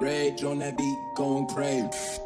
Rage on that beat, going crazy.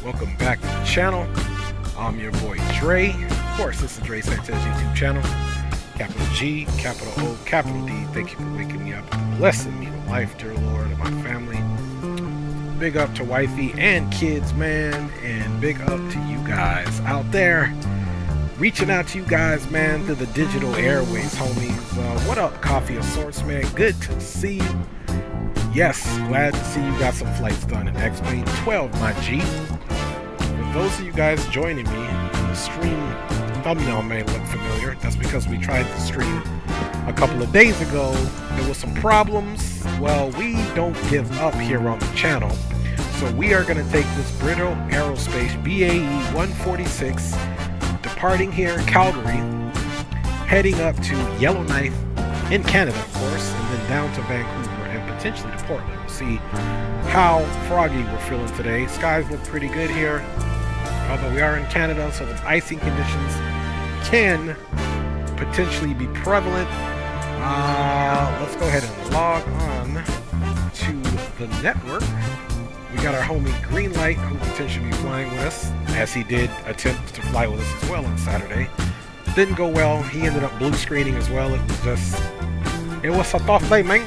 Welcome back to the channel. I'm your boy Dre. Of course, this is Dre Sanchez YouTube channel. Capital G, capital O, capital D. Thank you for waking me up and blessing me with life, dear Lord, and my family. Big up to wifey and kids, man, and big up to you guys out there. Reaching out to you guys, man, through the digital airways, homies. What up, Coffee of Sorts, man? Good to see you. Yes, glad to see you got some flights done in X-Plane 12, my G. For those of you guys joining me, the stream thumbnail may look familiar. That's because we tried to stream a couple of days ago. There was some problems. Well, we don't give up here on the channel. So we are going to take this British Aerospace BAe 146, departing here in Calgary, heading up to Yellowknife in Canada, of course, and then down to Vancouver and potentially to Portland. We'll see how froggy we're feeling today. Skies look pretty good here, although we are in Canada, so the icing conditions can potentially be prevalent. Let's go ahead and log on to the network. We got our homie Greenlight, who potentially be flying with us, as he did attempt to fly with us as well on Saturday. Didn't go well. He ended up blue screening as well. It was a tough day, man.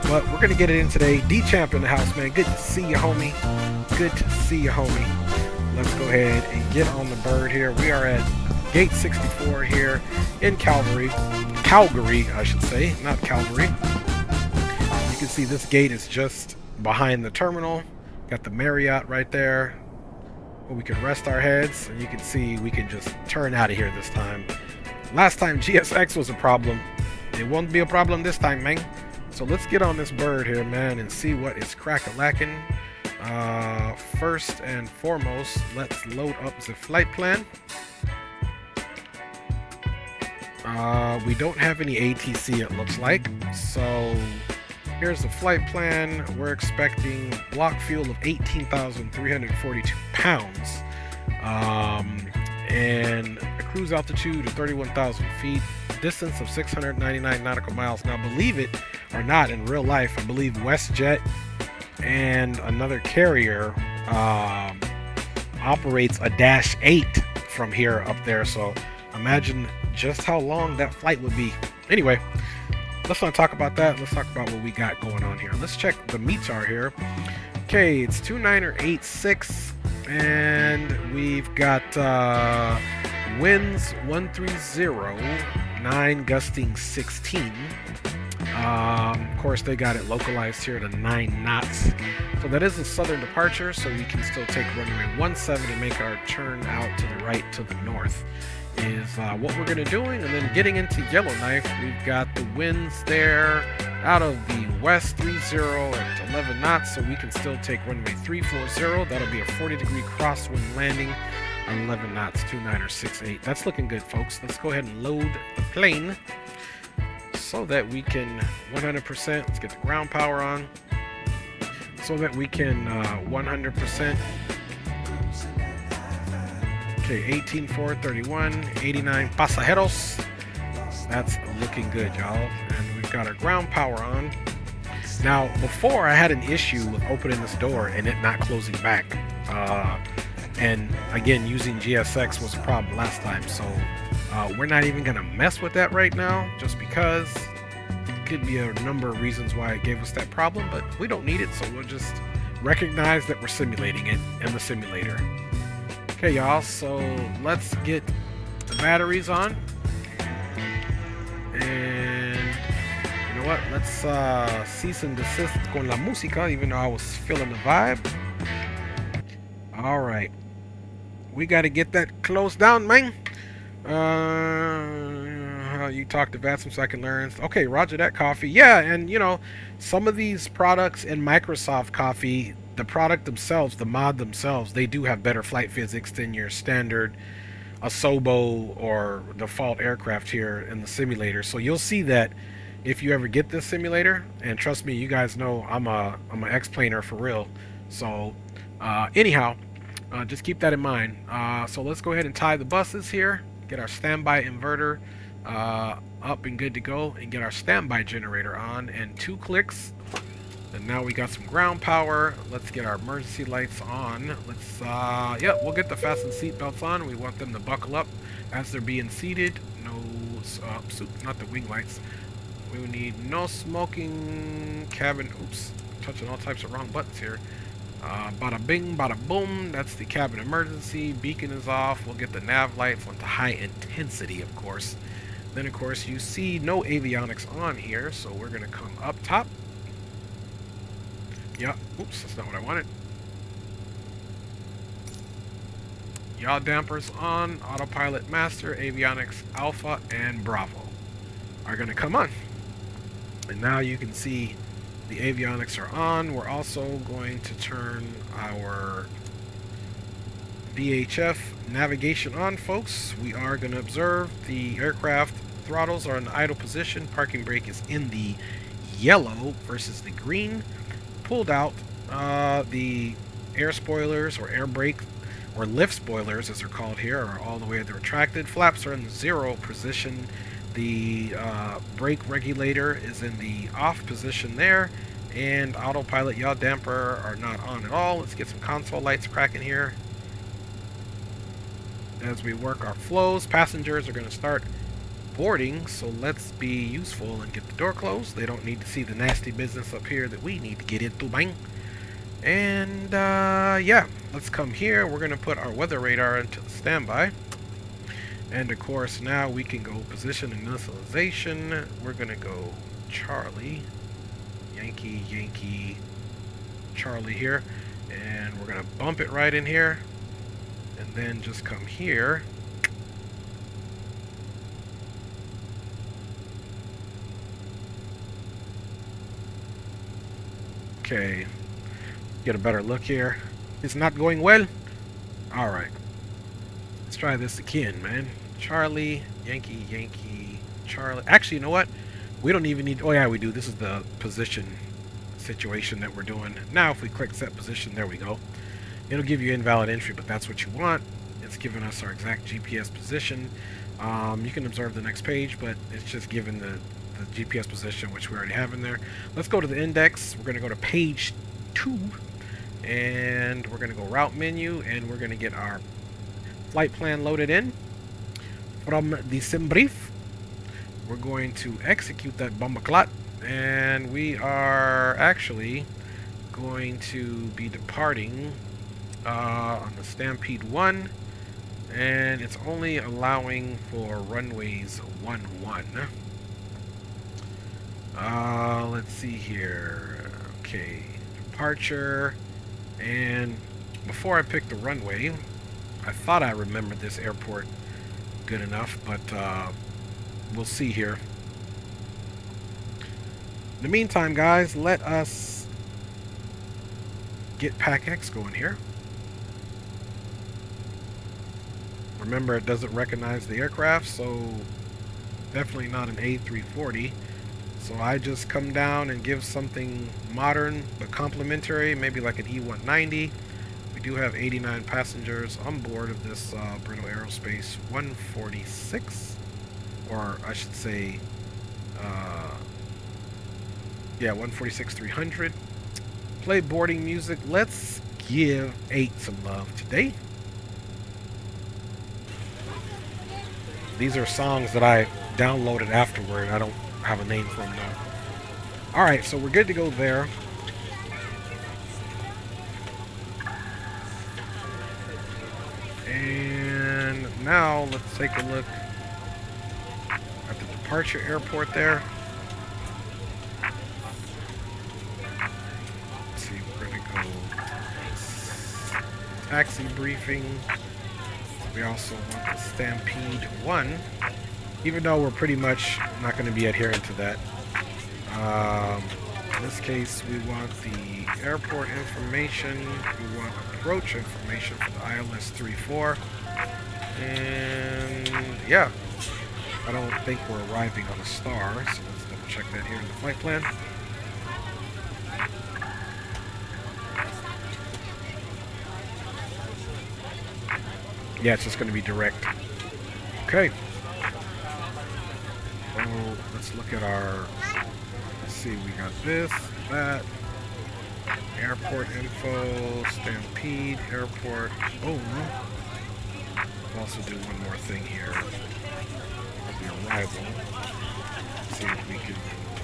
But we're going to get it in today. D-Champ in the house, man. Good to see you, homie. Good to see you, homie. Let's go ahead and get on the bird here. We are at Gate 64 here in Calgary. Calgary, I should say, not Calgary. You can see this gate is just behind the terminal. Got the Marriott right there where we can rest our heads. And you can see we can just turn out of here this time. Last time GSX was a problem. It won't be a problem this time, man. So let's get on this bird here, man, and see what is crack-a-lackin'. First and foremost, let's load up the flight plan. We don't have any ATC, it looks like. So here's the flight plan. We're expecting block fuel of 18,342 pounds. And a cruise altitude of 31,000 feet. Distance of 699 nautical miles. Now, believe it or not, in real life, I believe WestJet and another carrier operates a Dash 8 from here up there. So imagine just how long that flight would be. Anyway, let's not talk about that. Let's talk about what we got going on here. Let's check the METAR here. Okay, it's 2986, and we've got winds 130, 9 gusting 16. Of course, they got it localized here to 9 knots. So that is a southern departure, so we can still take runway 17 and make our turn out to the right to the north is what we're going to be doing. And then getting into Yellowknife, we've got the winds there out of the west 30 at 11 knots, so we can still take runway 340. That'll be a 40-degree crosswind landing, 11 knots, 29 or 68. That's looking good, folks. Let's go ahead and load the plane so that we can 100%, let's get the ground power on, so that we can 100%. Okay, 18,431, 89 pasajeros. That's looking good, y'all. And we've got our ground power on. Now, before I had an issue with opening this door and it not closing back. And again, using GSX was a problem last time. So we're not even going to mess with that right now, just because it could be a number of reasons why it gave us that problem, but we don't need it. So we'll just recognize that we're simulating it in the simulator. Okay, y'all, so let's get the batteries on. And you know what? Let's cease and desist con la música, even though I was feeling the vibe. All right. We got to get that closed down, man. You talk to VATSIM so I can learn. Okay, roger that, Coffee. Yeah, and you know, some of these products in Microsoft Coffee, the product themselves, the mod themselves, they do have better flight physics than your standard Asobo or default aircraft here in the simulator. So you'll see that if you ever get this simulator, and trust me, you guys know I'm an ex-planer for real. So anyhow, just keep that in mind. So let's go ahead and tie the buses here, get our standby inverter up and good to go, and get our standby generator on, and 2 clicks. And now we got some ground power. Let's get our emergency lights on. Let's, yeah, we'll get the fasten seat belts on. We want them to buckle up as they're being seated. No, not the wing lights. We need no smoking cabin. Oops, touching all types of wrong buttons here. Bada bing, bada boom. That's the cabin emergency. Beacon is off. We'll get the nav lights on to high intensity, of course. Then, of course, you see no avionics on here, so we're going to come up top. Yeah, oops, that's not what I wanted. Yaw dampers on, autopilot master, avionics alpha and bravo are going to come on. And now you can see the avionics are on. We're also going to turn our VHF navigation on, folks. We are going to observe the aircraft throttles are in idle position. Parking brake is in the yellow versus the green. Pulled out the air spoilers or air brake or lift spoilers, as they're called here, are all the way they're retracted. Flaps are in the 0 position. The brake regulator is in the off position there, and autopilot yaw damper are not on at all. Let's get some console lights cracking here. as we work our flows. Passengers are going to start boarding, so let's be useful and get the door closed. They don't need to see the nasty business up here that we need to get into, bang. And yeah, let's come here. We're going to put our weather radar into the standby. And of course, now we can go position initialization. We're going to go Charlie, Yankee, Yankee, Charlie here. And we're going to bump it right in here. And then just come here. Okay. Get a better look here. It's not going well. Alright. Let's try this again, man. Charlie, Yankee, Yankee, Charlie. Actually, you know what? We don't even need... Oh, yeah, we do. This is the position situation that we're doing. Now, if we click set position, there we go. It'll give you invalid entry, but that's what you want. It's giving us our exact GPS position. You can observe the next page, but it's just giving the GPS position, which we already have in there. Let's go to the index. We're going to go to page 2. And we're going to go route menu, and we're going to get our flight plan loaded in from the sim brief. We're going to execute that bombaclat, and we are actually going to be departing on the Stampede 1, and it's only allowing for runways 11. Let's see here. Okay, departure. And before I pick the runway, I thought I remembered this airport good enough, but we'll see here. In the meantime, guys, let us get Pack X going here. Remember, it doesn't recognize the aircraft, so definitely not an A340. So I just come down and give something modern but complimentary, maybe like an E190. We do have 89 passengers on board of this British Aerospace 146, or I should say, yeah, 146-300. Play boarding music. Let's give 8 some love today. These are songs that I downloaded afterward. I don't have a name for them now. Alright, so we're good to go there. And now let's take a look at the departure airport there. Let's see, we're going to go taxi briefing. We also want the Stampede 1. Even though we're pretty much not going to be adherent to that. In this case, we want the airport information. We want approach information for the ILS 34. And yeah, I don't think we're arriving on a star, so let's double check that here in the flight plan. Yeah, it's just going to be direct. Okay. So let's look at our, let's see, we got this, that, airport info, Stampede, airport, boom. We'll also do one more thing here, the arrival. Let's see if we can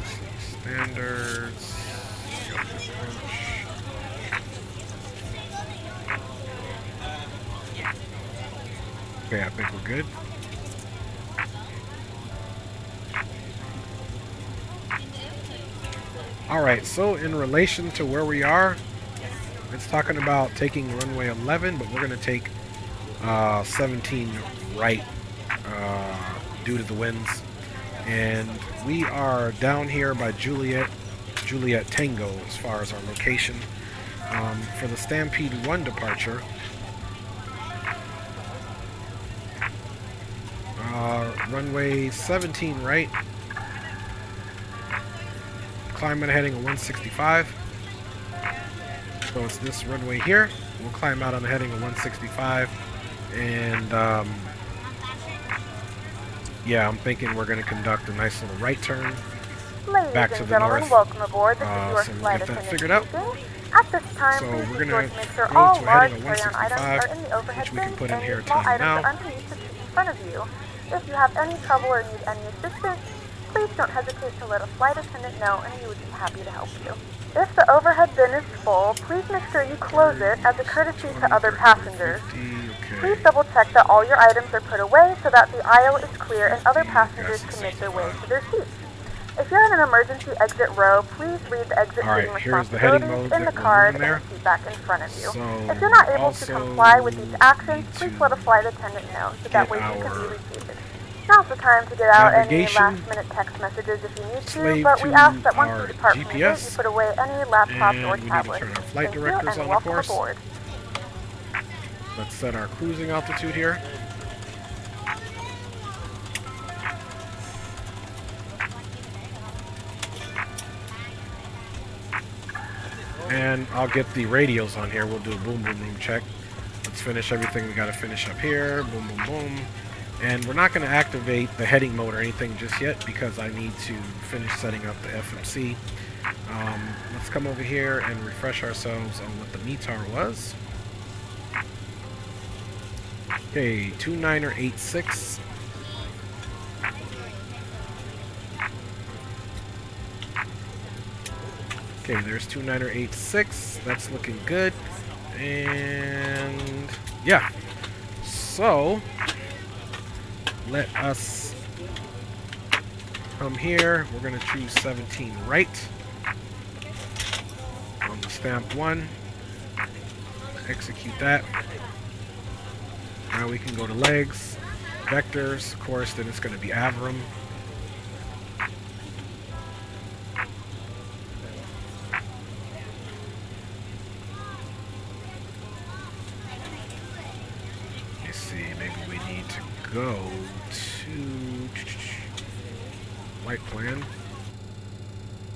see standards, okay, I think we're good. Alright, so in relation to where we are, it's talking about taking runway 11, but we're going to take 17 right due to the winds. And we are down here by Juliet Tango as far as our location. For the Stampede 1 departure, runway 17 right. Climb at a heading of 165. So it's this runway here. We'll climb out on a heading of 165. And yeah, I'm thinking we're going to conduct a nice little right turn. back to the north. Welcome aboard. This is your So we'll flight get that attendant figured out. speaking. At this time, So please we're be sure gonna to make sure go all to a large heading of carry-on items 165, are in the overhead which we can bins put in and here any small time items now. are underneath the seat in front of you. If you have any trouble or need any assistance, please don't hesitate to let a flight attendant know and we would be happy to help you. If the overhead bin is full, please make sure you close it as a courtesy to other passengers. 50, okay. Please double check that all your items are put away so that the aisle is clear and other passengers can make their way to their seats. If you're in an emergency exit row, please read the exit seating here's the heading responsibilities modes in the that we're card moving there. and the seat back in front of you. So if you're not able to also comply with these actions, need please to let a flight attendant know so that way you can our be reseated. Now's the time to get out any navigation, last-minute text messages if you need to, slave but we to ask that once our you depart from the gate, GPS, you put away any laptops and or we need to tablets. turn our flight Thank you, directors and on, of welcome course. aboard. Let's set our cruising altitude here. And I'll get the radios on here. We'll do a boom, boom, boom check. Let's finish everything we got to finish up here. Boom, boom, boom. And we're not going to activate the heading mode or anything just yet because I need to finish setting up the FMC. Let's come over here and refresh ourselves on what the METAR was. Okay, 2986. Okay, there's 2986. That's looking good. And yeah. So let us come here. We're going to choose 17 right on the stamp 1. Execute that. Now we can go to legs, vectors, of course, then it's going to be Avram. Let's see, maybe we need to go to flight plan.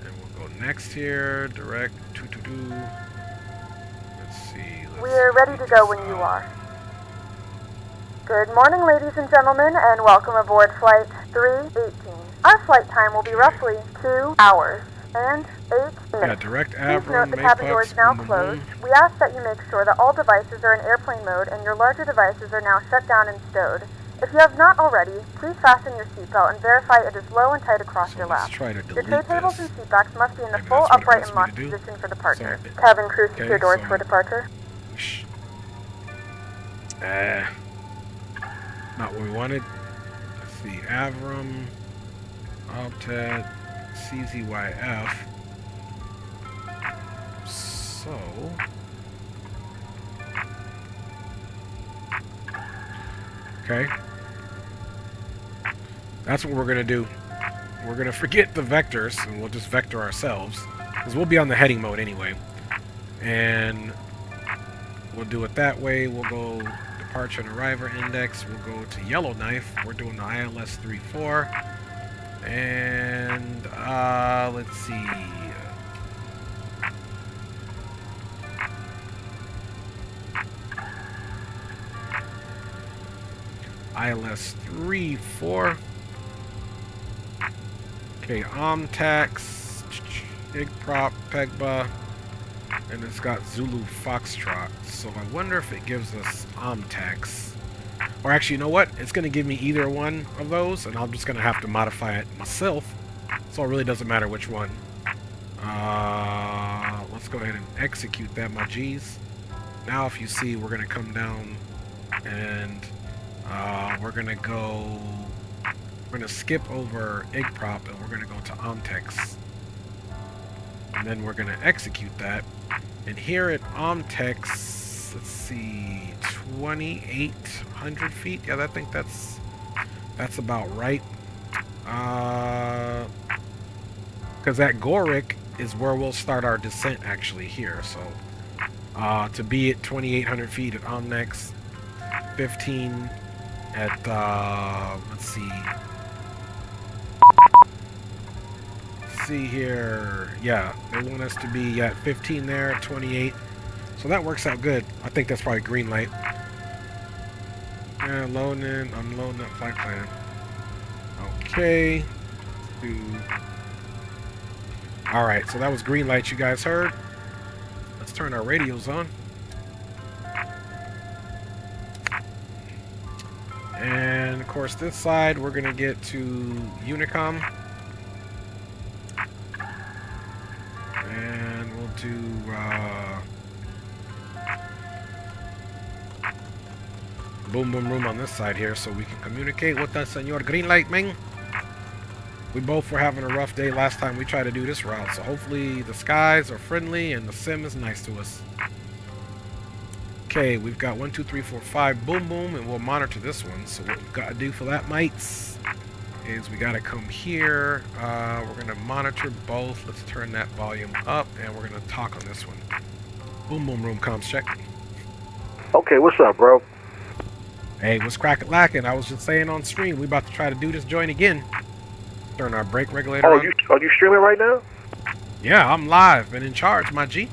And we'll go next here, direct, Let's see. We're ready to go when you are. Good morning, ladies and gentlemen, and welcome aboard Flight 318. Our flight time will be roughly 2 hours and 8 minutes. Yeah, direct Please Avram, note the cabin door is now boom, boom, closed. boom. We ask that you make sure that all devices are in airplane mode and your larger devices are now shut down and stowed. If you have not already, please fasten your seatbelt and verify it is low and tight across So your let's lap. try to Your delete tray tables this. and seat backs must be in the Maybe full that's what it upright wants and me locked to do. position for departure. So- Cabin crew, secure Okay, doors so- for departure. Not what we wanted. Let's see, Avram, Altet, CZYF. So, okay. That's what we're gonna do. We're gonna forget the vectors and we'll just vector ourselves, because we'll be on the heading mode anyway. And we'll do it that way. We'll go departure and arrival index. We'll go to Yellowknife. We're doing the ILS 34. And let's see. ILS 34. Okay, Omtax, Igprop, Pegba, and it's got Zulu Foxtrot. So I wonder if it gives us Omtax. Or actually, you know what? It's going to give me either one of those, and I'm just going to have to modify it myself. So it really doesn't matter which one. Let's go ahead and execute that, my G's. Now if you see, we're going to come down and we're going to skip over Igprop and we're going to go to Omtex. And then we're going to execute that. And here at Omtex, let's see, 2,800 feet. Yeah, I think that's about right. Because at Gorick is where we'll start our descent actually here. So to be at 2,800 feet at Omnex, 15 at let's see here. Yeah, they want us to be at 15 there at 28. So that works out good. I think that's probably green light. Yeah, loading, unloading that flight plan. Okay. Do Alright, so that was green light you guys heard. Let's turn our radios on. And of course this side we're gonna get to Unicom. And we'll do boom boom room on this side here so we can communicate with the Senor Greenlight Ming. We both were having a rough day last time we tried to do this route, so hopefully the skies are friendly and the sim is nice to us. Okay, we've got 1, 2, 3, 4, 5 boom boom, and we'll monitor this one. So what we've got to do for that, mates, is we got to come here. We're going to monitor both. Let's turn that volume up, and we're going to talk on this one. Boom boom room comms check. Okay, what's up, bro? Hey, what's crackin' lacking? I was just saying on stream, we about to try to do this joint again. Turn our brake regulator on. Are you streaming right now? Yeah, I'm live and in charge, my G.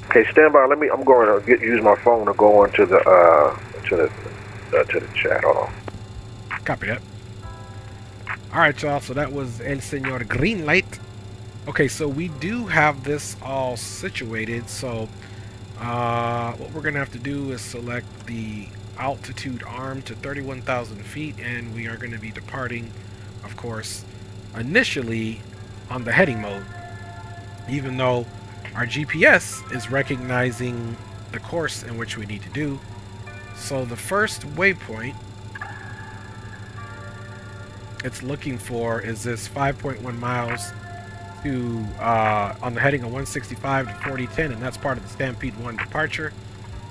Okay, stand by. I'm going to use my phone to go on to the chat. Hold on. Copy that. All right, y'all. So that was El Senor Greenlight. Okay, so we do have this all situated. So what we're gonna have to do is select the altitude arm to 31,000 feet, and we are going to be departing, of course, initially on the heading mode, even though our GPS is recognizing the course in which we need to do. So the first waypoint it's looking for is this 5.1 miles to on the heading of 165 to 4010, and that's part of the Stampede 1 departure.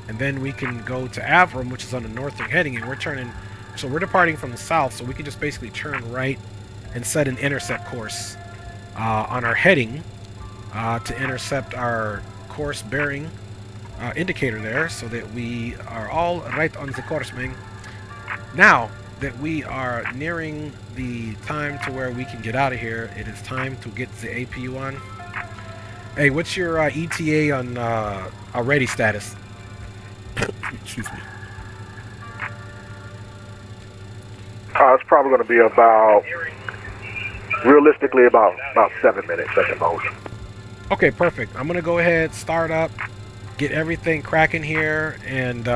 And then we can go to Avram, which is on the northern heading, and we're turning, so we're departing from the south, so we can just basically turn right and set an intercept course on our heading to intercept our course bearing indicator there, so that we are all right on the course, man. Now that we are nearing the time to where we can get out of here, it is time to get the APU on. Hey, what's your ETA on ready status? Excuse me. It's probably going to be realistically about 7 minutes at the most. Okay, perfect. I'm going to go ahead, start up, get everything cracking here, and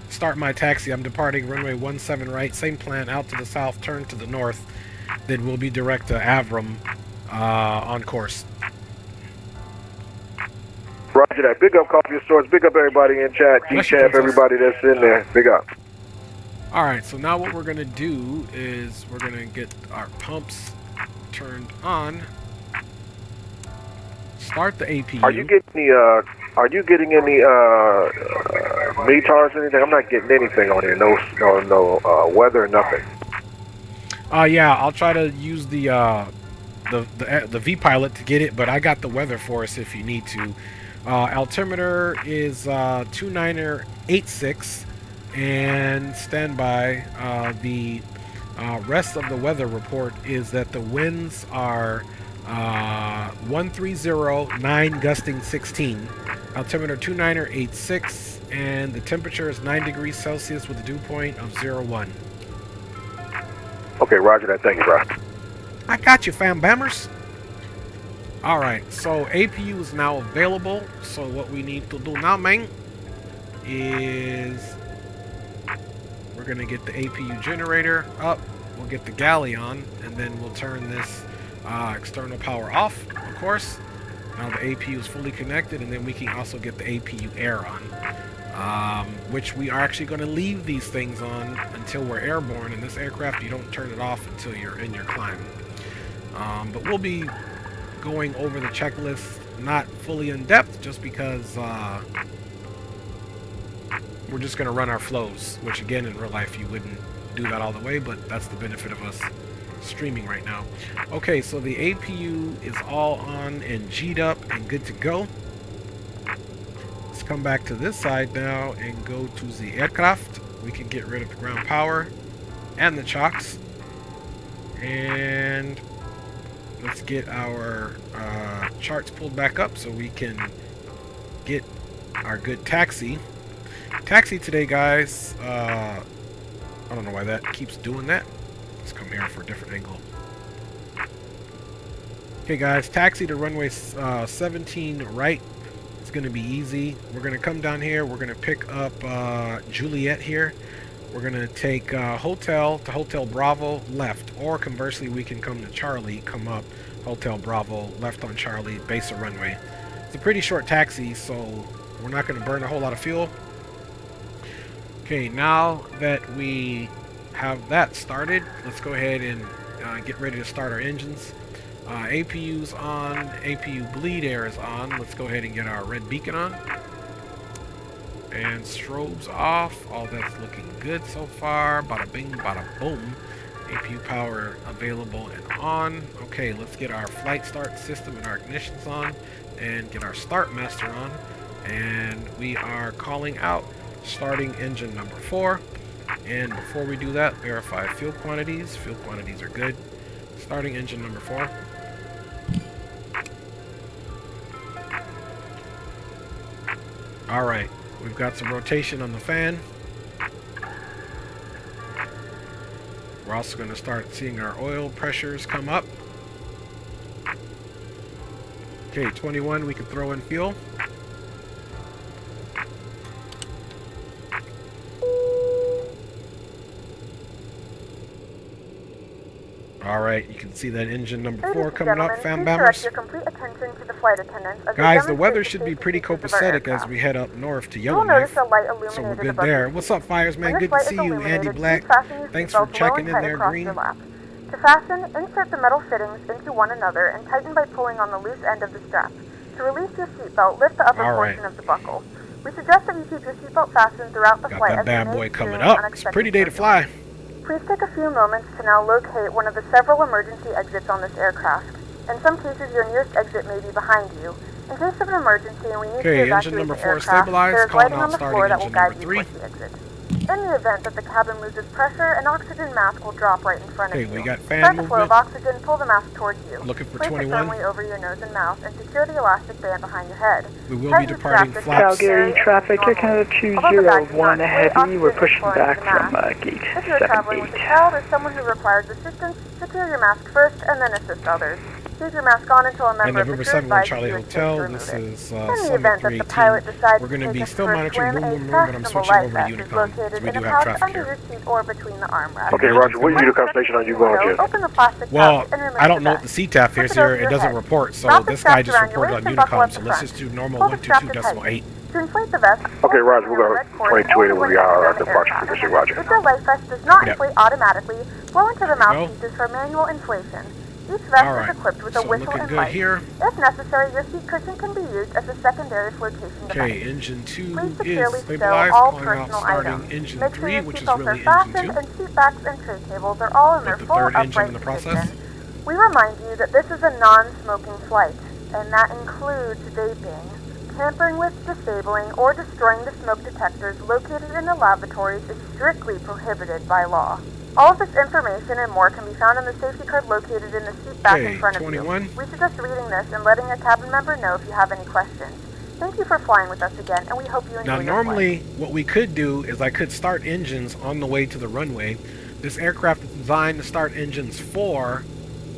start my taxi. I'm departing runway 17 right, same plan, out to the south, turn to the north, then we'll be direct to Avram on course. Roger that. Big up Coffee Stores. Big up everybody in chat. D-Champ, everybody that's in there. Big up. Alright, so now what we're going to do is we're going to get our pumps turned on. Start the APU. Are you getting any METARs or anything? I'm not getting anything on here. No weather, nothing. Yeah, I'll try to use the V-Pilot to get it, but I got the weather for us if you need to. Altimeter is 2986, and standby. The rest of the weather report is that the winds are 130, 9 gusting 16. Altimeter 2986, and the temperature is 9 degrees Celsius with a dew point of 01. Okay, roger that. Thank you, bro. I got you, fam bammers. Alright, so APU is now available. So what we need to do now, man, is we're going to get the APU generator up. We'll get the galley on, and then we'll turn this external power off, of course. Now the APU is fully connected, and then we can also get the APU air on, which we are actually going to leave these things on until we're airborne. In this aircraft, you don't turn it off until you're in your climb. But we'll be going over the checklist, not fully in depth, just because we're just going to run our flows, which again in real life you wouldn't do that all the way, but that's the benefit of us streaming right now. Okay, so the APU is all on and G'd up and good to go. Let's come back to this side now and go to the aircraft. We can get rid of the ground power and the chocks, and let's get our charts pulled back up so we can get our good taxi. Taxi today, guys. I don't know why that keeps doing that. Let's come here for a different angle. Okay, guys, taxi to runway 17 right. It's going to be easy. We're going to come down here. We're going to pick up Juliet here. We're going to take Hotel to Hotel Bravo left, or conversely, we can come to Charlie, come up Hotel Bravo left on Charlie, base of runway. It's a pretty short taxi, so we're not going to burn a whole lot of fuel. Okay, now that we have that started, let's go ahead and get ready to start our engines. APU's on, APU bleed air is on. Let's go ahead and get our red beacon on. And strobes off. All that's looking good so far. Bada bing, bada boom. APU power available and on. Okay, let's get our flight start system and our ignitions on. And get our start master on. And we are calling out starting engine number 4. And before we do that, verify fuel quantities. Fuel quantities are good. Starting engine number 4. Alright, we've got some rotation on the fan. We're also going to start seeing our oil pressures come up. Okay, 21, we can throw in fuel. Alright, you can see that engine number 4 coming up, fam bammers. Guys, the weather should be pretty copacetic as we head up north to Yellowknife, so we're good there. What's up, Fires, man? Good to see you, Andy Black. Thanks for checking in there, Green. To fasten, insert the metal fittings into one another and tighten by pulling on the loose end of the strap. To release your seatbelt, lift the upper portion of the buckle. We suggest that you keep your seatbelt fastened throughout the flight. Got that bad boy coming up. It's a pretty day to fly. Please take a few moments to now locate one of the several emergency exits on this aircraft. In some cases, your nearest exit may be behind you. In case of an emergency and we need to evacuate the aircraft, there is lighting on the floor that will guide you towards the exit. In the event that the cabin loses pressure, an oxygen mask will drop right in front of you. We got fan Start the flow of oxygen, pull the mask towards you. Looking for Place 21. it firmly over your nose and mouth and secure the elastic band behind your head. We will be departing flaps. Calgary traffic, you're kind of 201 heavy. We're pushing back from gate If you're traveling with a child or someone who requires assistance, secure your mask first and then assist others. Keep your mask on until a member of the crew advises you to remove it. In the event that the pilot decides to take us for a swim, a fashionable life vest is located in a pouch under your seat or between the armrests. Okay, Roger, what Unicom station are you going to? Open the plastic Well, pouch and remove I don't the know what vest. the CTAF is here. It doesn't report, so this guy just reported on Unicom, so let's just do normal 122.8. To inflate the vest, okay, Roger, we're going to 2280 will be our departure position, Roger. If your life vest does not inflate automatically, blow into the mouthpieces for manual inflation. Each vest is equipped with a whistle and light. Here. If necessary, your seat cushion can be used as a secondary flotation device. Okay, engine 2 Please is securely stow stabilized, all calling out personal starting items. engine Make sure 3, your which is seatbelts really are fastened engine 2. and seat backs and tray tables are all in their The full third engine upright in the process. position. We remind you that this is a non-smoking flight, and that includes vaping. Tampering with, disabling, or destroying the smoke detectors located in the lavatories is strictly prohibited by law. All of this information and more can be found in the safety card located in the seat back in front of 21. you. We suggest reading this and letting a cabin member know if you have any questions. Thank you for flying with us again, and we hope you enjoy your normally, what we could do is I could start engines on the way to the runway. This aircraft is designed to start engines 4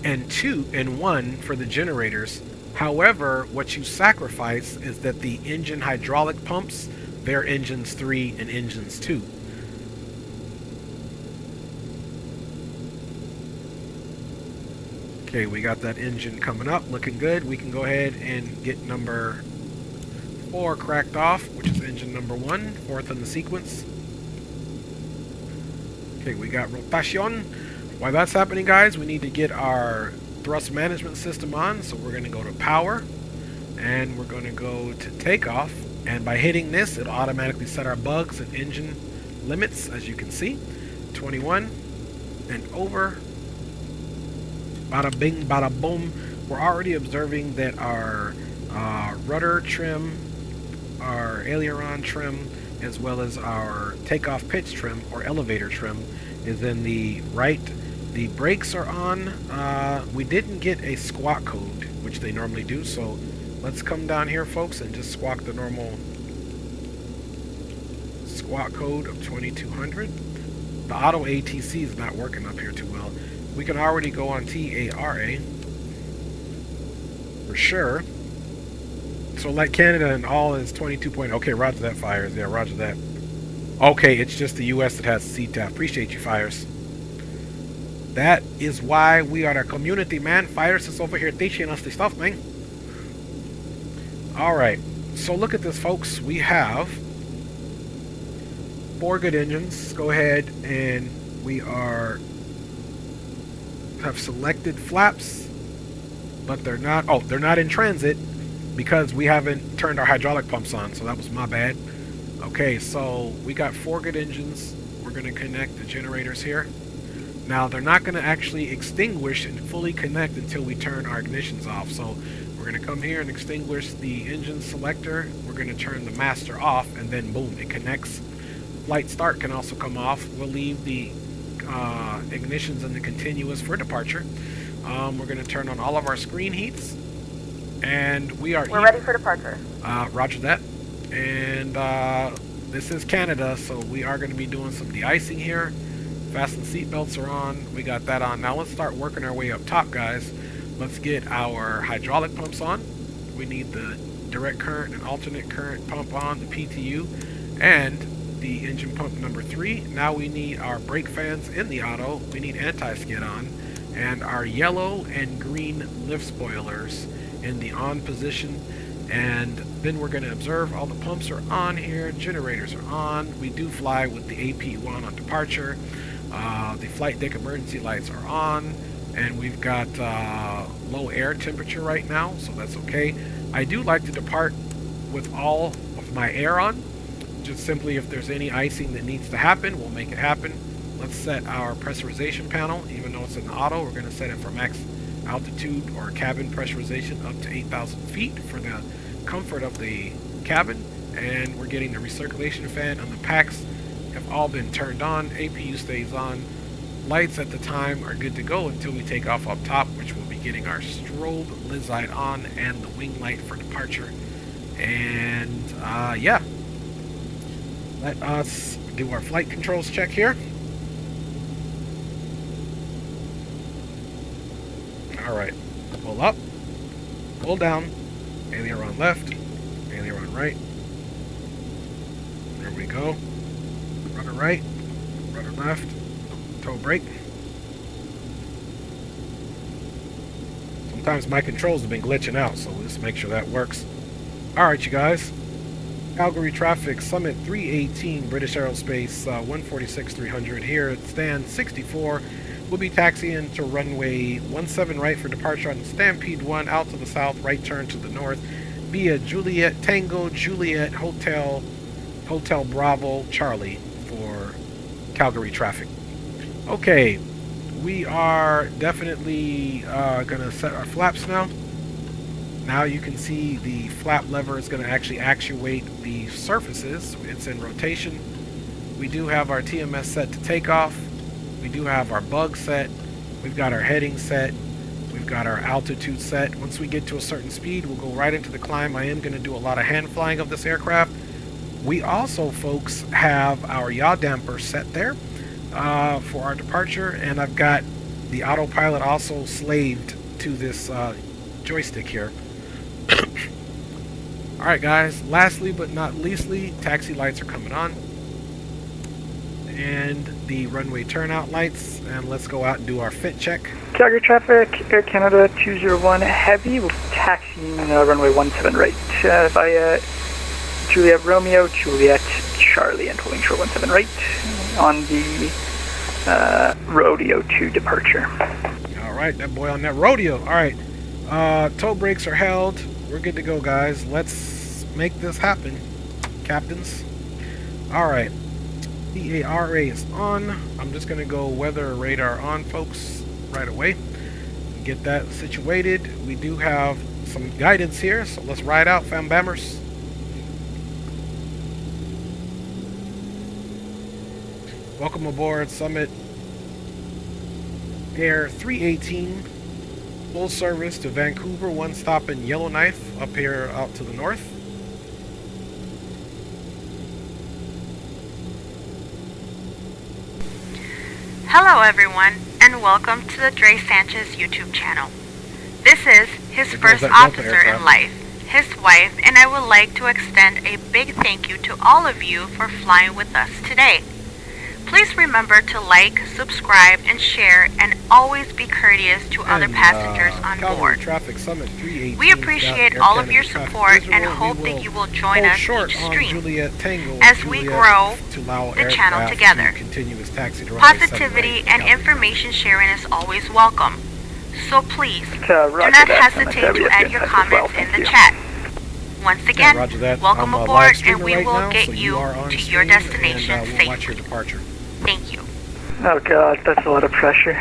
and 2 and 1 for the generators. However, what you sacrifice is that the engine hydraulic pumps, they're engines 3 and engines 2. Okay, we got that engine coming up, looking good. We can go ahead and get number 4 cracked off, which is engine number 1, 4th in the sequence. Okay, we got rotation. While that's happening, guys, we need to get our thrust management system on, so we're going to go to power, and we're going to go to takeoff, and by hitting this, it'll automatically set our bugs and engine limits, as you can see. 21 and over. Bada bing, bada boom. We're already observing that our rudder trim, our aileron trim, as well as our takeoff pitch trim or elevator trim is in the right. The brakes are on. We didn't get a squawk code, which they normally do, so let's come down here, folks, and just squawk the normal squawk code of 2200. The auto ATC is not working up here too well. We can already go on TARA. for sure. So like Canada and all is 22 Okay, roger that, Fires. Yeah, roger that. Okay, it's just the US that has CTAF. Appreciate you, Fires. That is why we are the community, man. Fires is over here teaching us the stuff, man. Alright, so look at this, folks. We have 4 good engines. Go ahead and we have selected flaps, but they're not in transit because we haven't turned our hydraulic pumps on, so that was my bad. Okay, so we got 4 good engines. We're going to connect the generators here. Now they're not going to actually extinguish and fully connect until we turn our ignitions off. So we're going to come here and extinguish the engine selector. We're going to turn the master off, and then boom, it connects. Flight start can also come off. We'll leave the ignitions in the continuous for departure. We're going to turn on all of our screen heats, and we're ready for departure. Roger that. And this is Canada, so we are going to be doing some de-icing here. Fasten seatbelts are on. We got that on. Now let's start working our way up top, guys. Let's get our hydraulic pumps on. We need the direct current and alternate current pump on, the PTU, and the engine pump number 3. Now we need our brake fans in the auto. We need anti-skid on, and our yellow and green lift spoilers in the on position. And then we're going to observe all the pumps are on here, generators are on. We do fly with the AP1 on departure. The flight deck emergency lights are on, and we've got low air temperature right now, so that's okay. I do like to depart with all of my air on. Just simply, if there's any icing that needs to happen, we'll make it happen. Let's set our pressurization panel. Even though it's in auto, we're going to set it for max altitude or cabin pressurization up to 8,000 feet for the comfort of the cabin. And we're getting the recirculation fan and the packs have all been turned on. APU stays on. Lights at the time are good to go until we take off up top, which we'll be getting our strobe Lizite on and the wing light for departure. And yeah, let us do our flight controls check here. Alright, pull up, pull down, aileron left, aileron right. There we go. Rudder right, rudder left, toe brake. Sometimes my controls have been glitching out, so let's make sure that works. Alright, you guys. Calgary traffic, Summit 318, British Aerospace 146-300 here at stand 64. We'll be taxiing to runway 17 right for departure on Stampede 1, out to the south, right turn to the north, via Juliet Tango Juliet Hotel Bravo Charlie for Calgary traffic. Okay, we are definitely gonna set our flaps now. Now you can see the flap lever is going to actually actuate the surfaces. It's in rotation. We do have our TMS set to takeoff. We do have our bug set. We've got our heading set. We've got our altitude set. Once we get to a certain speed, we'll go right into the climb. I am going to do a lot of hand flying of this aircraft. We also, folks, have our yaw damper set there for our departure. And I've got the autopilot also slaved to this joystick here. Alright guys, lastly but not leastly, taxi lights are coming on. And the runway turnout lights. And let's go out and do our fit check. Calgary traffic, Air Canada 201 Heavy, will be taxiing runway 17 right via Juliet Romeo, Juliet Charlie, and holding short 17 right on the Rodeo to departure. Alright, that boy on that rodeo. Alright, toe brakes are held. We're good to go, guys. Let's make this happen, captains. Alright, DARA is on. I'm just going to go weather radar on, folks, right away. Get that situated. We do have some guidance here, so let's ride out, fam bammers. Welcome aboard Summit Air 318. Full service to Vancouver, one stop in Yellowknife, up here out to the north. Hello everyone, and welcome to the Dre Sanchez YouTube channel. This is his first officer in life, his wife, and I would like to extend a big thank you to all of you for flying with us today. Please remember to like, subscribe, and share, and always be courteous to other passengers on board. We appreciate all of your support and hope that you will join us each stream as we grow the channel together. Positivity and information sharing is always welcome. So please, do not hesitate to add your comments in the chat. Once again, welcome aboard, and we will get you to your destination safely. Thank you. Oh God, that's a lot of pressure.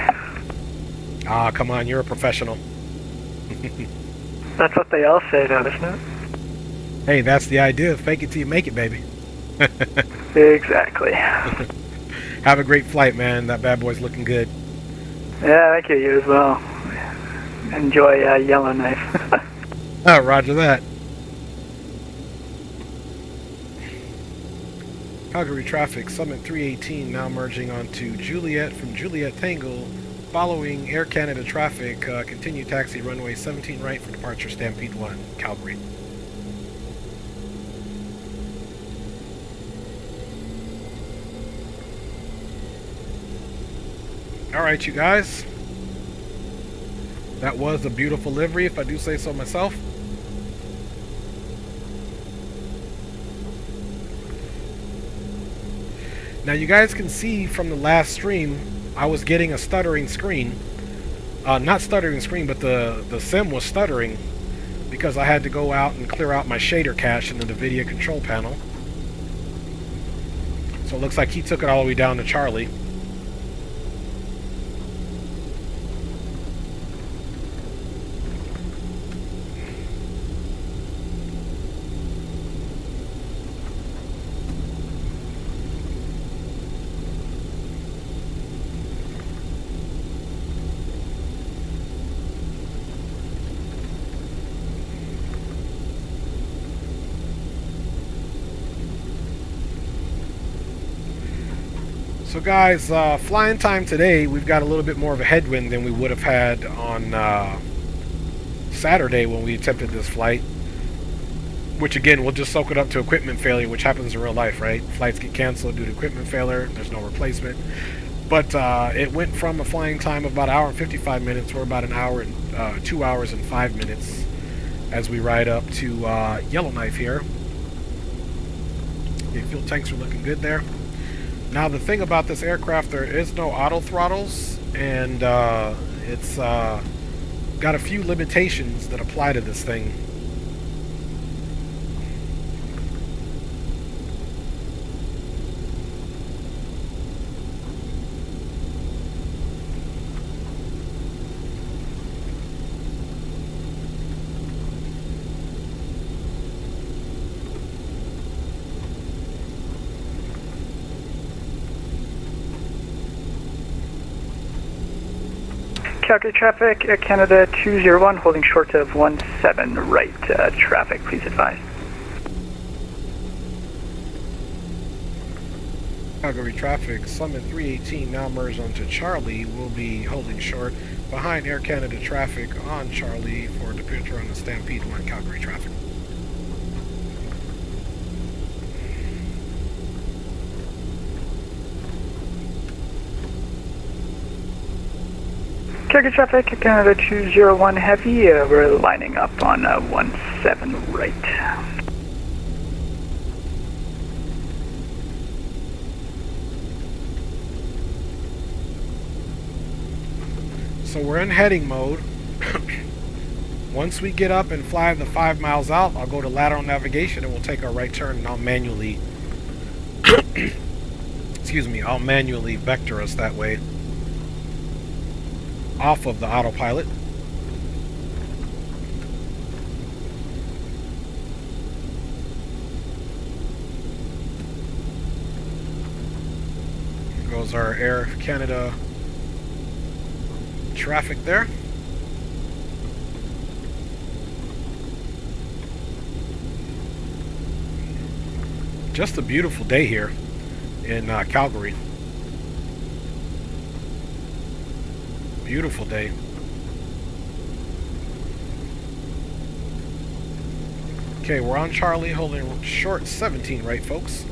Ah, come on, you're a professional. That's what they all say now, isn't it? Hey, that's the idea. Fake it till you make it, baby. Exactly. Have a great flight, man. That bad boy's looking good. Yeah, thank you. You as well. Enjoy Yellowknife. Oh, roger that. Calgary traffic, Summit 318 now merging onto Juliet from Juliet Tango. Following Air Canada traffic, continue taxi runway 17 right for departure Stampede 1, Calgary. Alright, you guys. That was a beautiful livery, if I do say so myself. Now you guys can see from the last stream, I was getting a stuttering screen. Not stuttering screen, but the sim was stuttering because I had to go out and clear out my shader cache in the NVIDIA control panel. So it looks like he took it all the way down to Charlie. So guys, flying time today, we've got a little bit more of a headwind than we would have had on Saturday when we attempted this flight. Which again, we'll just soak it up to equipment failure, which happens in real life, right? Flights get canceled due to equipment failure, there's no replacement. But it went from a flying time of about an hour and 55 minutes, we're about an hour and 2 hours and 5 minutes as we ride up to Yellowknife here. Okay, fuel tanks are looking good there. Now the thing about this aircraft, there is no auto throttles, and it's got a few limitations that apply to this thing. Calgary traffic, Air Canada 201, holding short of 17 right. Traffic, please advise. Calgary traffic, Summit 318 now merged onto Charlie. Will be holding short behind Air Canada traffic on Charlie for departure on the Stampede 1 Calgary traffic. Calgary traffic, Canada 201 heavy, we're lining up on 17 right. So we're in heading mode. Once we get up and fly the 5 miles out, I'll go to lateral navigation and we'll take our right turn, and I'll manually excuse me, I'll manually vector us that way off of the autopilot. Here goes our Air Canada traffic there. Just a beautiful day here in Calgary. Beautiful day. Okay, we're on Charlie, holding short 17 right, folks.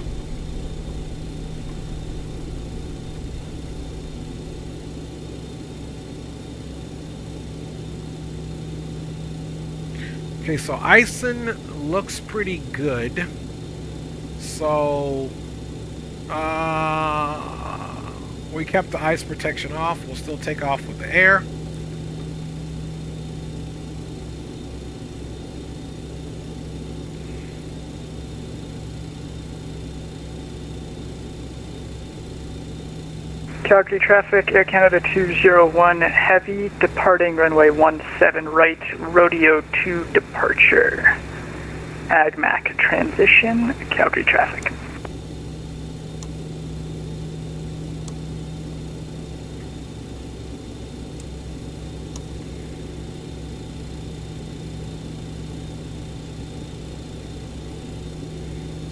Okay, so icing looks pretty good. So, we kept the ice protection off. We'll still take off with the air. Calgary traffic, Air Canada 201 Heavy, departing runway 17 right, Rodeo 2 departure. AgMac transition, Calgary traffic.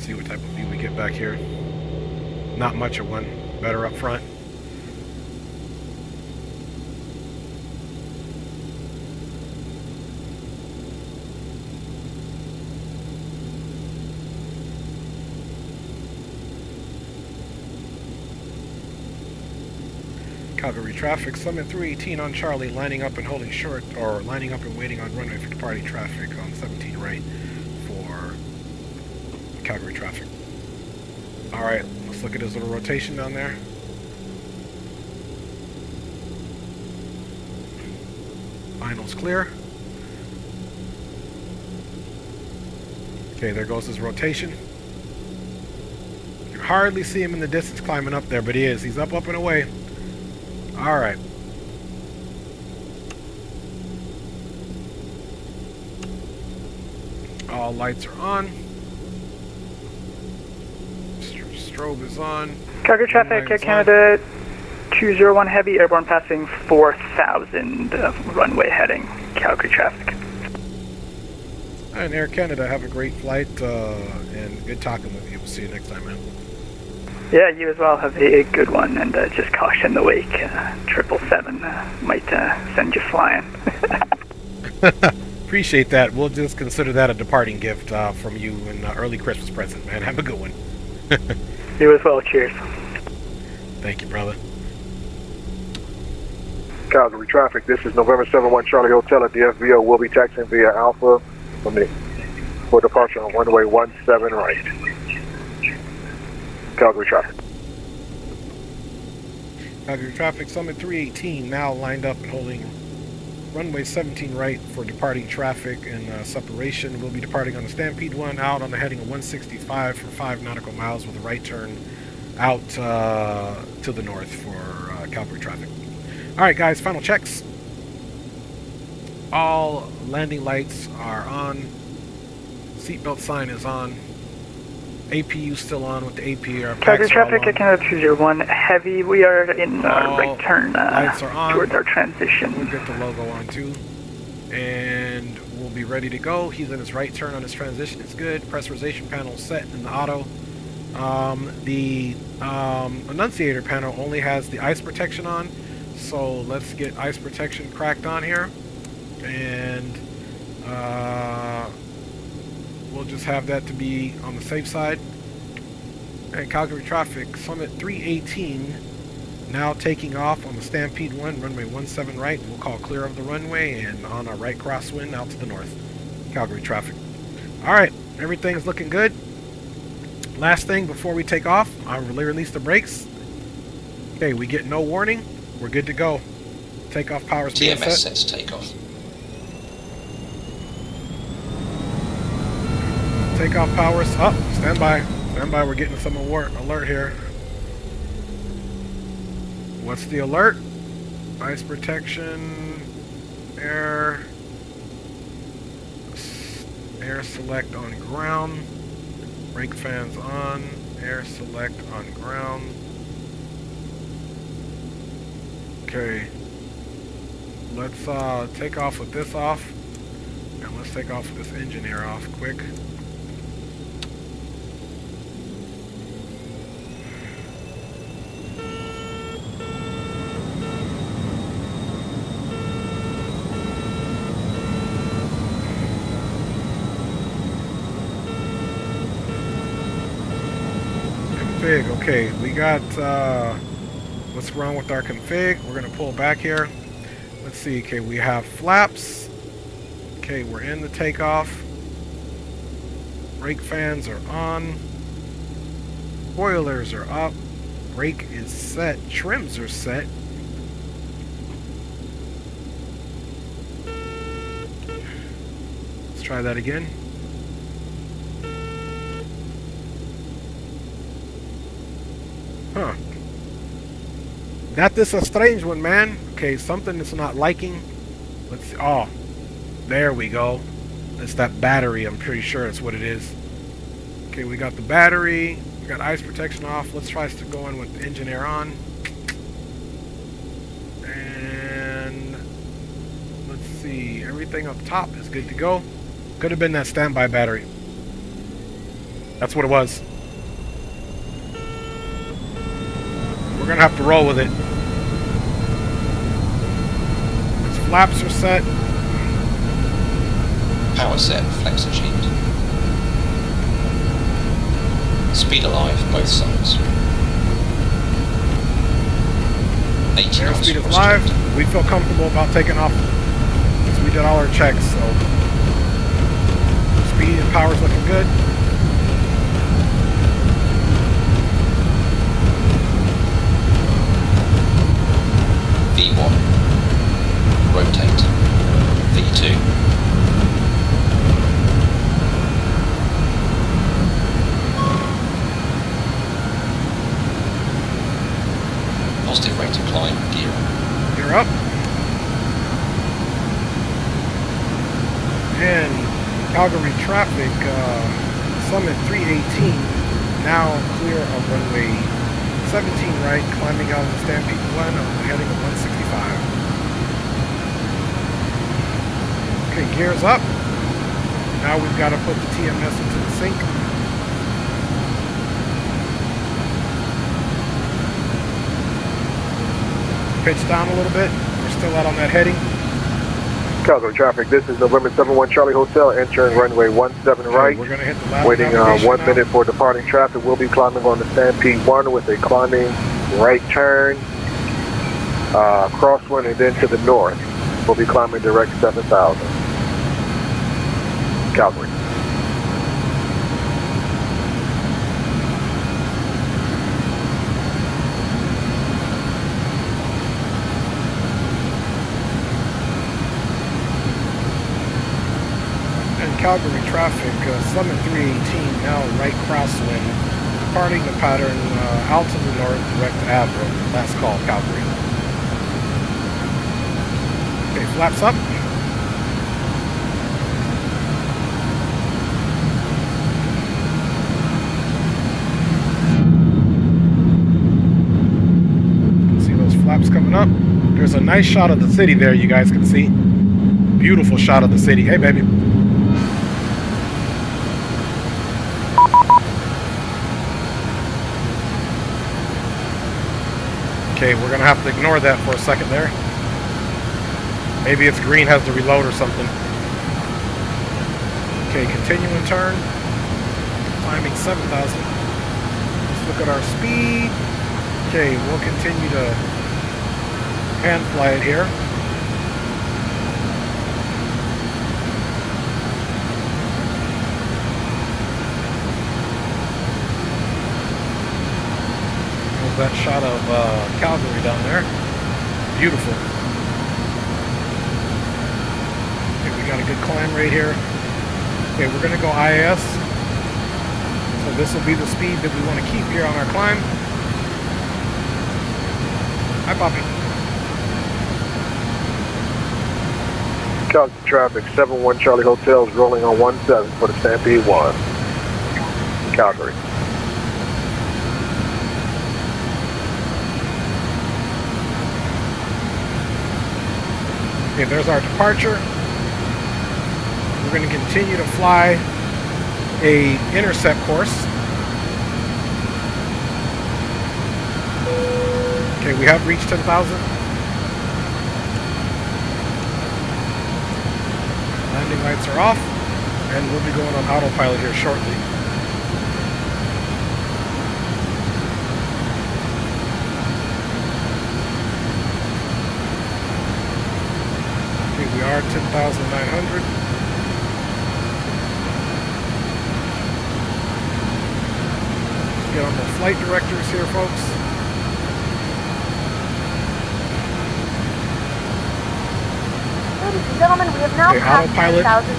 See what type of view we get back here. Not much of one. Better up front. Calgary traffic, Summit 318 on Charlie, lining up and holding short, or lining up and waiting on runway for departing traffic on 17 right for Calgary traffic. Alright, let's look at his little rotation down there. Final's clear. Okay, there goes his rotation. You can hardly see him in the distance climbing up there, but he is. He's up and away. Alright. All lights are on. Strobe is on. Calgary traffic, Air Canada 201 Heavy, airborne passing 4,000, runway heading, Calgary traffic. And Air Canada, have a great flight, and good talking with you. We'll see you next time, man. Yeah, you as well. Have a good one, and just caution the wake. 777 might send you flying. Appreciate that. We'll just consider that a departing gift from you, and early Christmas present, man. Have a good one. You as well. Cheers. Thank you, brother. Calgary traffic, this is November 71 Charlie Hotel at the FBO. We'll be taxiing via Alpha for departure on runway 17 right. Calgary traffic. Calgary traffic, Summit 318 now lined up and holding runway 17 right for departing traffic and separation. We'll be departing on the Stampede 1 out on the heading of 165 for 5 nautical miles with a right turn out to the north for Calgary traffic. Alright guys, final checks. All landing lights are on. Seatbelt sign is on. APU still on with the APR. Calgary traffic, Air Canada 201 Heavy. We are in right turn lights are on. towards our transition. We'll get the logo on too. And we'll be ready to go. He's in his right turn on his transition. It's good. Pressurization panel set in the auto. The annunciator panel only has the ice protection on. So let's get ice protection cracked on here. And we'll just have that to be on the safe side. And Calgary traffic, Summit 318 now taking off on the Stampede 1, runway 17 right. We'll call clear of the runway and on our right crosswind out to the north. Calgary traffic. Alright, everything's looking good. Last thing before we take off, I'll release the brakes. Okay, we get no warning. We're good to go. Takeoff power is being set. TMS says takeoff. Takeoff power's up. Stand by. Stand by. We're getting some alert here. What's the alert? Ice protection. Air select on ground. Brake fans on. Air select on ground. Okay. Let's take off with this off. And let's take off with this engine air off quick. config. Okay, we got, what's wrong with our config? We're going to pull back here. Let's see. Okay, we have flaps. Okay, we're in the takeoff. Brake fans are on. Spoilers are up. Brake is set. Trims are set. Let's try that again. Huh. That is a strange one, man. Okay, something that's not liking. Let's see. Oh, there we go. It's that battery. I'm pretty sure it's what it is. Okay, we got the battery. We got ice protection off. Let's try to go in with the engine air on. And let's see. Everything up top is good to go. Could have been that standby battery. That's what it was. We're gonna have to roll with it. Its flaps are set. Power set, flexor sheet. Speed alive, both sides. 80 knots. Airspeed is live. We feel comfortable about taking off since we did all our checks, so speed and power's looking good. V1. Rotate. V2. Positive rate of climb, gear up. Gear up. And Calgary traffic, Summit 318, now clear of runway 17 right, climbing out of the Stampede 1 on the heading of 165. Okay, gears up. Now we've got to put the TMS into the sync. Pitch down a little bit. We're still out on that heading. Calgary traffic, this is November 71 Charlie Hotel, entering runway 17 right. We're going to hit the last Waiting 1 minute for departing traffic. We'll be climbing on the Stampede 1 with a climbing right turn, crosswind, and then to the north. We'll be climbing direct 7000. Calgary. Calgary traffic, Summit 318, now right crosswind, departing the pattern out to the north, direct to Avro. Last call, Calgary. Okay, flaps up. See those flaps coming up? There's a nice shot of the city there, you guys can see. Beautiful shot of the city. Hey, baby. Okay, we're going to have to ignore that for a second there. Maybe it's green has to reload or something. Okay, continuing turn. Climbing 7,000. Let's look at our speed. Okay, we'll continue to hand fly it here. That shot of Calgary down there. Beautiful. Okay, we got a good climb right here. Okay, we're going to go IS. So this will be the speed that we want to keep here on our climb. Hi, Poppy. Calgary traffic, 71 Charlie Hotel is rolling on 17 for the Stampede 1. Calgary. Okay, there's our departure. We're going to continue to fly a intercept course. Okay, we have reached 10,000. Landing lights are off, and we'll be going on autopilot here shortly. are 10,900. Let's get on the flight directors here, folks. Ladies and gentlemen, we have now passed autopilot 10,000 feet.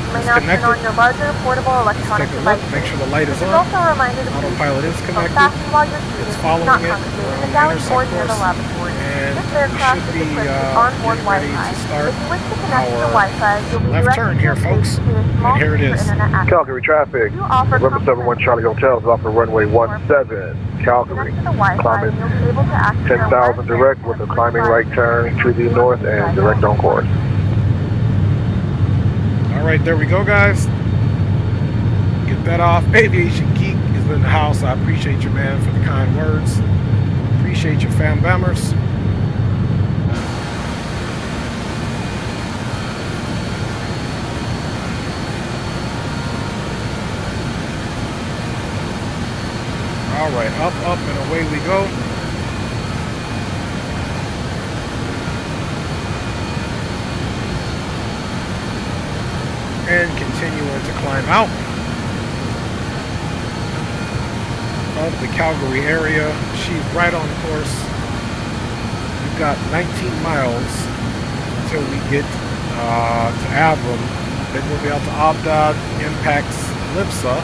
You may now turn on your larger portable electronic Take a look, devices. make sure the light is This is on. also a reminder to Autopilot is connected. fasten while you're seated. It's following not it. congregating We're in on the the galley intercept board near the course. lavatory. And This we aircraft should is be equipped with onboard getting ready Wi-Fi. to start If you wish to connect to the our Wi-Fi, you'll be left directed turn to here, a page folks. to a small And here it screen is. for internet access. Calgary traffic. You offer November 71 Charlie Hotel is off the runway 17. Calgary. Connect to the Wi-Fi Climbing and you'll be able to access 10,000 direct with a climbing right turn to the north and direct on course. All right, there we go, guys. Get that off. Aviation Geek is in the house. I appreciate you, man, for the kind words. Appreciate you, fam bammers. All right, up, and away we go. And continuing to climb out of the Calgary area. She's right on course. We've got 19 miles until we get to Avram. Then we'll be out to Abdad, Impacts, Lipsa,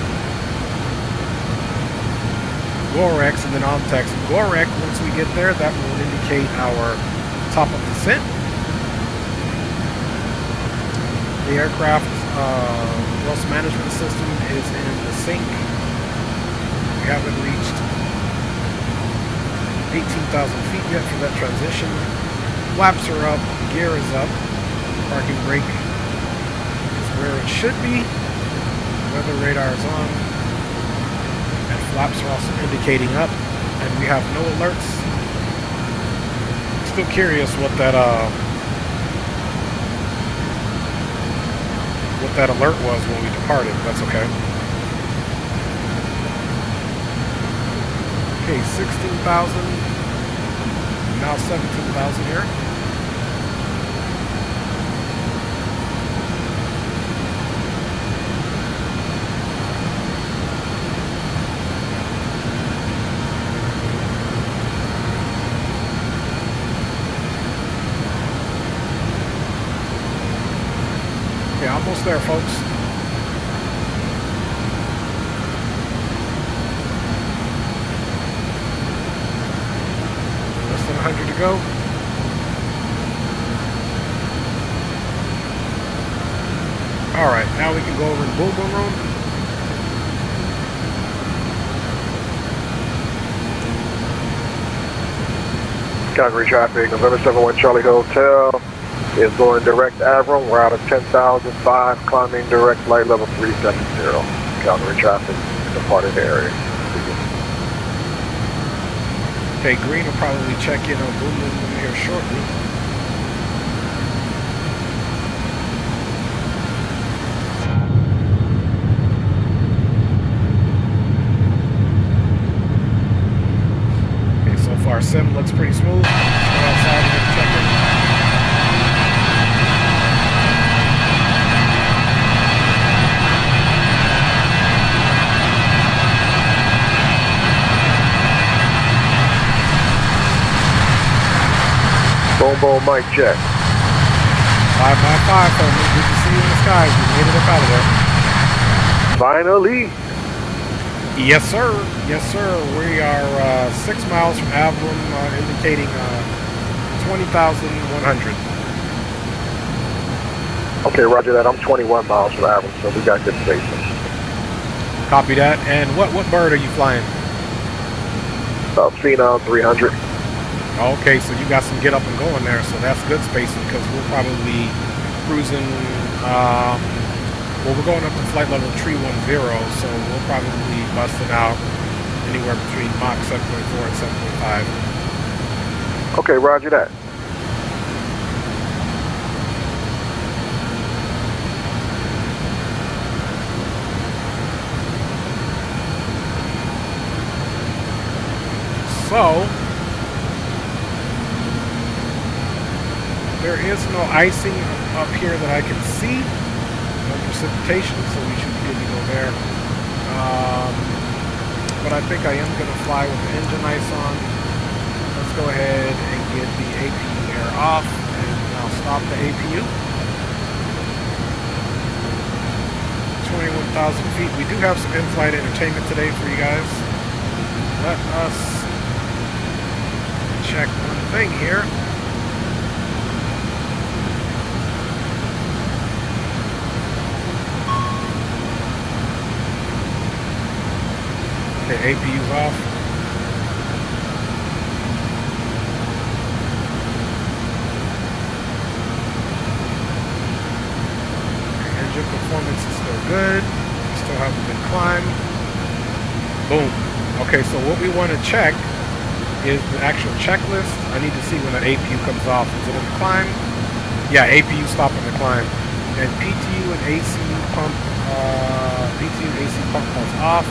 Gorex, and then Omtex. Gorex, once we get there, that will indicate our top of descent. The aircraft thrust management system is in the sink. We haven't reached 18,000 feet yet for that transition. Flaps are up, gear is up, parking brake is where it should be. Weather radar is on, and flaps are also indicating up, and we have no alerts. Still curious what that alert was when we departed. That's okay. Okay, 16,000. Now 17,000 here. Okay, almost there, folks. Less than 100 to go. All right, now we can go over the boom room. Calgary traffic, November 71 Charlie Hotel is going direct Avram. We're out of 10,005, climbing direct flight level 370. Calgary traffic, departed area. Okay, Green will probably check in on boom here shortly. Okay, so far sim looks pretty smooth. Let's go outside and check in. Boom, boom, mic check. 5x5, so good to see you in the skies. We made it up out of there. Finally. Yes, sir. Yes, sir. We are 6 miles from Avram, indicating 20,100. Okay, roger that. I'm 21 miles from Avram, so we got good spacing. Copy that. And what bird are you flying? Phenom 300. Okay, so you got some get up and going there, so that's good spacing because we'll probably be cruising, well, we're going up to flight level 310, so we'll probably be busting out anywhere between Mach 7.4 and 7.5. Okay, roger that. So, there is no icing up here that I can see. No precipitation, so we should be good to go there. But I think I am going to fly with the engine lights on. Let's go ahead and get the APU air off, and I'll stop the APU. 21,000 feet. We do have some in-flight entertainment today for you guys. Let us check one thing here. Okay, APU's off. Engine performance is still good. Still have a good climb. Boom. Okay, so what we want to check is the actual checklist. I need to see when the APU comes off. Is it in the climb? Yeah, APU stopping the climb. And PTU and AC pump, PTU and AC pump was off.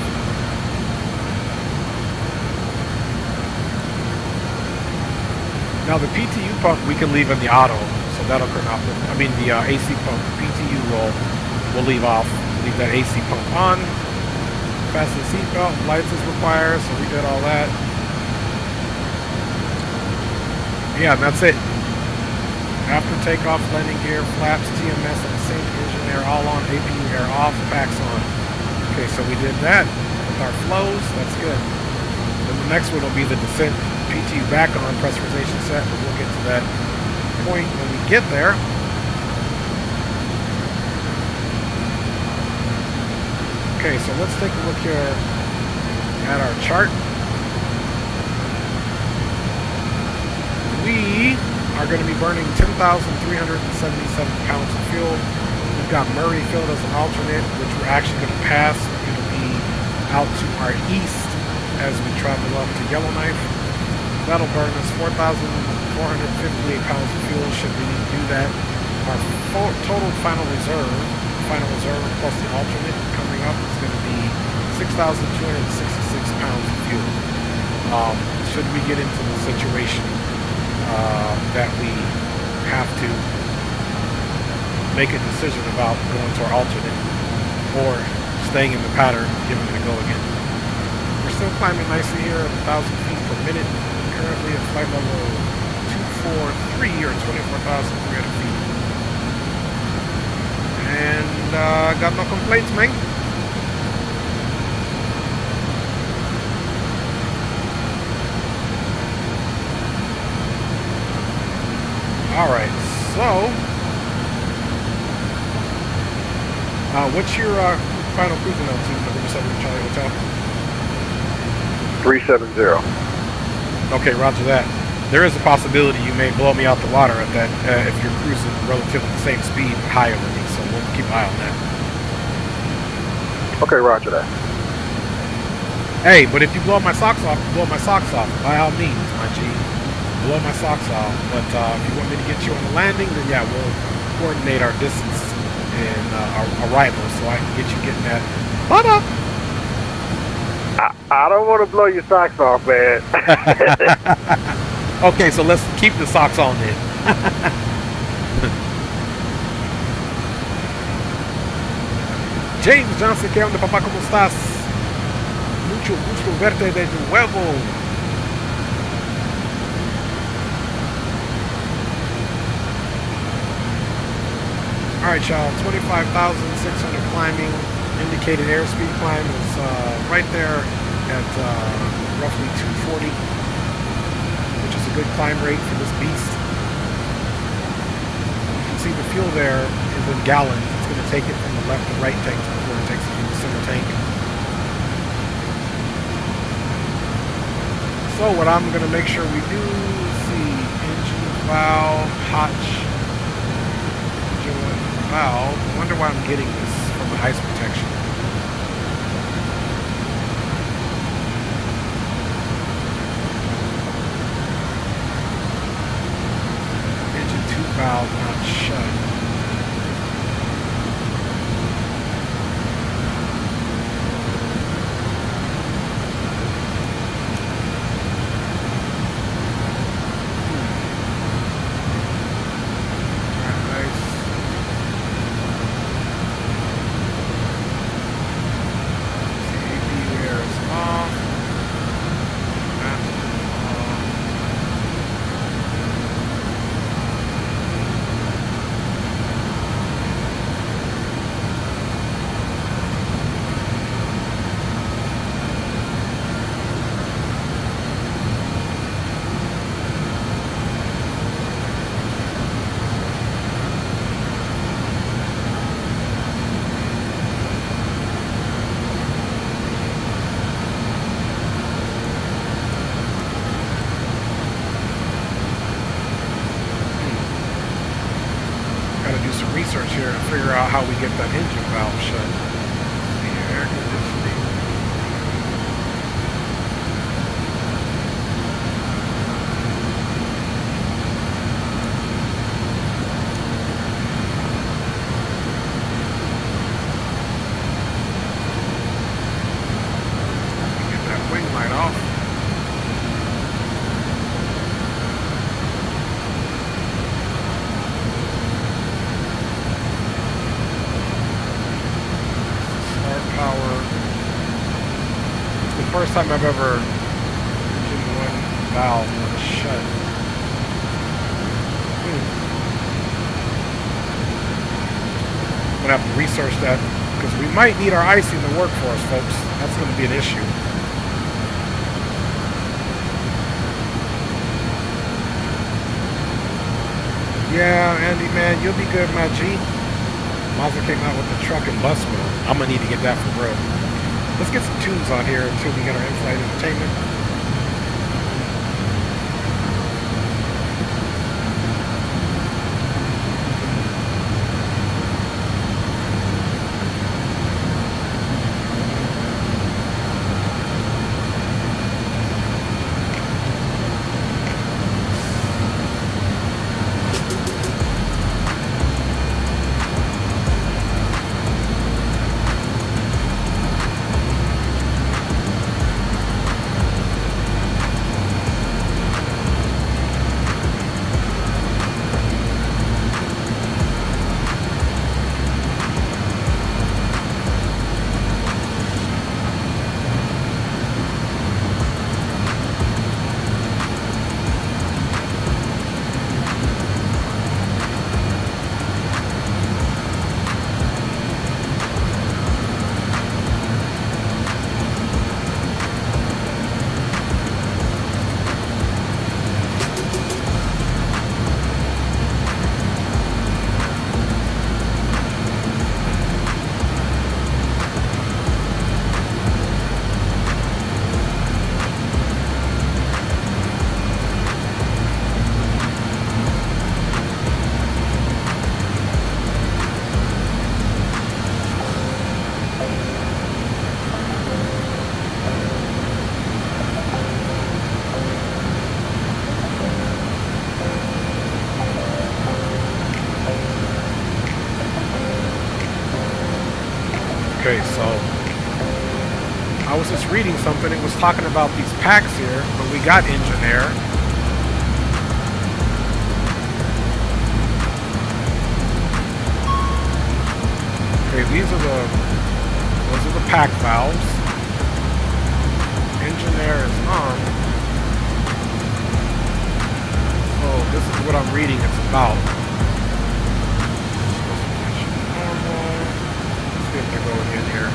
Now the PTU pump we can leave in the auto, so that'll turn off. I mean the AC pump, PTU will leave off. Leave that AC pump on. Fasten the seatbelt, lights is required, so we did all that. Yeah, and that's it. After takeoff, landing gear, flaps, TMS, and the same engine air all on, APU air off, packs on. Okay, so we did that with our flows. That's good. Then the next one will be the descent. PTU back on, pressurization set, but we'll get to that point when we get there. Okay, so let's take a look here at our chart. We are going to be burning 10,377 pounds of fuel. We've got Murray filled as an alternate, which we're actually going to pass. We're going to be out to our east as we travel up to Yellowknife. That'll burn us 4,458 pounds of fuel should we need to do that. Our total final reserve plus the alternate coming up is going to be 6,266 pounds of fuel. Should we get into the situation that we have to make a decision about going to our alternate or staying in the pattern, giving it a go again. We're still climbing nicely here at 1,000 feet per minute. Currently at flight level 243 or 24,300 feet. And got no complaints, man. Alright, so what's your final cruising altitude, November 7 Charlie Hotel? 370. Okay, roger that. There is a possibility you may blow me out the water at that if you're cruising relatively the same speed or higher than me, so we'll keep an eye on that. Okay, roger that. Hey, but if you blow my socks off, blow my socks off. By all means, my G. Blow my socks off. But if you want me to get you on the landing, then yeah, we'll coordinate our distance and our arrival so I can get you getting that butt up. I don't want to blow your socks off, man. Okay, so let's keep the socks on then. James Johnson, ¿qué onda, papá? ¿Cómo estás? Mucho gusto verte de nuevo. Alright, y'all, 25,600 climbing. Indicated airspeed climb is right there at roughly 240, which is a good climb rate for this beast. You can see the fuel there is in gallons. It's going to take it from the left to right tanks before it takes it to the center tank. So what I'm going to make sure we do is see engine valve, hotch, engine valve. I wonder why I'm getting this from the ice protection. Engine 2 valve not shut. Nice. get that engine valve shut. The air conditioning. Get that wing light off. First time I've ever engine one valve shut. I'm gonna have to research that because we might need our icing to work for us, folks. That's gonna be an issue. Yeah, Andy, man, you'll be good, my G. Mazda came out with the truck and bus wheel. I'm gonna need to get that for real. Let's get some tunes on here until we get our in-flight entertainment. Okay, so I was just reading something. It was talking about these packs here, but we got engine air. Okay, those are the pack valves. Engine air is on. So this is what I'm reading it's about. If they're going in here.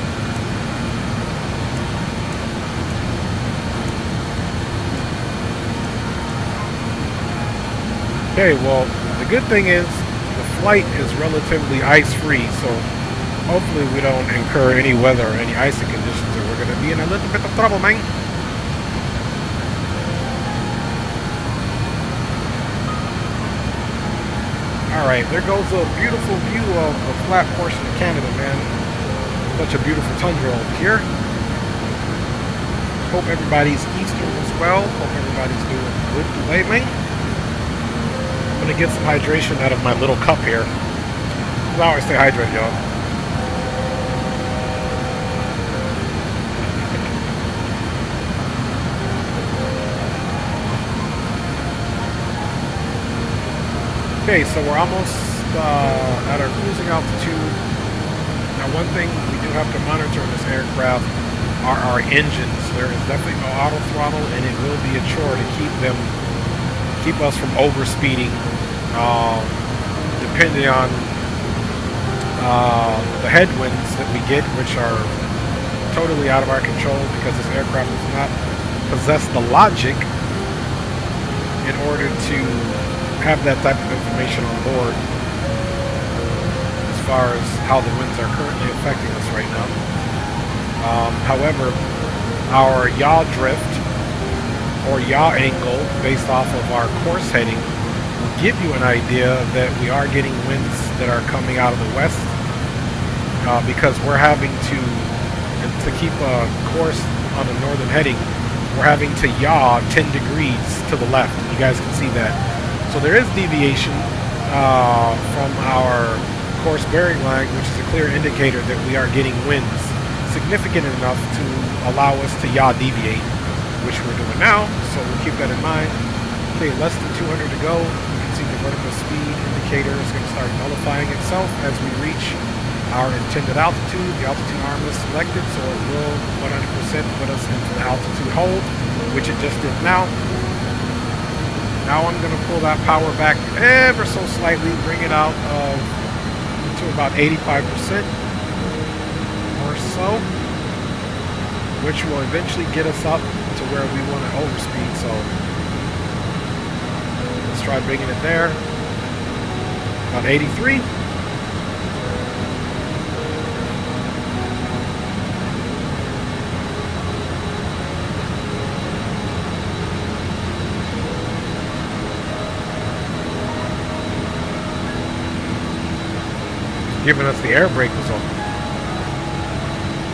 Okay, well, the good thing is the flight is relatively ice-free, so hopefully we don't incur any weather or any icy conditions, or we're going to be in a little bit of trouble, man. Alright, there goes a beautiful view of a flat portion of Canada, man. Such a beautiful tundra over here. Hope everybody's Easter as well. Hope everybody's doing good today, man. I'm gonna get some hydration out of my little cup here. I always stay hydrated, y'all. Okay, so we're almost at our cruising altitude. Now, one thing we do have to monitor in this aircraft are our engines. There is definitely no auto throttle, and it will be a chore to keep us from overspeeding, depending on the headwinds that we get, which are totally out of our control because this aircraft does not possess the logic in order to have that type of information on board as far as how the winds are currently affecting us right now. However, our yaw drift or yaw angle based off of our course heading will give you an idea that we are getting winds that are coming out of the west because we're having to keep a course on a northern heading, we're having to yaw 10 degrees to the left. You guys can see that. So there is deviation from our course bearing line, which is a clear indicator that we are getting winds significant enough to allow us to yaw deviate, which we're doing now. So we'll keep that in mind. Okay, less than 200 to go. You can see the vertical speed indicator is going to start nullifying itself as we reach our intended altitude. The altitude arm is selected, so it will 100% put us into the altitude hold, which it just did now. Now I'm going to pull that power back ever so slightly, bring it out to about 85% or so, which will eventually get us up to where we want to overspeed. So let's try bringing it there. About 83. Giving us the air brake was open.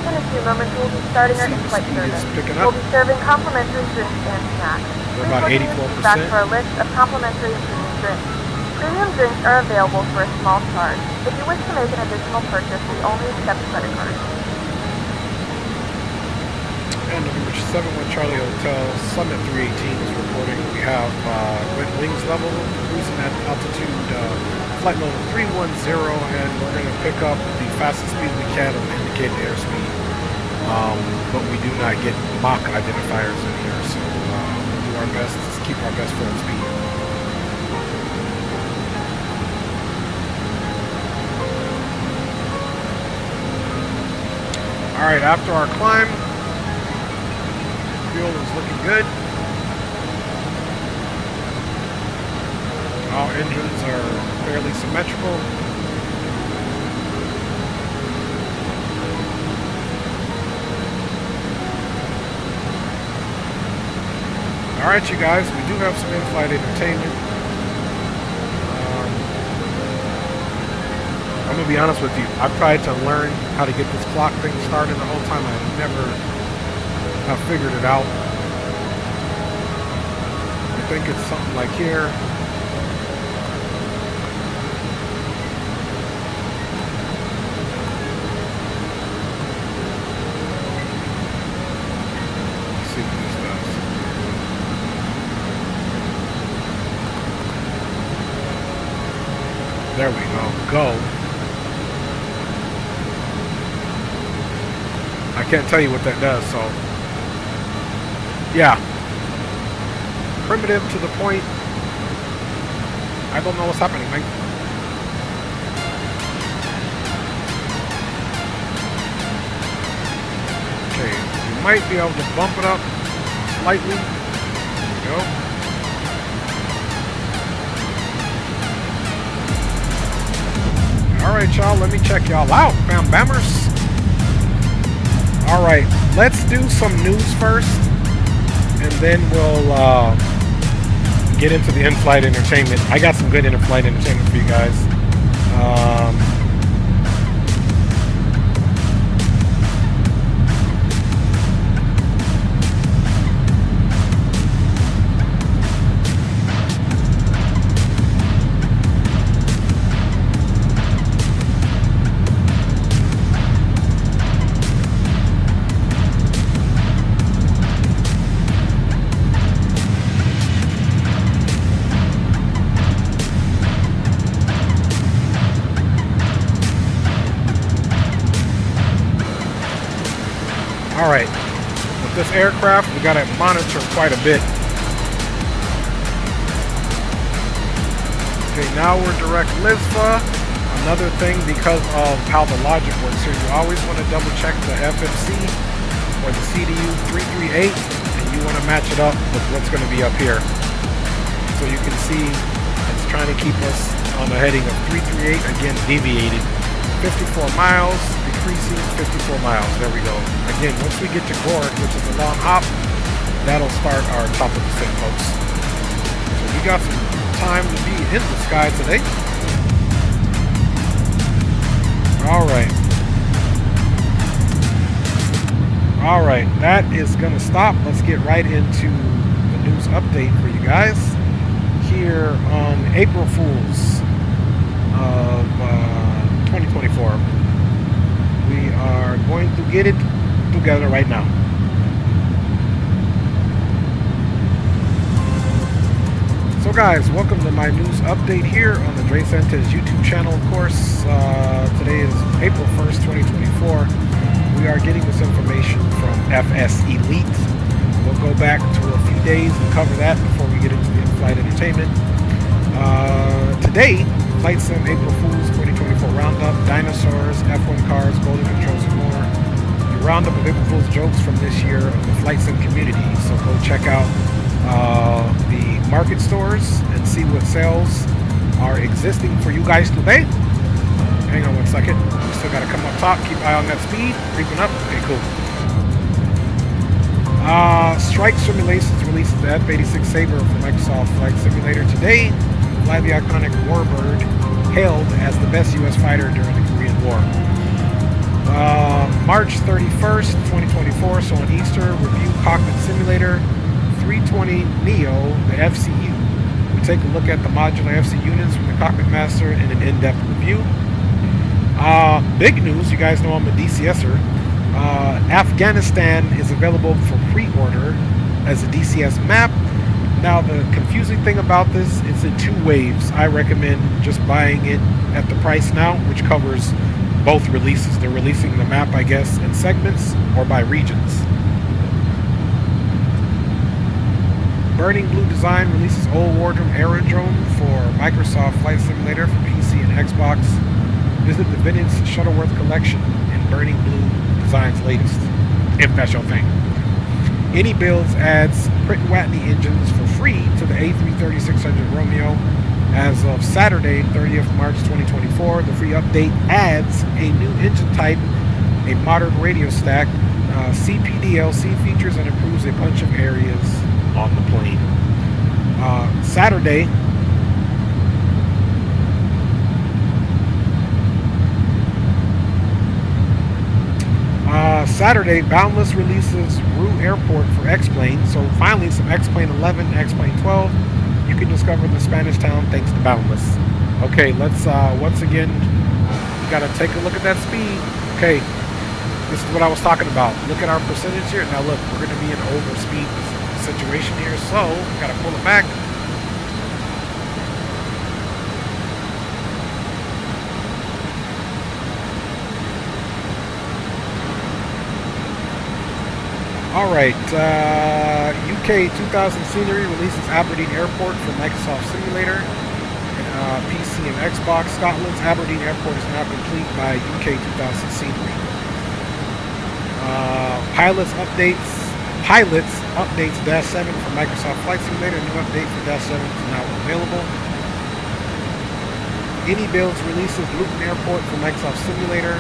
In a few moments, we'll be starting our in-flight service. We'll be serving complimentary drinks and snacks. We're about 84%. Back for a list of complimentary and premium drinks. Premium drinks are available for a small charge. If you wish to make an additional purchase, we only accept credit cards. And November 71 Charlie Hotel, Summit 318 is reporting. We have wings level, cruising at altitude flight level 310, and we're going to pick up the fastest speed we can on the indicated airspeed. But we do not get Mach identifiers in here, so we'll do our best to keep our best forward speed. Alright, after our climb, fuel is looking good. All engines are fairly symmetrical. Alright, you guys, we do have some in-flight entertainment. I'm going to be honest with you. I've tried to learn how to get this clock thing started the whole time. I never have figured it out. I think it's something like here. Let's see what this does. There we go. Go. I can't tell you what that does, so yeah, primitive to the point. I don't know what's happening, mate. Okay, you might be able to bump it up slightly. There we go. Alright, y'all, let me check y'all out, fam bammers. Alright, let's do some news first, and then we'll get into the in-flight entertainment. I got some good in-flight entertainment for you guys. Alright, with this aircraft, we gotta monitor quite a bit. Okay, now we're direct LISFA. Another thing, because of how the logic works here, you always want to double check the FFC or the CDU 338, and you want to match it up with what's going to be up here. So you can see it's trying to keep us on the heading of 338, again deviated. 54 miles, decreasing 54 miles. There we go. Again, once we get to Gorg, which is a long hop, that'll start our top of the descent, folks. So we got some time to be in the sky today. Alright. Alright, that is going to stop. Let's get right into the news update for you guys. Here on April Fools of 2024. We are going to get it together right now. So guys, welcome to my news update here on the Dre Sanchez YouTube channel. Of course, today is April 1st, 2024. We are getting this information from FS Elite. We'll go back to a few days and cover that before we get into the in-flight entertainment. Today, Flight Sim April Fools 2024 Roundup, dinosaurs, F1 cars, golden controls, and more. The roundup of April Fools jokes from this year of the Flight Sim community. So go check out the market stores and see what sales are existing for you guys today. Hang on one second. Still got to come up top. Keep eye on that speed. Creeping up. Okay, cool. Strike Simulations releases the F-86 Sabre from Microsoft Flight Simulator today. Fly the iconic Warbird, hailed as the best U.S. fighter during the Korean War. March 31st, 2024. So on Easter, review Cockpit Simulator 320 Neo, the FCU. We take a look at the modular FC units from the Cockpit Master in an in-depth review. Big news, you guys know I'm a DCSer. Afghanistan is available for pre-order as a DCS map. Now the confusing thing about this is in 2 waves. I recommend just buying it at the price now, which covers both releases. They're releasing the map, I guess, in segments or by regions. Burning Blue Design releases Old Wardroom Aerodrome for Microsoft Flight Simulator for PC and Xbox. Visit the Vintage Shuttleworth collection in Burning Blue Design's latest, if that's your thing. Any Builds adds Pratt & Whitney engines for free to the A330-600 Romeo as of Saturday, 30th March 2024. The free update adds a new engine type, a modern radio stack, CPDLC features, and improves a bunch of areas on the plane. Saturday, Boundless releases Rue Airport for X-Plane. So finally, some X-Plane 11, X-Plane 12. You can discover the Spanish town thanks to Boundless. Okay, let's once again, we gotta take a look at that speed. Okay, this is what I was talking about. Look at our percentage here. Now look, we're gonna be in overspeed situation here, so we gotta pull it back. Alright, UK 2000 Scenery releases Aberdeen Airport for Microsoft Simulator, PC and Xbox. Scotland's Aberdeen Airport is now complete by UK 2000 Scenery. Pilots updates Dash 7 for Microsoft Flight Simulator. A new update for Dash 7 is now available. Any Builds releases Luton Airport for Microsoft Simulator.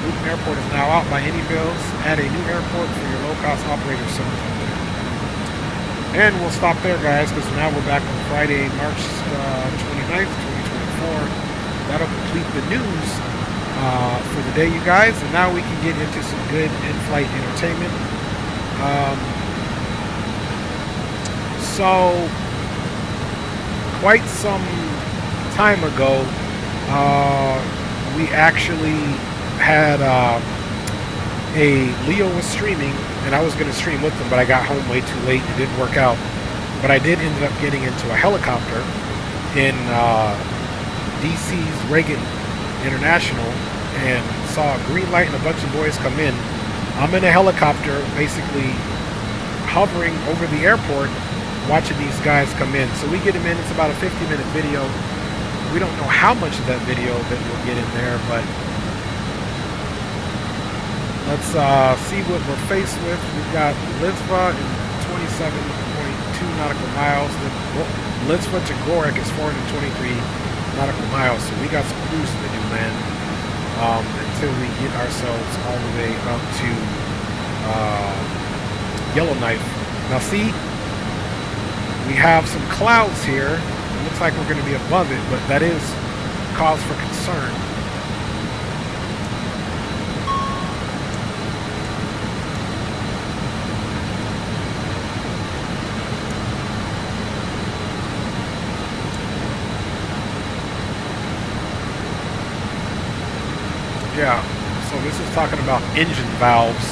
Luton Airport is now out by Any Builds. Add a new airport for your low-cost operator center. And we'll stop there, guys, because now we're back on Friday, March 29th, 2024. That'll complete the news for the day, you guys. And now we can get into some good in-flight entertainment. So, quite some time ago, we actually had Leo was streaming, and I was going to stream with him, but I got home way too late. It didn't work out. But I did end up getting into a helicopter in DC's Reagan International and saw a green light and a bunch of boys come in. I'm in a helicopter, basically hovering over the airport, watching these guys come in. So we get them in. It's about a 50-minute video. We don't know how much of that video that we'll get in there, but let's see what we're faced with. We've got Litva in 27.2 nautical miles. Litva to Gorek is 423 nautical miles. So we got some cruising to do, man, until we get ourselves all the way up to Yellowknife. Now see, we have some clouds here. It looks like we're going to be above it, but that is cause for concern. Yeah, so this is talking about engine valves.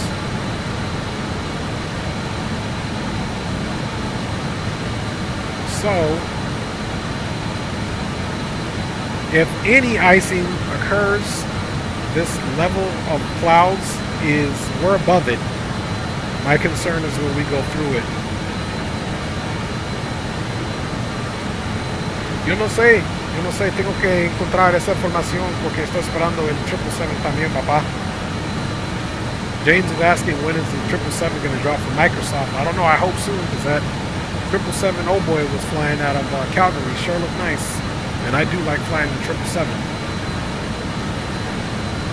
So, if any icing occurs, this level of clouds we're above it. My concern is when we go through it. Yo no sé, tengo que encontrar esa información porque estoy esperando el 777 también, papá. James is asking when is the 777 going to drop from Microsoft. I don't know, I hope soon, because that 777 old boy was flying out of Calgary. Sure looked nice, and I do like flying the 777.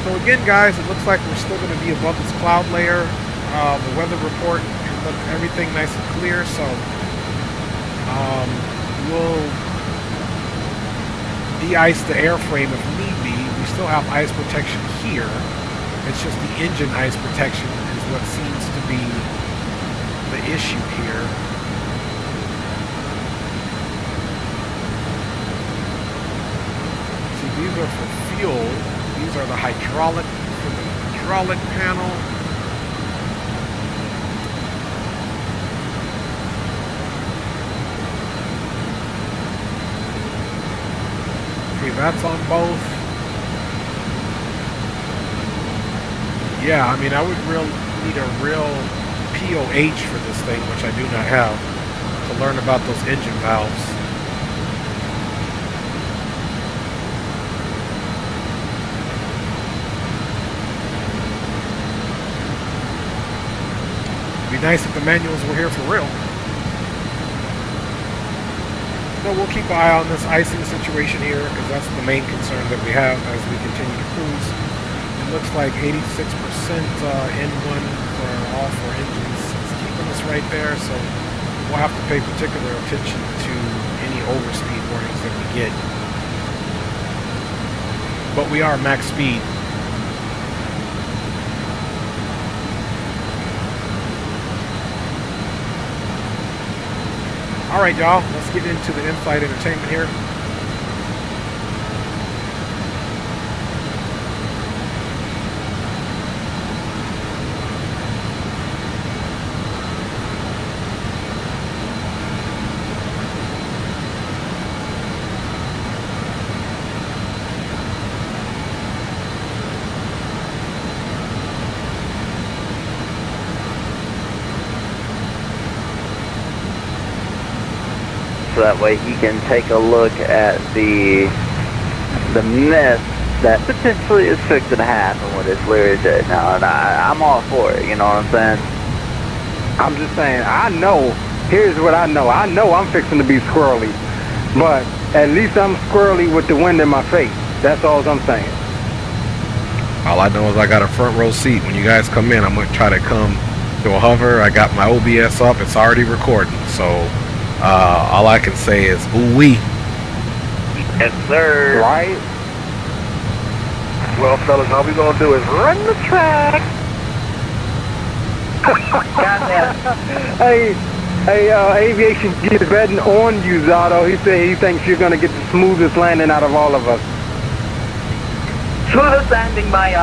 So again, guys, it looks like we're still going to be above this cloud layer. The weather report, everything nice and clear, so we'll de-ice the airframe if need be. We still have ice protection here. It's just the engine ice protection is what seems to be the issue here. See, these are for fuel. These are the hydraulic, for the hydraulic panel. Okay, that's on both. Yeah, I mean, I would need a real POH for this thing, which I do not have, to learn about those engine valves. It'd be nice if the manuals were here for real. So we'll keep an eye on this icing situation here, because that's the main concern that we have as we continue to cruise. Looks like 86% N1 for all four engines. It's keeping us right there, so we'll have to pay particular attention to any overspeed warnings that we get. But we are max speed. Alright, y'all, let's get into the in-flight entertainment here. So that way you can take a look at the mess that potentially is fixing to happen with this Learjet now, and I'm all for it, you know what I'm saying? I'm just saying, I know, here's what I know I'm fixing to be squirrely, but at least I'm squirrely with the wind in my face. That's all I'm saying. All I know is I got a front row seat. When you guys come in, I'm going to try to come to a hover. I got my OBS up. It's already recording, so all I can say is ooh-wee. Yes, sir. Right. Well, fellas, all we're going to do is run the track. Hey, Aviation is betting on you, Zotto. He said he thinks you're going to get the smoothest landing out of all of us. Smoothest landing by,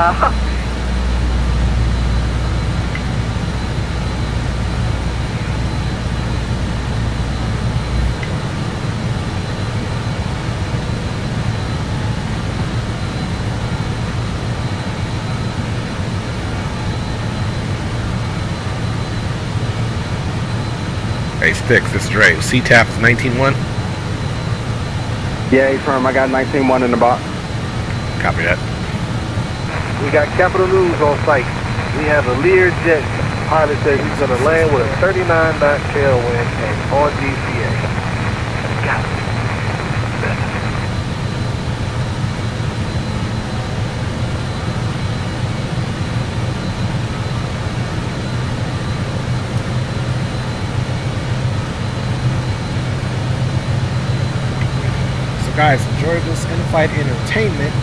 Hey, Sticks, this is Dre. CTAP is 19.1? Yeah, firm. I got 19.1 in the box. Copy that. We got Capital News on site. We have a Learjet pilot says he's going to land with a 39-knot tailwind and on DCA. Got it. Guys, enjoy this in-flight entertainment.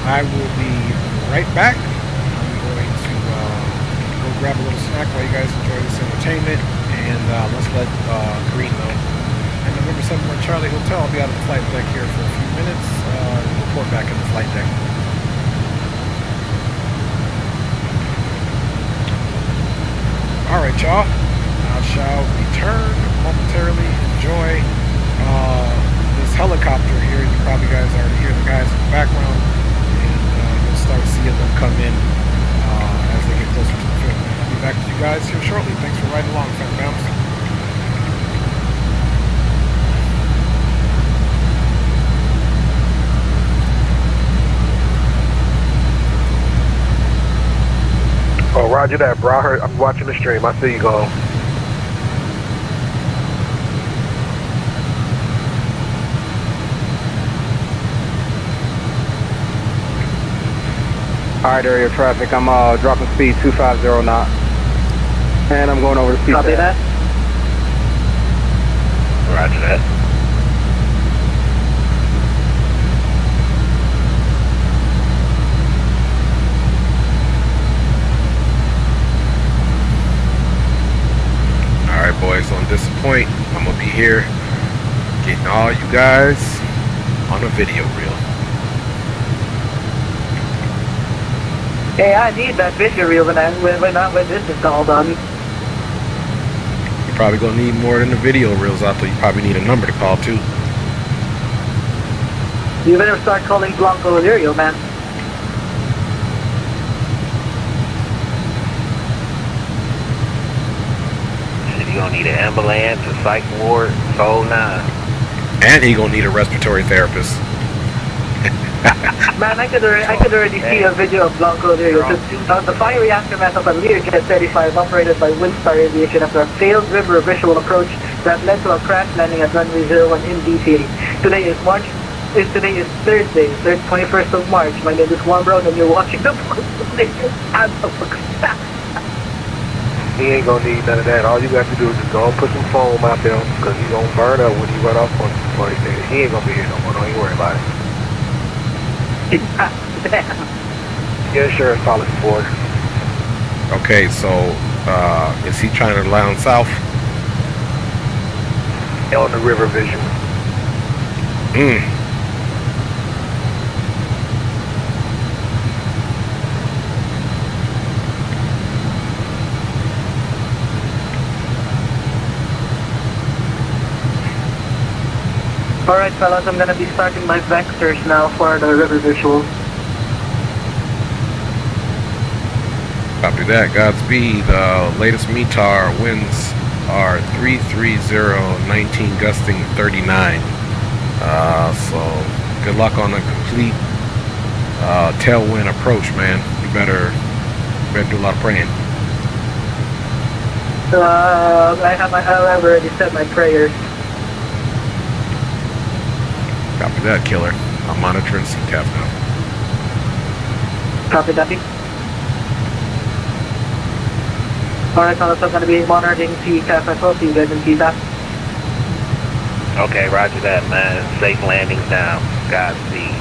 I will be right back. I'm going to go grab a little snack while you guys enjoy this entertainment, and let's let Green know. And November 71 Charlie Hotel, I'll be out of the flight deck here for a few minutes. Report back in the flight deck. Alright, y'all. I shall return momentarily. Enjoy this helicopter here. You probably guys already hear the guys in the background. And you'll start seeing them come in as they get closer to the field. And I'll be back with you guys here shortly. Thanks for riding along, Fan Bounce. Oh, roger that, bro. I'm watching the stream. I see you go. Alright, area traffic. I'm dropping speed 250 knots. And I'm going over the speed. Copy that. Roger that. Alright, boys, don't disappoint. I'm gonna be here getting all you guys on a video reel. Hey, I need that video reel when this is all done. You're probably gonna need more than the video reels out there. You probably need a number to call too. You better start calling Blanco Lirio, man. You're gonna need an ambulance, a psych ward, whole nine. And he gonna need a respiratory therapist. Man, I could already see a video of Blanco Lirio. The fiery aftermath of a Learjet 35 operated by Windstar Aviation after a failed river visual approach that led to a crash landing at runway 01 in DCA. Today is Thursday, 21st of March. My name is Juan Brown and you're watching the He ain't gonna need none of that. All you got to do is just go and put some foam out there because he's gonna burn up when he run off on the party day. He ain't gonna be here no more. Don't even worry about it. Yeah, sure, it's solid sport. Okay, so is he trying to land south? On the river vision. Alright fellas, I'm gonna be starting my vectors now for the river visual. Copy that. Godspeed. Latest METAR winds are 330, 19 gusting 39. So good luck on a complete tailwind approach, man. You better do a lot of praying. I've already said my prayers. Copy that, killer. I'm monitoring CTAF now. Copy that. Alright, fellas, I'm going to be monitoring CTAF as well. See you guys in CTAF. Okay, roger that, man. Safe landings now. Godspeed.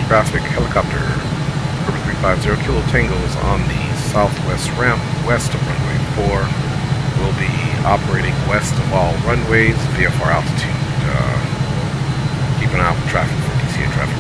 Traffic helicopter. Number 350 Kilo Tango is on the southwest ramp west of runway 4. Will be operating west of all runways, VFR altitude. Keep an eye out for traffic, for DCA traffic.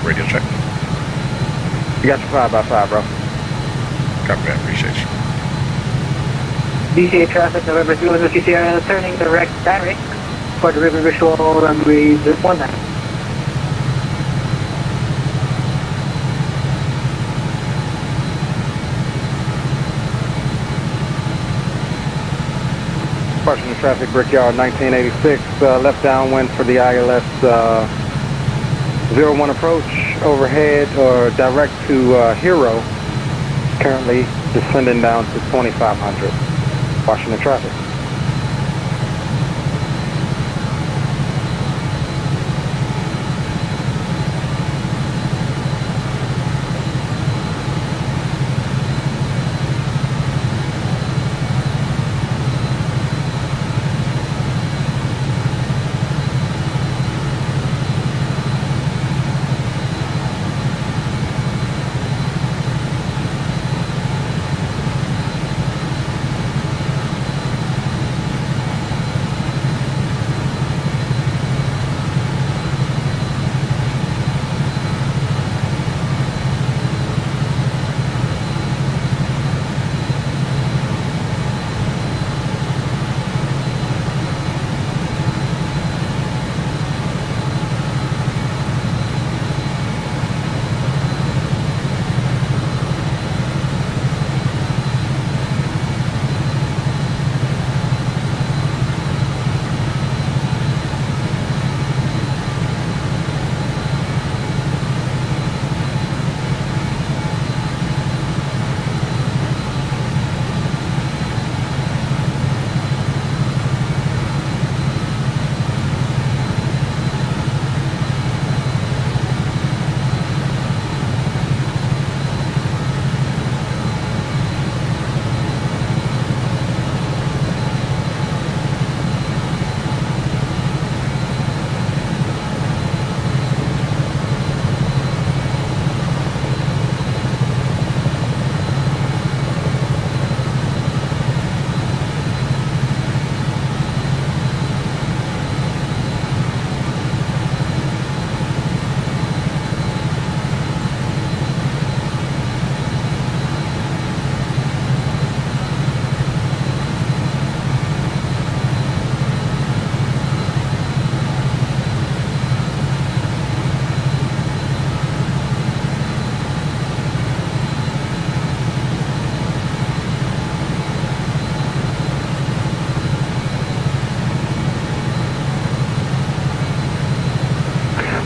Radio check. You got your 5x5, bro. Copy that, appreciate you. DCA traffic, November 2 Lima CCR, turning direct direct for the river visual runway 19. Departure the traffic, Brickyard 1986, left downwind for the ILS 01 approach, overhead or direct to Hero, currently descending down to 2500. Watching the traffic.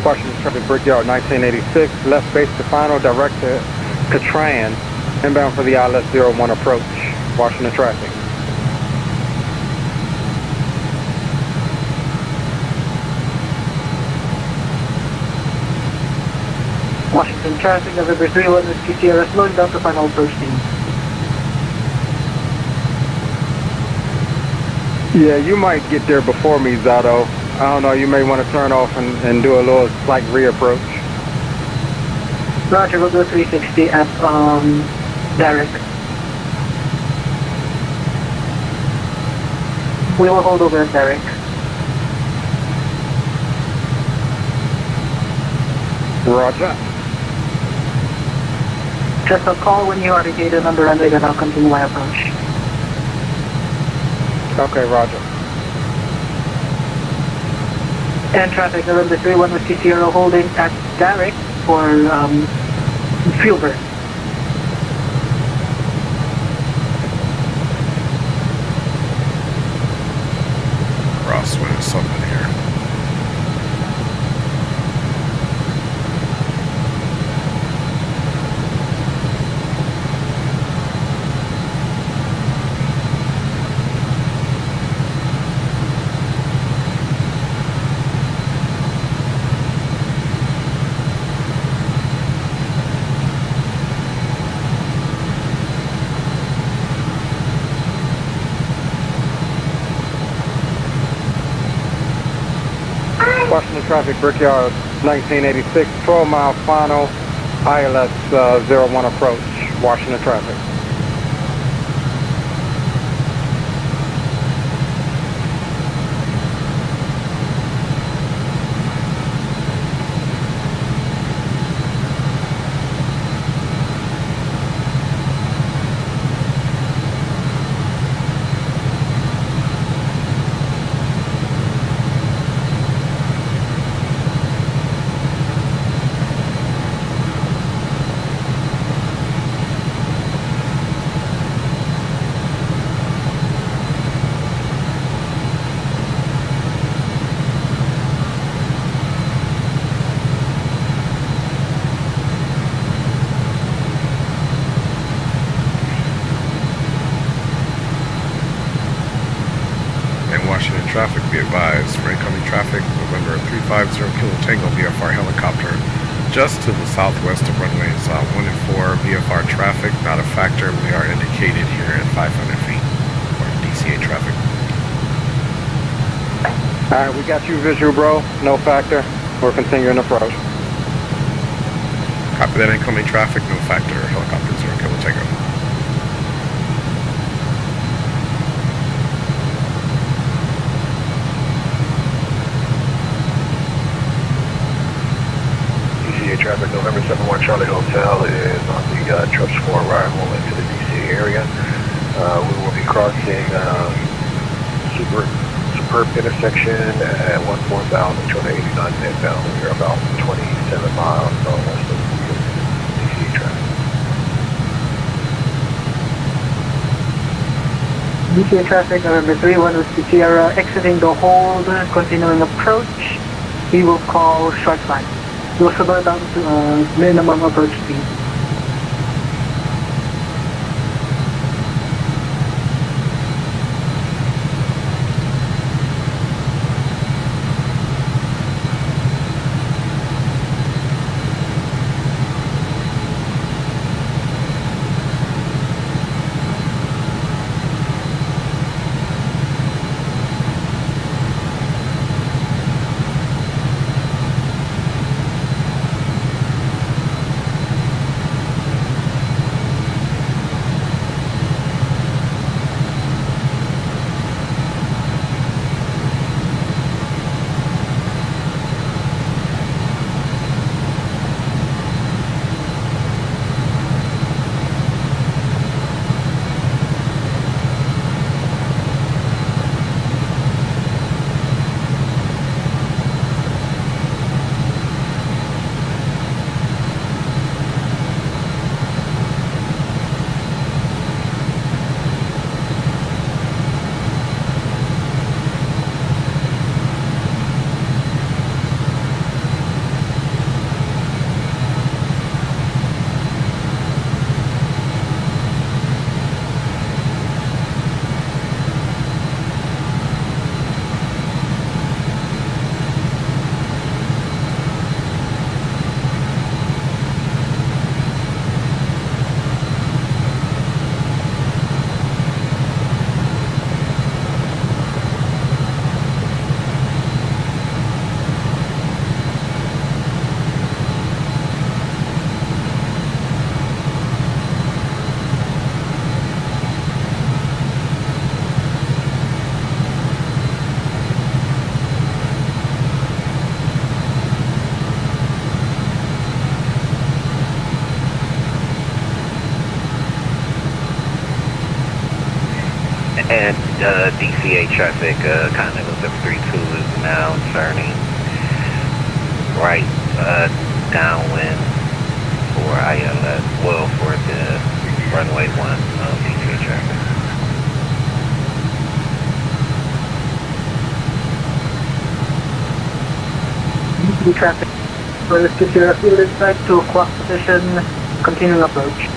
Washington traffic, Brickyard 1986, left base to final, direct to Catran, inbound for the ILS 01 approach. Washington traffic. Washington traffic, November 31 Whiskey Sierra, slowing down to final approach speed. Yeah, you might get there before me, Zato. I don't know, you may want to turn off and do a little slight reapproach. Roger, we'll do 360 at Derek. We will hold over at Derek. Roger. Just a call when you are located on the runway, then I'll continue my approach. Okay, roger. And traffic, November 31 Whiskey Sierra holding at Derek for fuel burn. Crosswind something here. Washington traffic, Brickyard 1986, 12-mile final, ILS 01 approach, Washington traffic. Traffic, be advised, for incoming traffic, November 350 Kilo Tango VFR helicopter, just to the southwest of runways 1 and 4, VFR traffic, not a factor, we are indicated here at 500 feet, for DCA traffic. Alright, we got you visual, bro, no factor, we're continuing approach. Copy that, incoming traffic, no factor, helicopter 0 Kilo Tango. Traffic, November 71 Charlie Hotel is on the Truss 4 arrival into the DC area. We will be crossing Superb intersection at 14,289 inbound. We are about 27 miles west of DC traffic. DCA traffic, November 31 Whiskey Sierra, exiting the hold, continuing approach. We will call short line. We'll slow down to minimum approach speed. And DCA traffic, Continental 732 is now turning right downwind for ILS, well, for the runway 1 DCA traffic. DCA traffic. So let's get your field insight to clock position, continuing approach.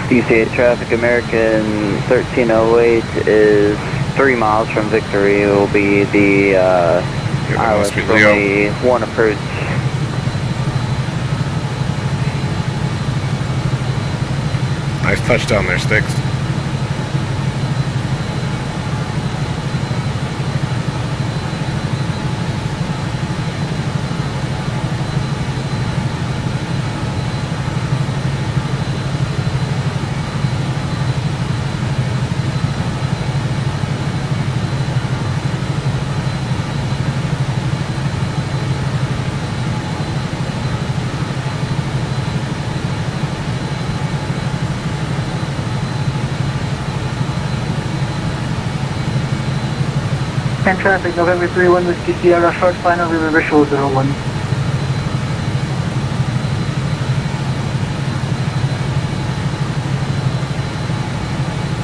DCA traffic, American 1308 is 3 miles from Victory. It will be the ILS runway 1 approach. Nice touchdown there, Sticks. And traffic, November 31 Whiskey Sierra, short final, river visual 01.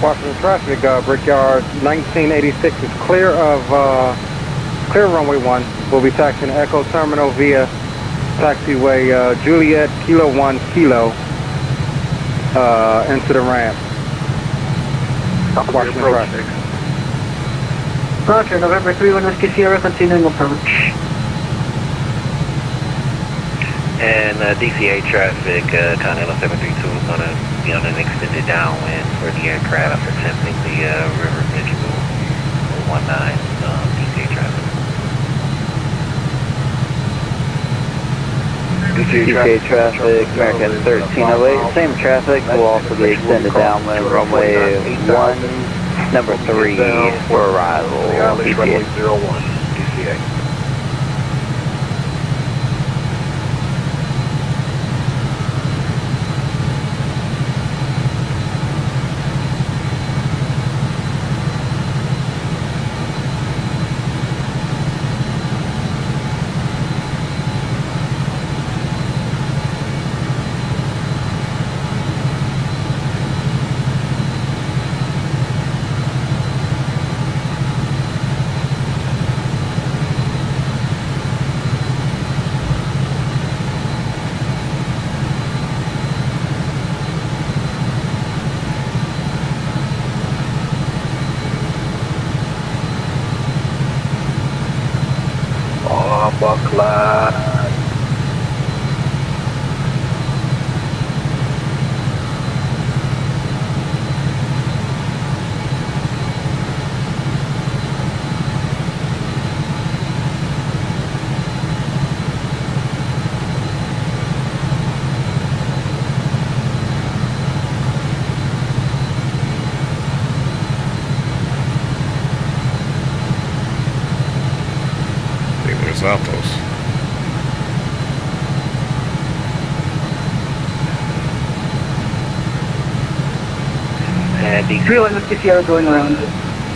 Washington traffic, Brickyard 1986 is clear of clear runway 1. We'll be taxiing Echo Terminal via taxiway Juliet Kilo 1 Kilo into the ramp. Washington traffic. Roger, November 31 Whiskey Sierra, continuing approach. And DCA traffic, Continental 732 is going to be on an extended downwind for the aircraft attempting the river visual 19 DCA traffic. DCA traffic, American 1308, same traffic, will also be extended downwind, runway 1. Number 3 for arrival. Runway 01, DCA. Altos. And DCA Whiskey Sierra going around.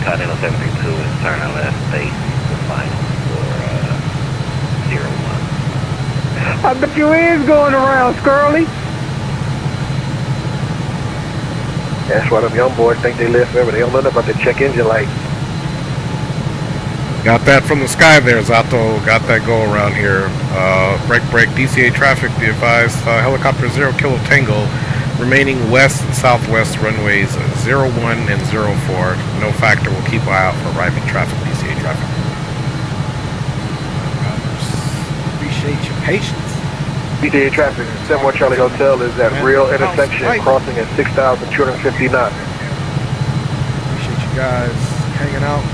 Continental 732 is turning left base, the final for 01. I bet you is going around, Squirrely. That's why them young boys think they live forever. They don't know nothing about the check engine light. Got that from the sky there, Zato. Got that go around here. Break, DCA traffic, be advised. Helicopter 0 Kilo Tango, remaining west and southwest runways 01 and 04. No factor, we'll keep an eye out for arriving traffic, DCA traffic. Appreciate your patience. DCA traffic, 71 Charlie Hotel is at real intersection, crossing at 6,250 knots. Appreciate you guys hanging out.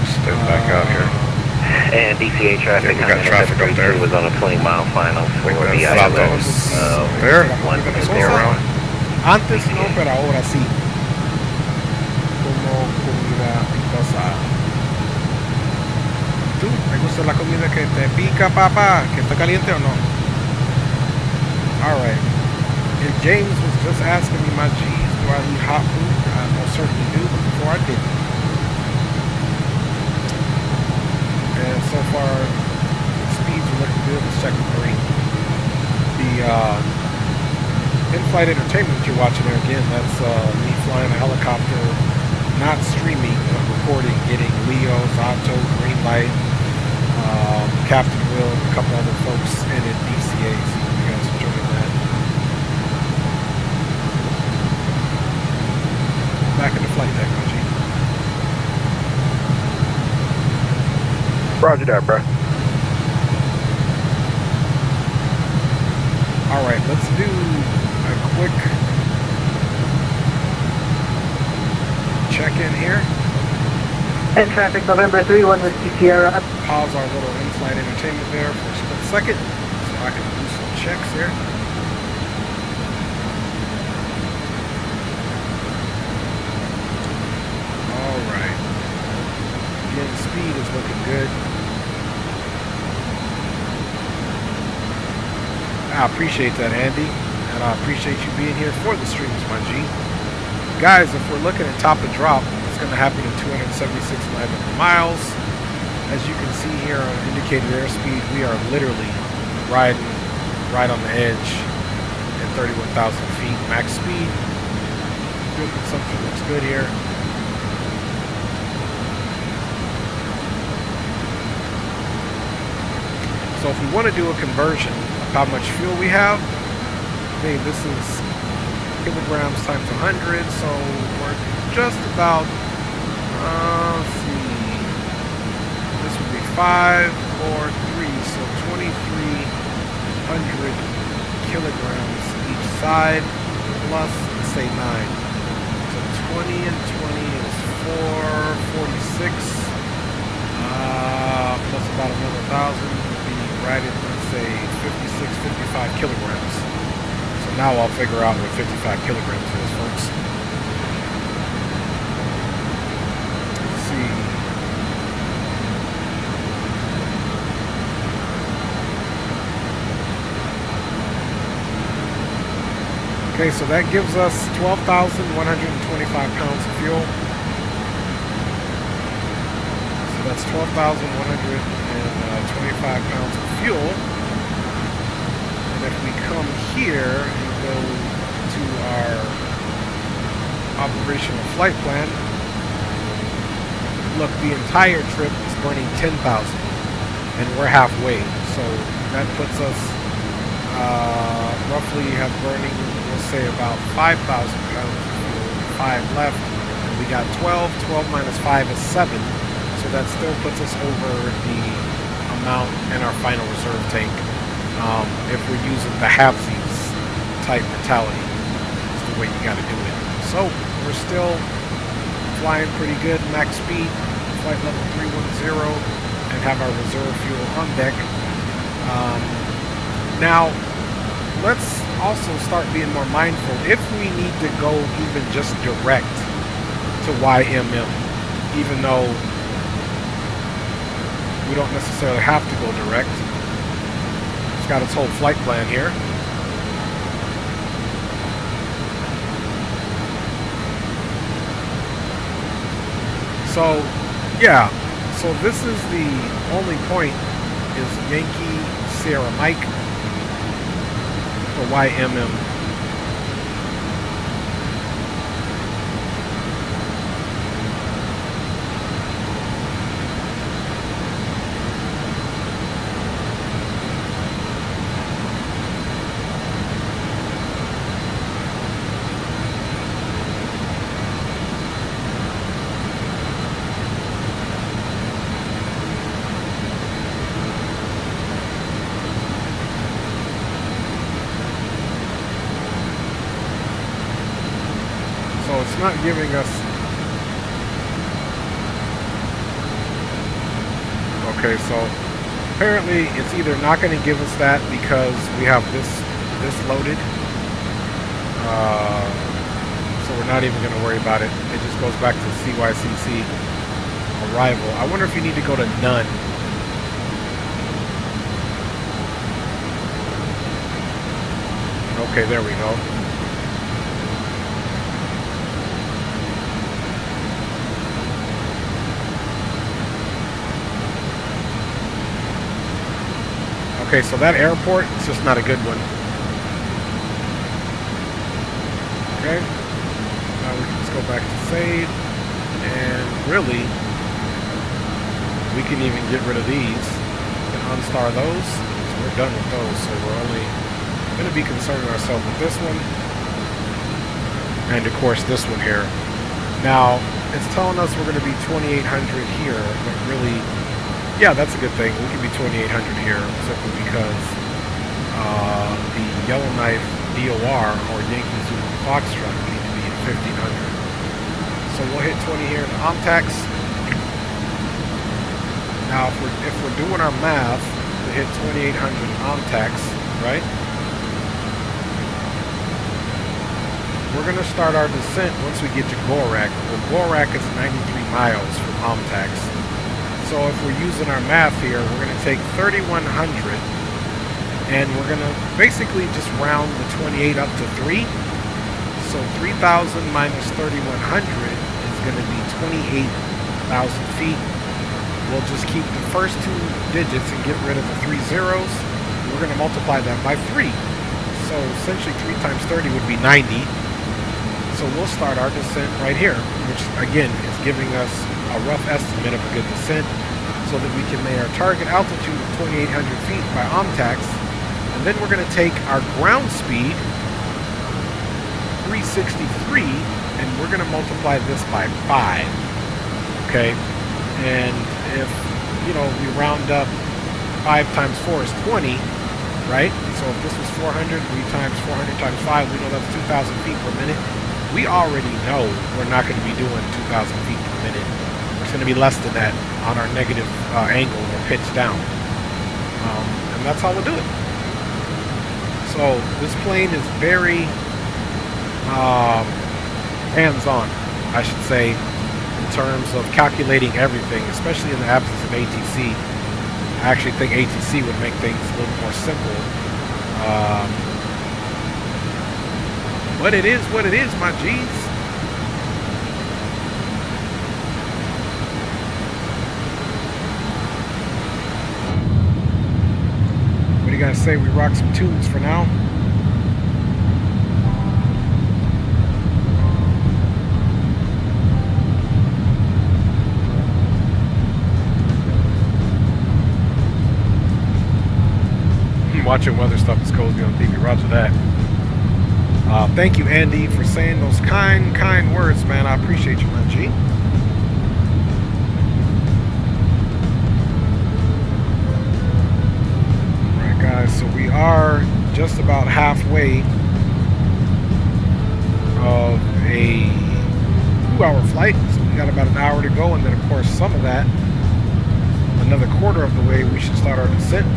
Step back out here. And DCA traffic, we got traffic up there. Was on a 20-mile final for the ILS. There? Stay around. Antes no, pero ahora sí. Como comunidad y cosa. ¿Tú? ¿Te gusta la comida que te pica, papá? ¿Que está caliente o no? Alright. And James was just asking me, my G's, do I eat hot food? I most certainly do, but before I didn't. And so far, speeds are looking good. Let's check the green. The in-flight entertainment you're watching there, again, that's me flying a helicopter, not streaming, but recording, getting Leo, Zato, green light, Captain Will, a couple other folks, and in DCA, so you guys enjoying that. Back in the flight deck, my G. Roger that, bro. Alright, let's do a quick check-in here. And traffic November 31 with Sierra. Pause our little in-flight entertainment there for a split second so I can do some checks here. Alright. Again, speed is looking good. I appreciate that, Andy, and I appreciate you being here for the streams, my G. Guys, if we're looking at top and drop, it's going to happen at 276 nautical miles. As you can see here on indicated airspeed, we are literally riding right on the edge at 31,000 feet max speed. Fuel consumption looks good here. So if we want to do a conversion of how much fuel we have, okay, this is kilograms times 100, so we're just about, let's see, this would be 5 or 3, so 2,300 kilograms each side, plus, let's say 9. So 20 and 20 is 446, plus about another 1,000. Right at, let's say, 56, 55 kilograms. So now I'll figure out what 55 kilograms is, folks. Let's see. Okay, so that gives us 12,125 pounds of fuel. So that's 12,125 pounds of fuel. And if we come here and go to our operational flight plan, look, the entire trip is burning 10,000 and we're halfway. So that puts us roughly have burning, we'll say about 5,000 pounds of fuel, 5 left, and we got 12 minus 5 is 7. So that still puts us over the amount in our final reserve tank if we're using the halvesies type mentality. That's the way you got to do it. So we're still flying pretty good, max speed, flight level 310, and have our reserve fuel on deck. Now, let's also start being more mindful if we need to go even just direct to YMM, even though we don't necessarily have to go direct. It's got its whole flight plan here. So, yeah. So this is the only point is Yankee Sierra Mike for YMM. Not giving us. Okay, so apparently it's either not going to give us that because we have this loaded, so we're not even going to worry about it. It just goes back to CYCC arrival. I wonder if you need to go to none. Okay, there we go. Okay, so that airport is just not a good one. Okay. Now we can just go back to save. And really, we can even get rid of these and unstar those. So we're done with those. So we're only going to be concerning ourselves with this one. And of course this one here. Now, it's telling us we're going to be 2,800 here, but really, yeah, that's a good thing. We can be 2,800 here simply because the Yellowknife DOR or Yankee Zulu Foxtrot need to be at 1,500. So we'll hit 20 here in OMTAX. Now, if we're doing our math to hit 2,800 OMTAX, right? We're going to start our descent once we get to Gorak. Well, Gorak is 93 miles from OMTAX. So if we're using our math here, we're going to take 3,100 and we're going to basically just round the 28 up to 3. So 3,000 minus 3,100 is going to be 28,000 feet. We'll just keep the first 2 digits and get rid of the 3 zeros. We're going to multiply that by 3. So essentially 3 times 30 would be 90. So we'll start our descent right here, which again is giving us a rough estimate of a good descent so that we can make our target altitude of 2,800 feet by OMTAX. And then we're going to take our ground speed, 363, and we're going to multiply this by 5. Okay? And if, you know, we round up 5 times 4 is 20, right? So if this was 400, 3 times 400 times 5, we know that's 2,000 feet per minute. We already know we're not going to be doing 2,000 feet per minute. It's going to be less than that on our negative angle or pitch down. And that's how we'll do it. So this plane is very hands-on, I should say, in terms of calculating everything, especially in the absence of ATC. I actually think ATC would make things a little more simple. But it is what it is, my G's. What do you guys say? We rock some tunes for now. Watching weather stuff is cozy on TV. Roger that. Thank you, Andy, for saying those kind words, man. I appreciate you, my G. Alright, guys, so we are just about halfway of a 2-hour flight. So we got about an hour to go, and then, of course, some of that, another quarter of the way, we should start our descent.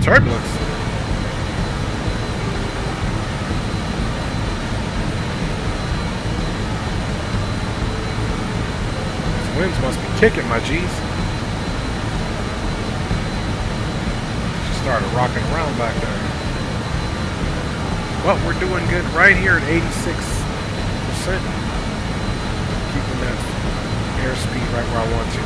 Turbulence. These winds must be kicking, my G's. Just started rocking around back there. Well, we're doing good right here at 86%. Keeping that airspeed right where I want to.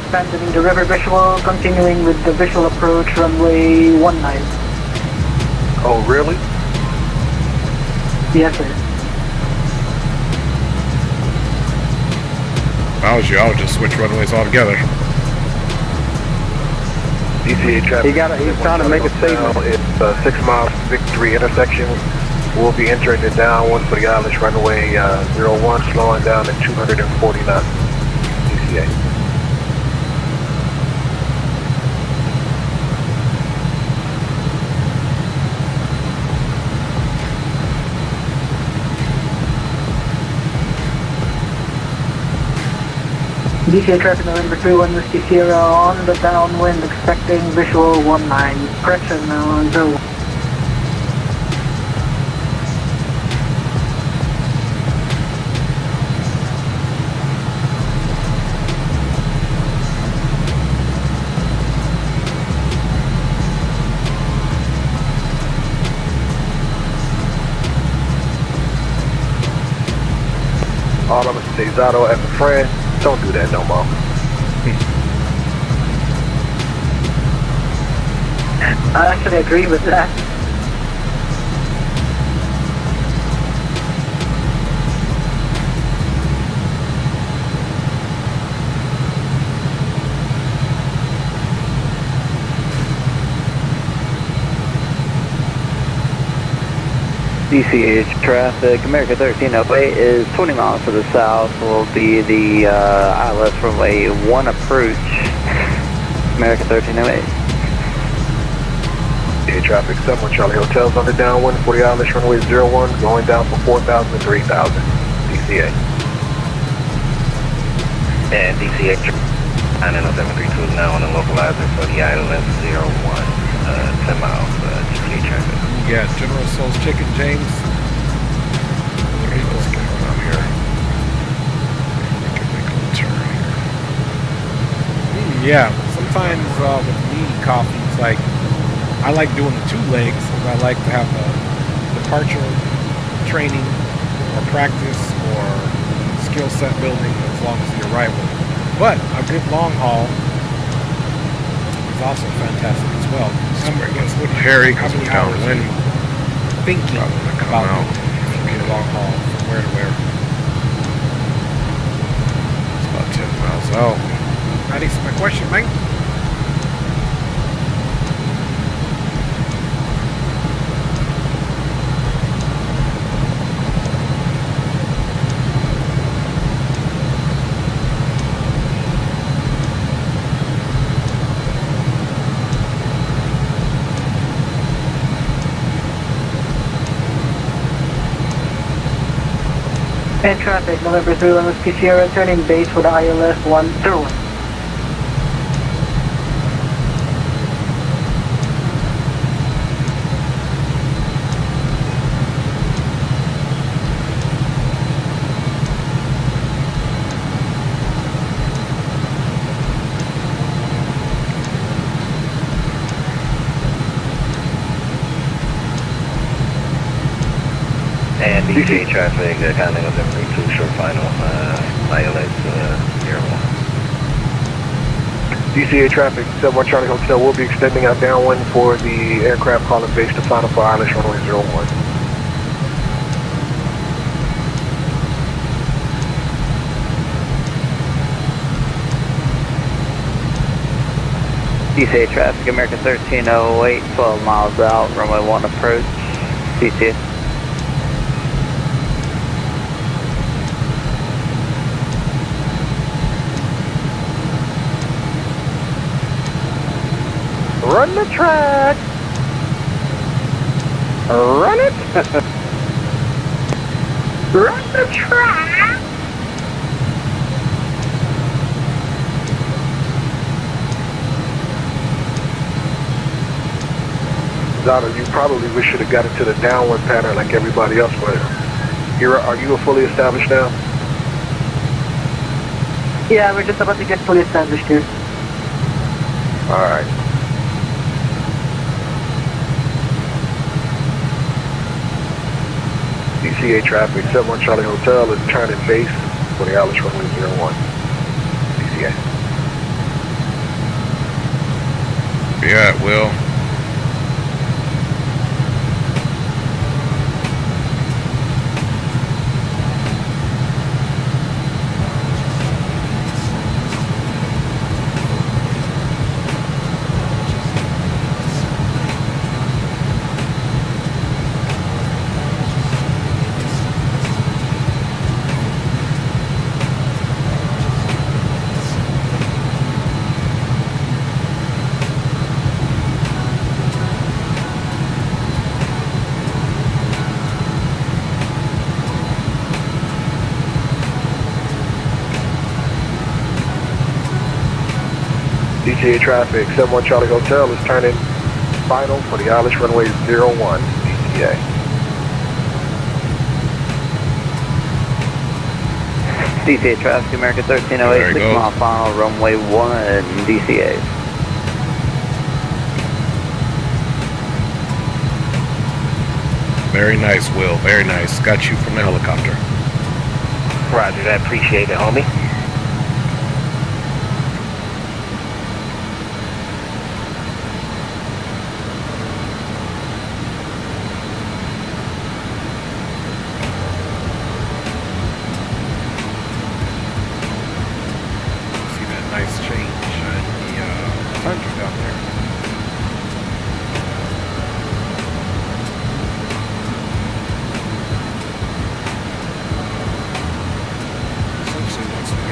abandoning the river visual, continuing with the visual approach runway 19. Oh, really? Yes, sir. If I was you, I would just switch runways altogether. DCA traffic. He's trying to make a statement. It's 6 miles to Victory intersection. We'll be entering the downwind for the Island runway 01, slowing down at 240 knots. DCA. DCA traffic November 31 Whiskey Sierra on the downwind, expecting visual 19. Correction, 01. All of us say Zato as a friend. Don't do that no more. I actually agree with that. DCH traffic, America 1308 is 20 miles to the south, will be the ILS runway 1 approach, America 1308. DCA traffic, 71 Charlie Hotels on the downwind for the ILS runway 01, going down from 4,000 to 3,000. DCA. And DCH 90732 is now on the localizer for the ILS 01, 10 miles, DCA traffic. Yeah, General Soul's Chicken James. What's going on here? We can make a little turn here. Yeah, sometimes with me, coffee, it's like, I like doing the 2 legs, because I like to have the departure training, or practice, or skill set building, as long as the arrival. But a good long haul is also fantastic as well. Harry, because we're downwind. Thinking about it, if you get a long haul from where to where. It's about 10 miles out. That is my question, mate. And traffic, November 31 Whiskey Sierra, turning base for the ILS 101. And DCA traffic, Contact November 32, short final, ILS 01. DCA traffic, 71 Charlie Hotel will be extending out downwind for the aircraft calling base to final for ILS runway 01. DCA traffic, America 1308, 12 miles out, runway 1 approach, DCA. Run the track! Run it! Run the track! Zato, you probably wish you'd have got into the downwind pattern like everybody else, but are you fully established now? Yeah, we're just about to get fully established here. Alright. DCA traffic, 71 Charlie Hotel is turning base for the ILS runway 01. DCA. Will. DCA traffic, 71 Charlie Hotel is turning final for the ILS runway 01, DCA. DCA traffic, America 1308, 6 mile final, runway 1, DCA. Very nice, Will. Very nice. Got you from the helicopter. Roger that. Appreciate it, homie. Essentially, once we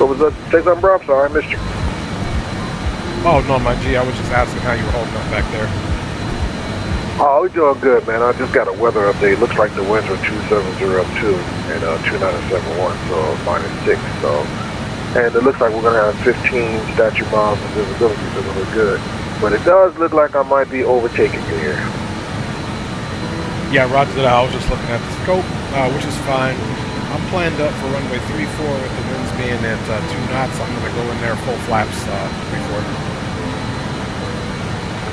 What was that? Say something, bro? I'm sorry, I missed you. Oh, no, my G, I was just asking how you were holding up back there. Oh, we're doing good, man. I just got a weather update. Looks like the winds are 270 up 2 and 2971, so -6. So, and it looks like we're going to have 15 statute miles of visibility, so it's really good. But it does look like I might be overtaking you here. Yeah, roger that. I was just looking at the scope, which is fine. I'm planned up for runway 34 with the winds being at 2 knots. I'm going to go in there full flaps 34.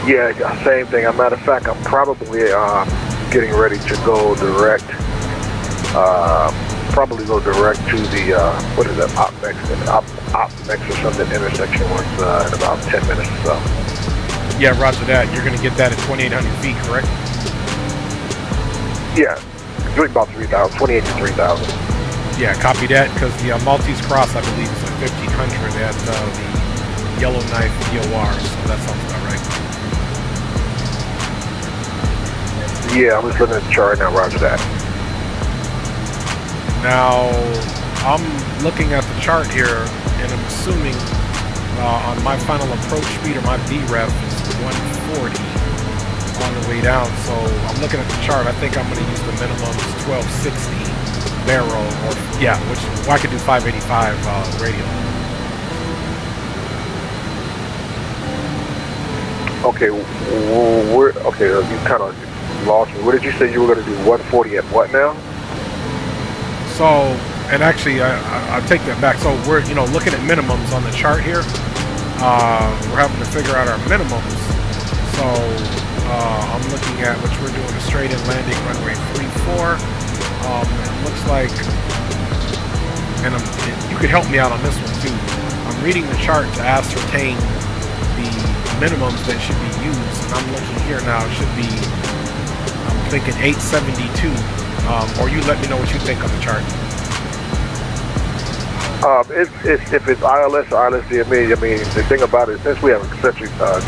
Yeah, same thing. As a matter of fact, I'm probably getting ready to go direct. Probably go direct to the what is that? Opmex or something intersection once in about 10 minutes or so. Yeah, roger that. You're going to get that at 2,800 feet, correct? Yeah, doing about 3,000, 28 to 3,000. Yeah, copy that, because the Maltese Cross, I believe, is at 1,500 at the Yellowknife VOR, so that sounds about right. Yeah, I'm just looking at the chart now, roger that. Now, I'm looking at the chart here, and I'm assuming on my final approach speed, or my BREF, is 140 on the way down, so I'm looking at the chart. I think I'm going to use the minimum 1260 barrel, or yeah, which I could do 585 radial. Okay, okay, you kind of lost me. What did you say you were going to do? 140 at what now? So, and actually, I take that back. So we're, looking at minimums on the chart here. We're having to figure out our minimums. So I'm looking at, which we're doing a straight in landing runway 34. It looks like, and you could help me out on this one too. I'm reading the chart to ascertain the minimums that should be used, and I'm looking here now. It should be, I'm thinking 872. Or you let me know what you think on the chart. If it's ILS or ILS-DME, I mean, the thing about it, since we have such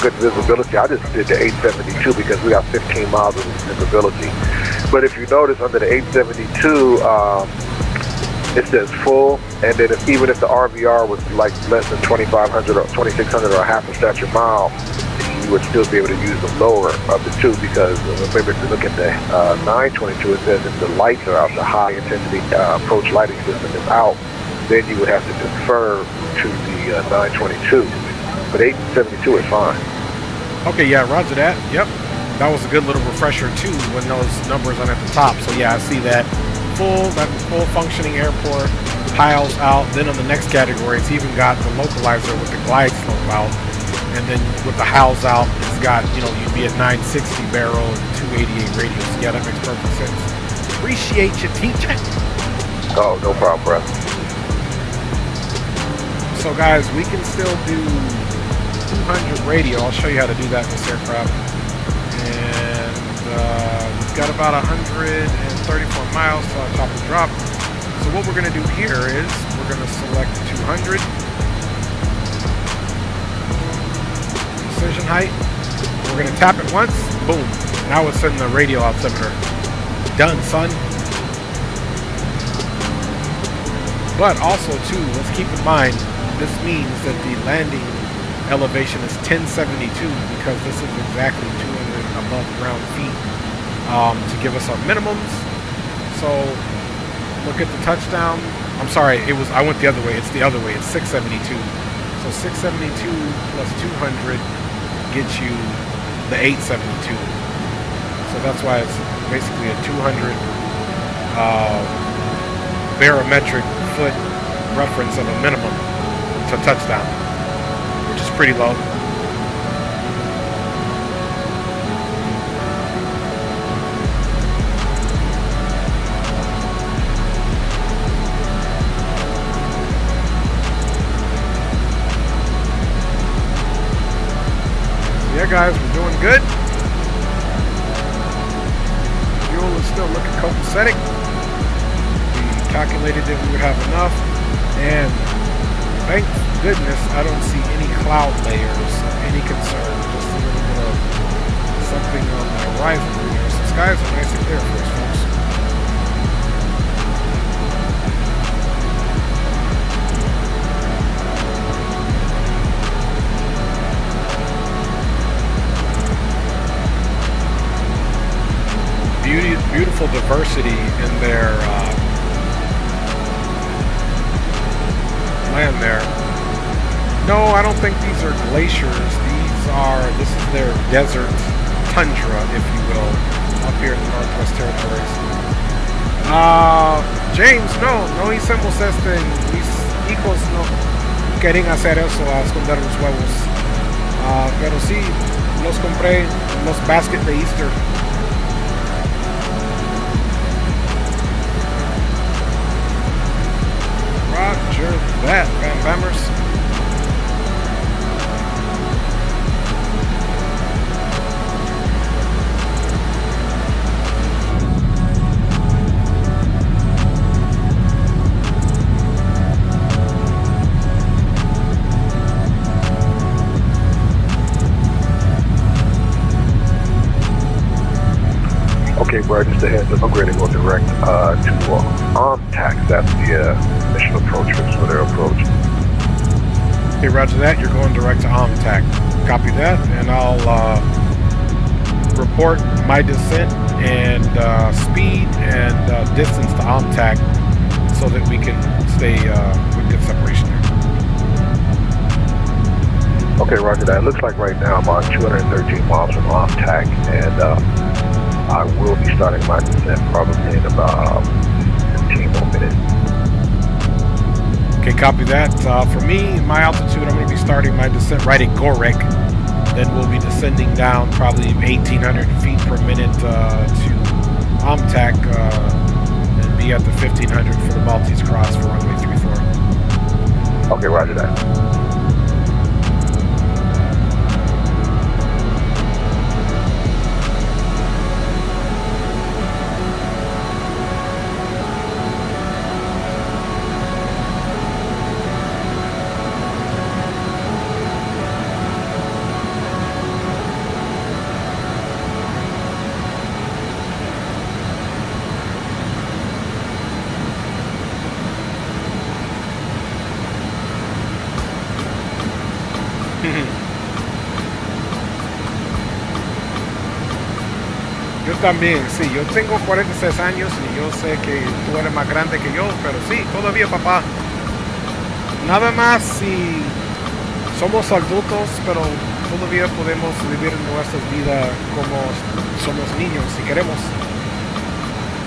good visibility, I just did the 872 because we got 15 miles of visibility. But if you notice, under the 872, it says full, and then even if the RVR was like less than 2,500 or 2,600 or a half a statute mile, you would still be able to use the lower of the two, because maybe if you look at the 922, it says if the lights are out, the high intensity approach lighting system is out, then you would have to defer to the 922. But 872 is fine. Okay, yeah, roger that. Yep. That was a good little refresher too when those numbers are at the top. So yeah, I see that. That's full functioning airport, piles out. Then on the next category, it's even got the localizer with the glide slope out. And then with the house out, it's got, you'd be at 960 barrel and 288 radius. Yeah, that makes perfect sense. Appreciate you teaching. Oh, no problem, bro. So guys, we can still do 200 radio. I'll show you how to do that in this aircraft. And we've got about 134 miles to our top and drop. So what we're going to do here is we're going to select 200. Precision height. We're going to tap it once. Boom. Now it's in the radio altimeter. Done, son. But also too, let's keep in mind, this means that the landing elevation is 1072 because this is exactly 200 above ground feet to give us our minimums. So look at the touchdown. I'm sorry, I went the other way. It's the other way. It's 672. So 672 plus 200 gets you the 872. So that's why it's basically a 200 barometric foot reference of a minimum to touchdown, which is pretty low. Yeah, guys, we're doing good. Fuel is still looking copacetic. We calculated that we would have enough, and thank goodness I don't see any cloud layers of any concern. Just a little bit of something on the horizon here. So skies are nice and clear for us, folks. university in their land there. No, I don't think these are glaciers. This is their desert tundra, if you will, up here in the Northwest Territories. James, no hicimos mis hijos no quieren hacer eso, a esconder los huevos. Pero sí, los compré en los baskets de Easter. Roger that, Van Bammers. Okay, Brad, just ahead. I'm going to go direct to TAC. That's the mission approach for their approach. Okay, roger that. You're going direct to TAC. Copy that, and I'll report my descent and speed and distance to TAC so that we can stay with good separation there. Okay, roger that. It looks like right now I'm on 213 miles from TAC, and I will be starting my descent probably in about 15 more minutes. Okay, copy that. For me, my altitude, I'm going to be starting my descent right at Gorek. Then we'll be descending down probably 1,800 feet per minute to TAC and be at the 1,500 for the Maltese Cross for runway 34. Okay, roger that. Yo también, sí, yo tengo 46 años y yo sé que tú eres más grande que yo, pero sí, todavía papá. Nada más si somos adultos, pero todavía podemos vivir nuestras vidas como somos niños si queremos.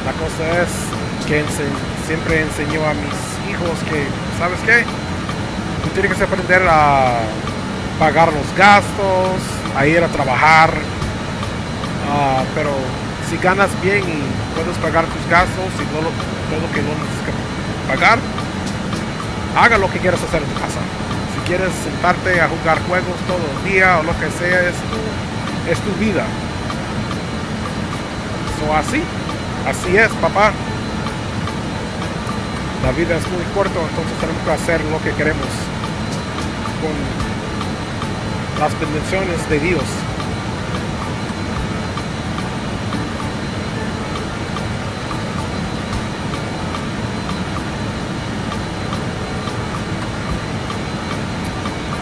La cosa es que siempre enseño a mis hijos que, ¿sabes qué? Tú tienes que aprender a pagar los gastos, a ir a trabajar. Pero si ganas bien y puedes pagar tus gastos y todo lo que no necesitas pagar, haga lo que quieras hacer en tu casa. Si quieres sentarte a jugar juegos todo el día o lo que sea, es tu vida. Así es, papá. La vida es muy corta, entonces tenemos que hacer lo que queremos con las bendiciones de Dios.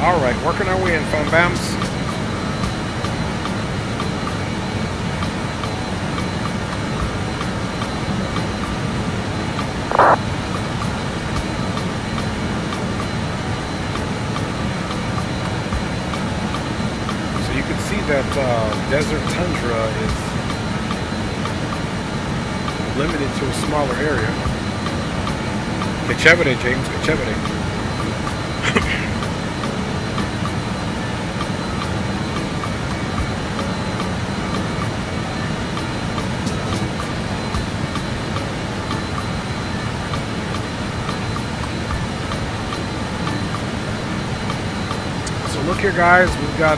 All right, working our way in, Fan Bams. So you can see that desert tundra is limited to a smaller area. Que chévere, James, que chévere. Look here, guys, we've got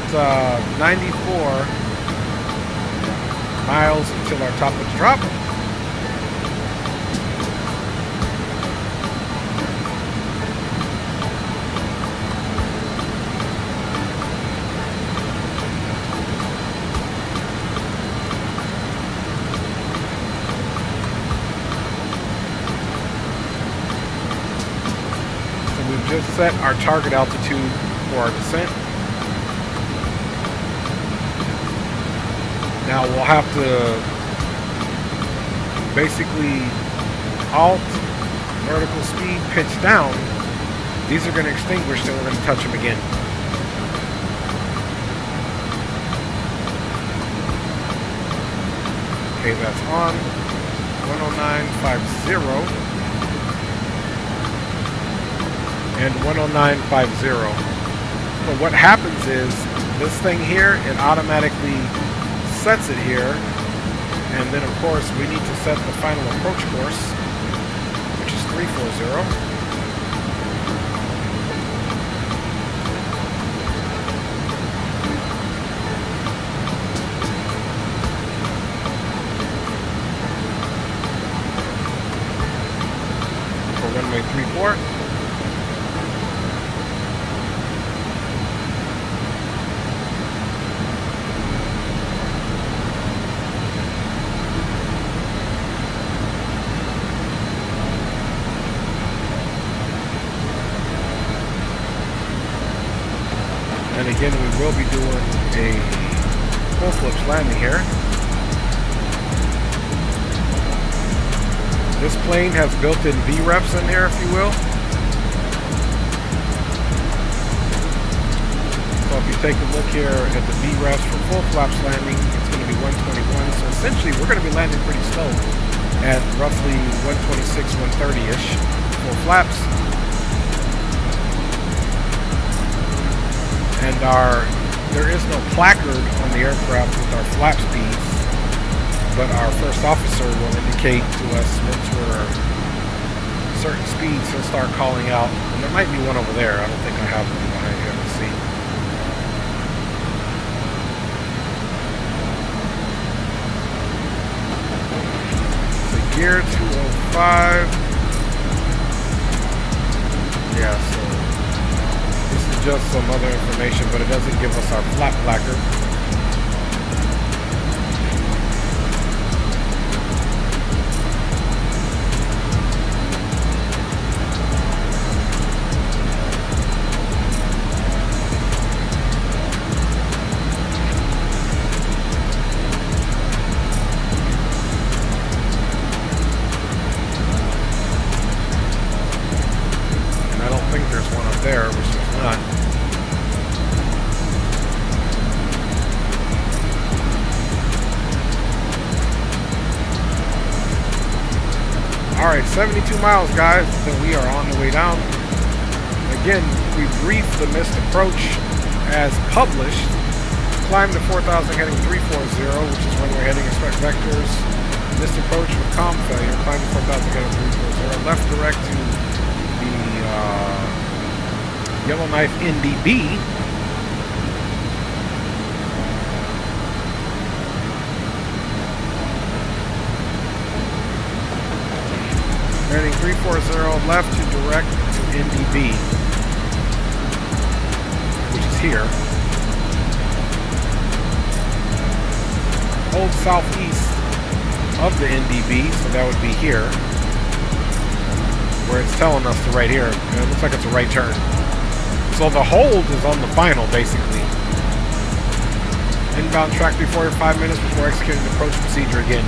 94 miles until our top of the drop. So we've just set our target altitude for our descent. Now we'll have to basically alt, vertical speed, pitch down, these are going to extinguish, then we're going to touch them again. Okay, that's on. 109.50 and 109.50. So what happens is this thing here, it automatically sets it here, and then of course we need to set the final approach course, which is 340. Runway 34. And again, we will be doing a full flips landing here. This plane has built-in VREFs in here, if you will. So if you take a look here at the VREFs for full flaps landing, it's going to be 121. So essentially, we're going to be landing pretty slow at roughly 126, 130-ish full flaps. And there is no placard on the aircraft with our flap speeds, but our first officer will indicate to us once we're certain speeds, he'll start calling out. And there might be one over there. I don't think I have one behind here. Let's see. So gear 205. Yeah, so this is just some other information, but it doesn't give us our flap placard. There, which is not. Alright, 72 miles, guys, then we are on the way down. Again, we briefed the missed approach as published. Climb to 4,000 heading 340, which is runway heading, expect vectors. Missed approach with comm failure. Climb to 4,000 heading 340. Left direct to the Yellowknife NDB. Heading 340 left to direct to NDB, which is here. Hold southeast of the NDB, so that would be here, where it's telling us to right here. And it looks like it's a right turn. So the hold is on the final, basically. Inbound track 340 for 5 minutes before executing the approach procedure again.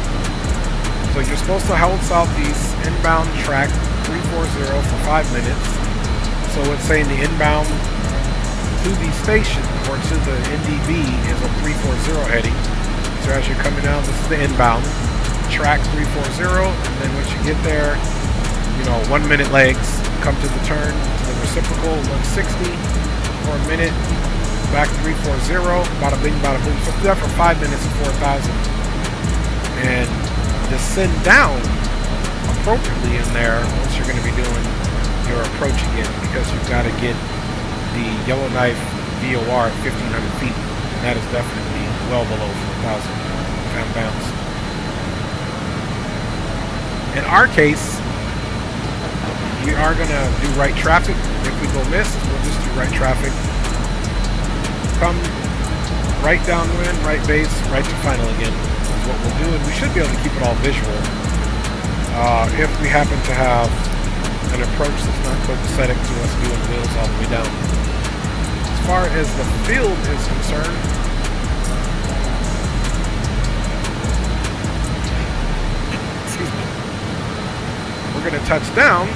So you're supposed to hold southeast, inbound track 340 for 5 minutes. So it's saying the inbound to the station or to the NDB is a 340 heading. So as you're coming down, this is the inbound track 340, and then once you get there, 1 minute legs, come to the turn. Reciprocal 160 for a minute, back 340, bada bing, bada boom. So do that for 5 minutes at 4,000, and descend down appropriately in there once you're going to be doing your approach again, because you've got to get the Yellowknife VOR at 1,500 feet, and that is definitely well below 4,000 fan bounds. In our case, we are going to do right traffic. If we go missed, we'll just do right traffic. Come right downwind, right base, right to final again is what we'll do. And we should be able to keep it all visual. If we happen to have an approach that's not copacetic to us doing wheels all the way down. As far as the field is concerned, excuse me. going to touch down,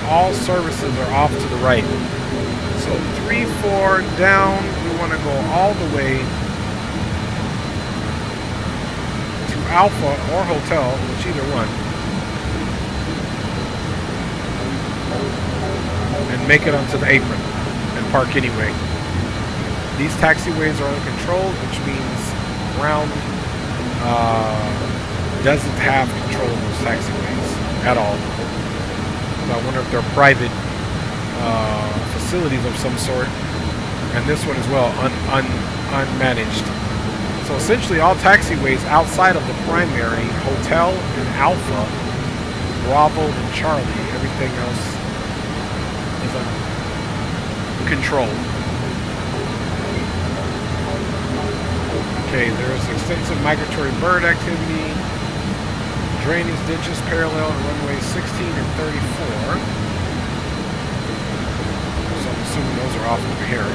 all services are off to the right. So 3-4 down, we want to go all the way to Alpha or Hotel, which either one, and make it onto the apron and park anyway. These taxiways are uncontrolled, which means ground doesn't have control of those taxiways at all. So I wonder if they're private facilities of some sort, and this one as well, unmanaged. So essentially all taxiways outside of the primary, Hotel and Alpha, Bravo and Charlie, everything else is uncontrolled. Okay, there's extensive migratory bird activity, drainage ditches parallel to runways 16 and 34. So I'm assuming those are off over here.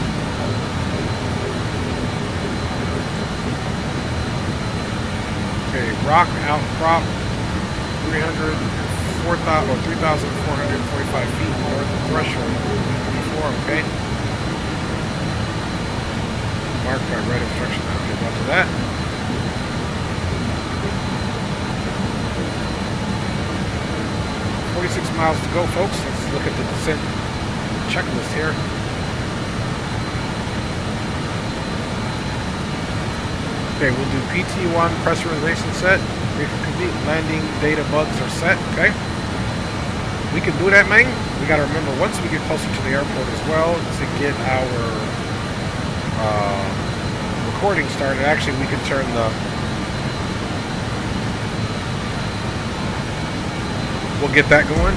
Okay, rock outcrop 3,445 feet north of threshold. 34, okay. Marked by red obstruction. I'll get on to that. $46 miles to go, folks. Let's look at the descent checklist here. Okay, we'll do PT1 pressurization set. Vehicle complete. Landing data bugs are set. Okay. We can do that, man. We got to remember once we get closer to the airport as well to get our recording started. Actually, we can turn the... We'll get that going.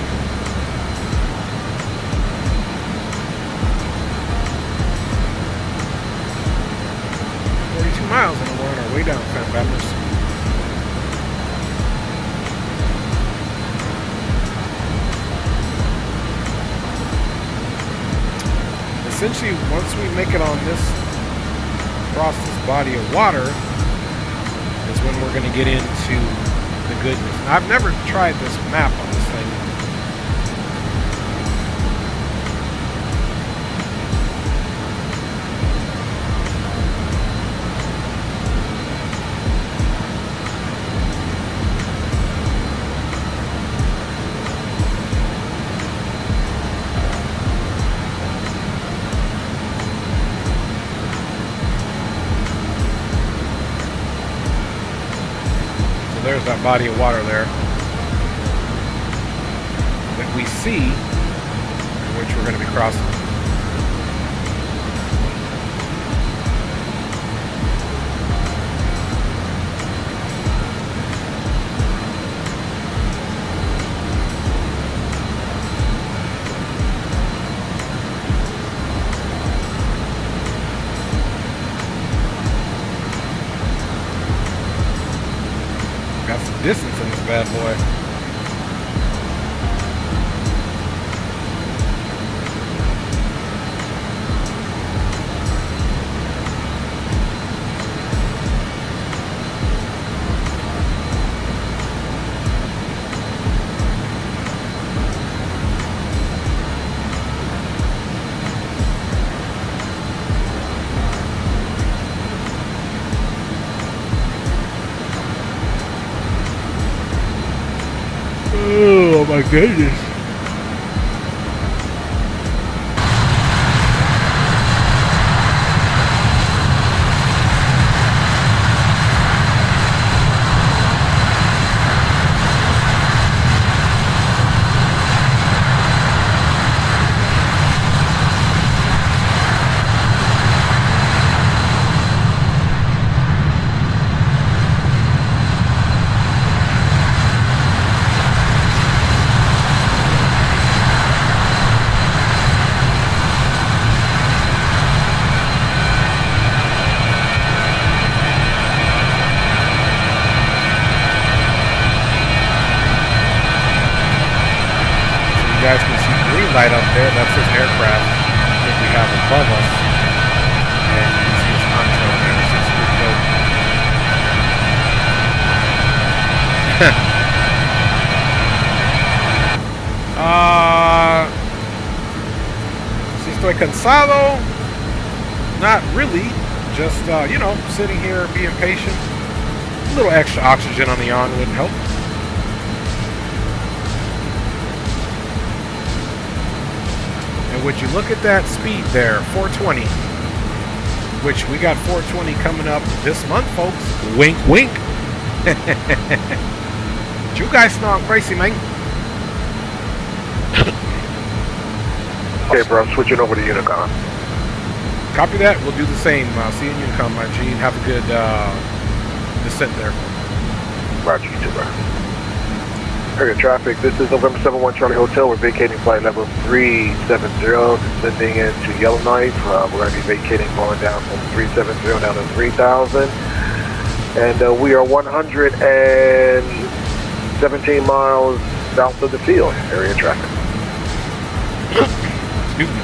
Miles and we're on our way down, Fan Bappers. Essentially, once we make it on this, across this body of water, is when we're going to get into the goodness. Now, I've never tried this map on this thing. There's that body of water there that we see, which we're going to be crossing. Distance in this bad boy. Oh my goodness. Guys can see green light up there. That's this aircraft that we have above us. And you can see his contrail there. It's pretty dope. Si estoy cansado? Not really. Just, you know, sitting here being patient. A little extra oxygen on the on wouldn't help. And would you look at that speed there, 420. Which we got 420 coming up this month, folks. Wink, wink. You guys know I'm crazy, man. Okay, bro, I'm switching over to Unicom. Copy that. We'll do the same. See you in Unicom, my G. Have a good descent there. Roger, you too, bro. Area traffic, this is November 71 Charlie Hotel. We're vacating flight level 370, descending into Yellowknife. We're going to be vacating, going down from 370 down to 3,000. And we are 117 miles south of the field. Area traffic. Excuse me.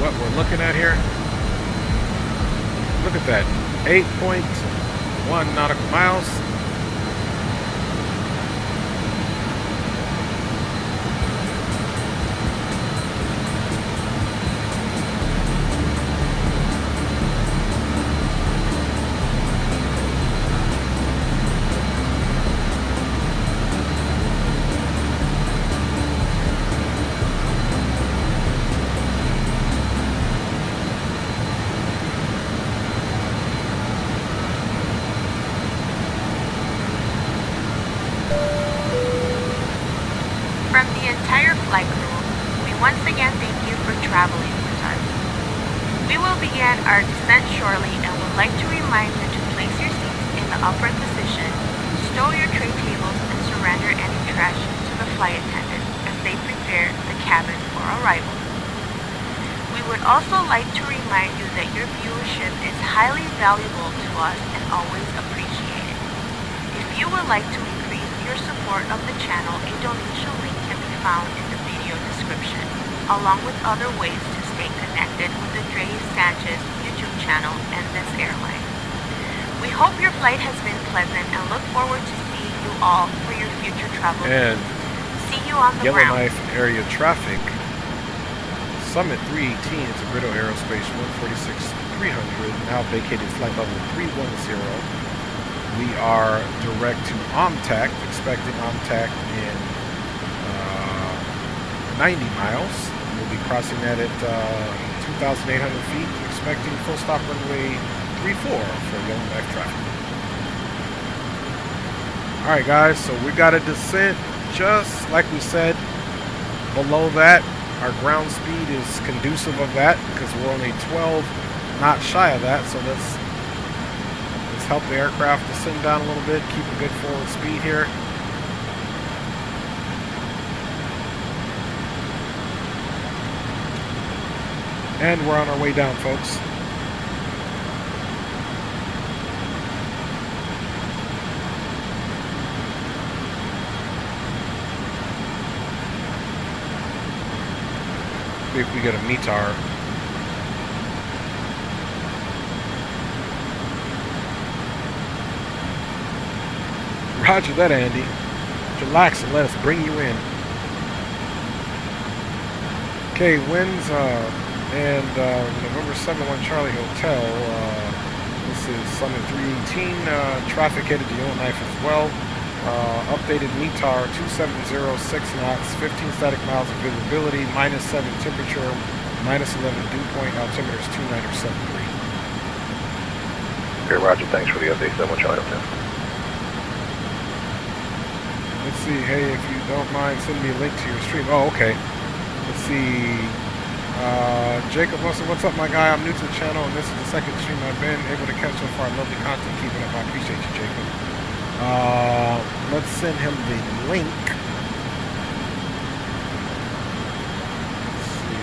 What we're looking at here. Look at that. 8.1 nautical miles. From the entire flight crew, we once again thank you for traveling with us. We will begin our descent shortly and would like to remind you to place your seats in the upright position, stow your tray tables, and surrender any trash to the flight attendants as they prepare the cabin for arrival. We would also like to remind you that your viewership is highly valuable to us and always appreciated. If you would like to increase your support of the channel, a donation link can be found in the video description, along with other ways to stay connected with the Dre Sanchez YouTube channel and this airline. We hope your flight has been pleasant and look forward to seeing you all for your future travel. And see you on the ground. Yellowknife area traffic. Summit 318 to British Aerospace 146-300, now vacated flight level 310. We are direct to OMTAC, expecting OMTAC in 90 miles. We'll be crossing that at 2,800 feet, expecting full stop runway 34 for Yellowknife traffic. Alright guys, so we got a descent just like we said. Below that, our ground speed is conducive of that because we're only 12 knots shy of that, so let's help the aircraft descend down a little bit, keep a good forward speed here. And we're on our way down, folks. See if we get a METAR. Roger that, Andy. Relax and let us bring you in. Okay, winds and November 71 Charlie Hotel. This is Summit 318. Traffic headed to Yellowknife as well. Updated METAR 2706 knots, 15 static miles of visibility, -7 temperature, minus 11 dew point, altimeter is 2973. Okay, roger, thanks for the update, 71 Charlie Hotel. Let's see, hey, if you don't mind, send me a link to your stream. Oh, okay. Let's see. Jacob Wilson, what's up, my guy? I'm new to the channel, and this is the second stream I've been able to catch so far. Lovely content. Keep it up. I appreciate you, Jacob. Let's send him the link. Let's see.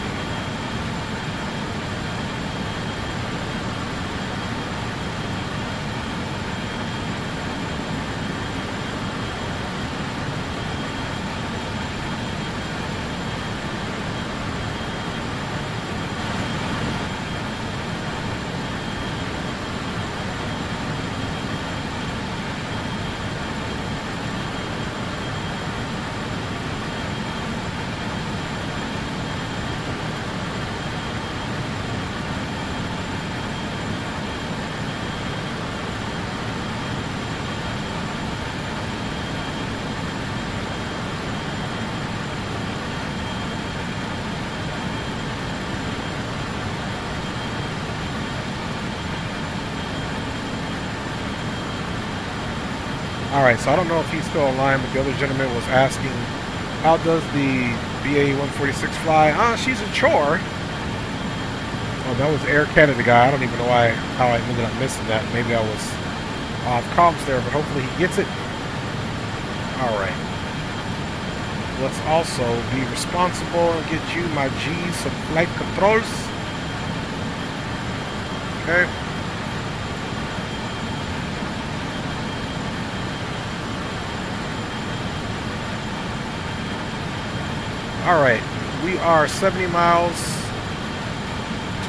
Alright, so I don't know if he's still online, but the other gentleman was asking, how does the BAe 146 fly? She's a chore. Oh, that was Air Canada guy. I don't even know how I ended up missing that. Maybe I was off comms there, but hopefully he gets it. Alright. Let's also be responsible and get you my G some flight controls. Okay. Alright, we are 70 miles,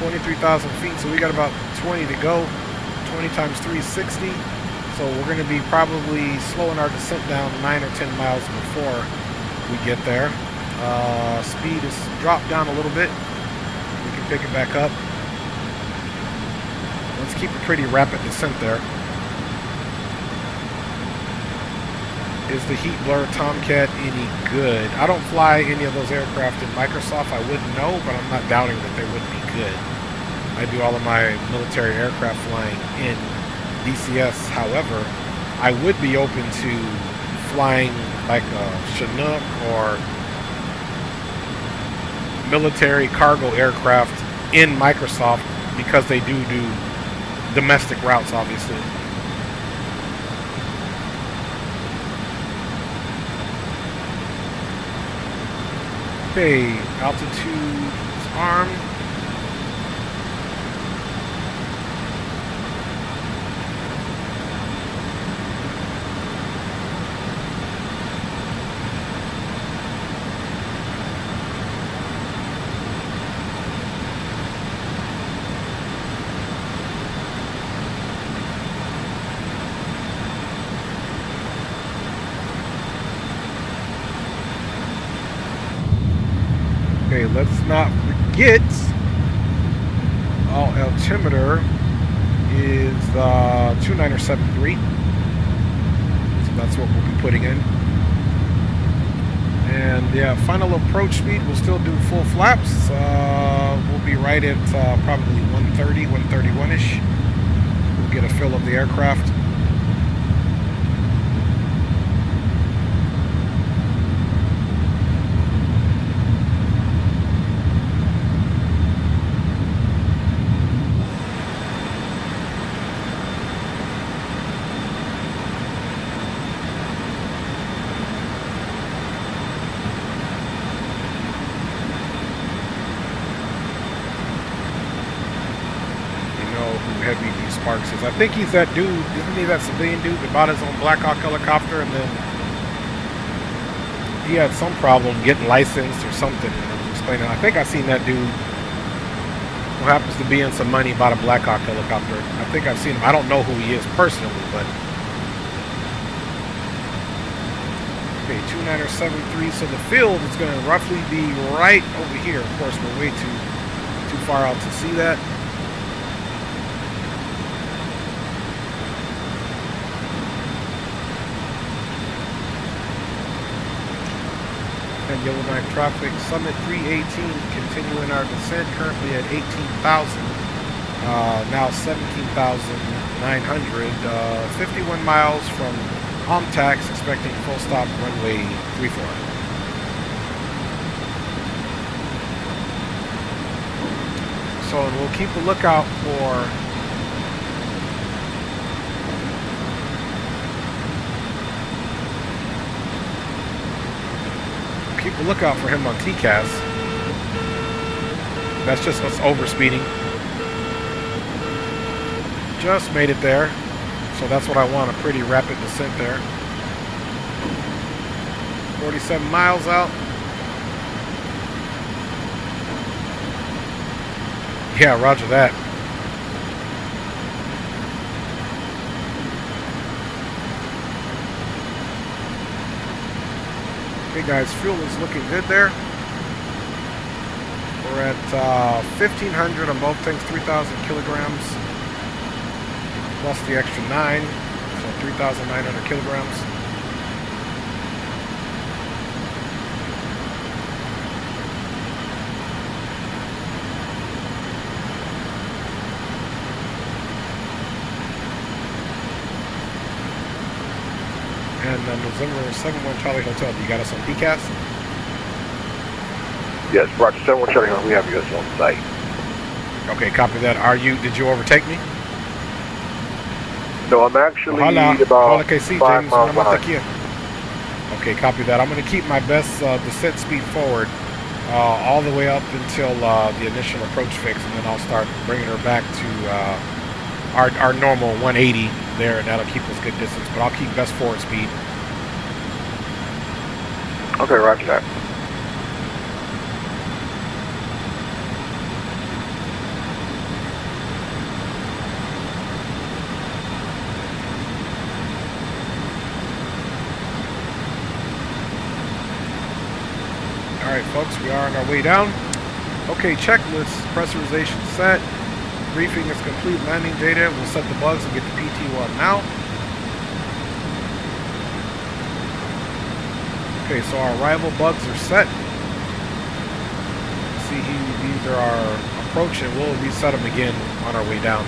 23,000 feet, so we got about 20 to go, 20 times 360, so we're going to be probably slowing our descent down 9 or 10 miles before we get there. Speed is dropped down a little bit, we can pick it back up. Let's keep a pretty rapid descent there. Is the heat blur Tomcat any good? I don't fly any of those aircraft in Microsoft. I wouldn't know, but I'm not doubting that they would be good. I do all of my military aircraft flying in DCS. However, I would be open to flying like a Chinook or military cargo aircraft in Microsoft because they do domestic routes, obviously. Okay, altitude is armed. Okay, let's not forget our altimeter is 2973. So that's what we'll be putting in. And yeah, final approach speed, we'll still do full flaps. We'll be right at probably 130, 131-ish. We'll get a feel of the aircraft. I think he's that dude, isn't he that civilian dude that bought his own Black Hawk helicopter and then he had some problem getting licensed or something. And I was explaining, I think I seen that dude who happens to be in some money, bought a Black Hawk helicopter. I think I've seen him. I don't know who he is personally, but okay, 2973. So the field is going to roughly be right over here. Of course, we're way too far out to see that. And Yellowknife traffic. Summit 318, continuing our descent, currently at 18,000. Now 17,900. 51 miles from Omtax, expecting full stop runway 34. So we'll keep a lookout for him on TCAS. That's just us overspeeding. Just made it there. So that's what I want, a pretty rapid descent there. 47 miles out. Yeah, roger that. Okay guys, fuel is looking good there. We're at 1,500 on both tanks, 3,000 kilograms. Plus the extra 9, so 3,900 kilograms. And November 71 Charlie Hotel, you got us on PCAS? Yes, Roger, 71 Charlie Hotel, we have you guys on site. Okay, copy that. Did you overtake me? No, I'm actually about 5 miles behind. Okay, copy that. I'm going to keep my best descent speed forward all the way up until the initial approach fix, and then I'll start bringing her back to our normal 180 there, and that'll keep us good distance, but I'll keep best forward speed. Okay, roger that. Alright folks, we are on our way down. Okay, checklist, pressurization set. Briefing is complete, landing data. We'll set the bugs and get the PT1 now. Okay, so our arrival bugs are set. See, these are our approach, and we'll reset them again on our way down.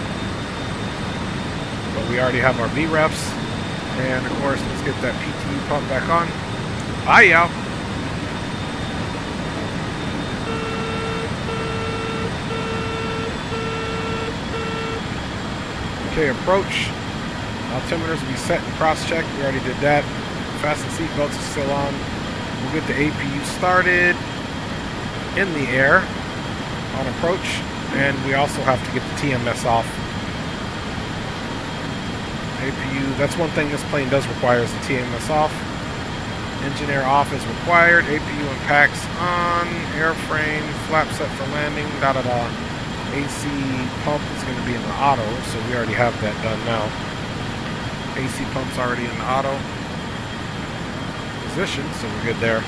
But we already have our VREFs. And of course, let's get that PT pump back on. Bye, y'all. Okay, approach. Altimeters will be set and cross-checked. We already did that. Fasten seatbelts are still on. We'll get the APU started in the air on approach. And we also have to get the TMS off. APU, that's one thing this plane does require is the TMS off. Engine air off is required. APU and packs on. Airframe, flap set for landing, da-da-da. AC pump is going to be in the auto, so we already have that done now. AC pump's already in the auto position, so we're good there.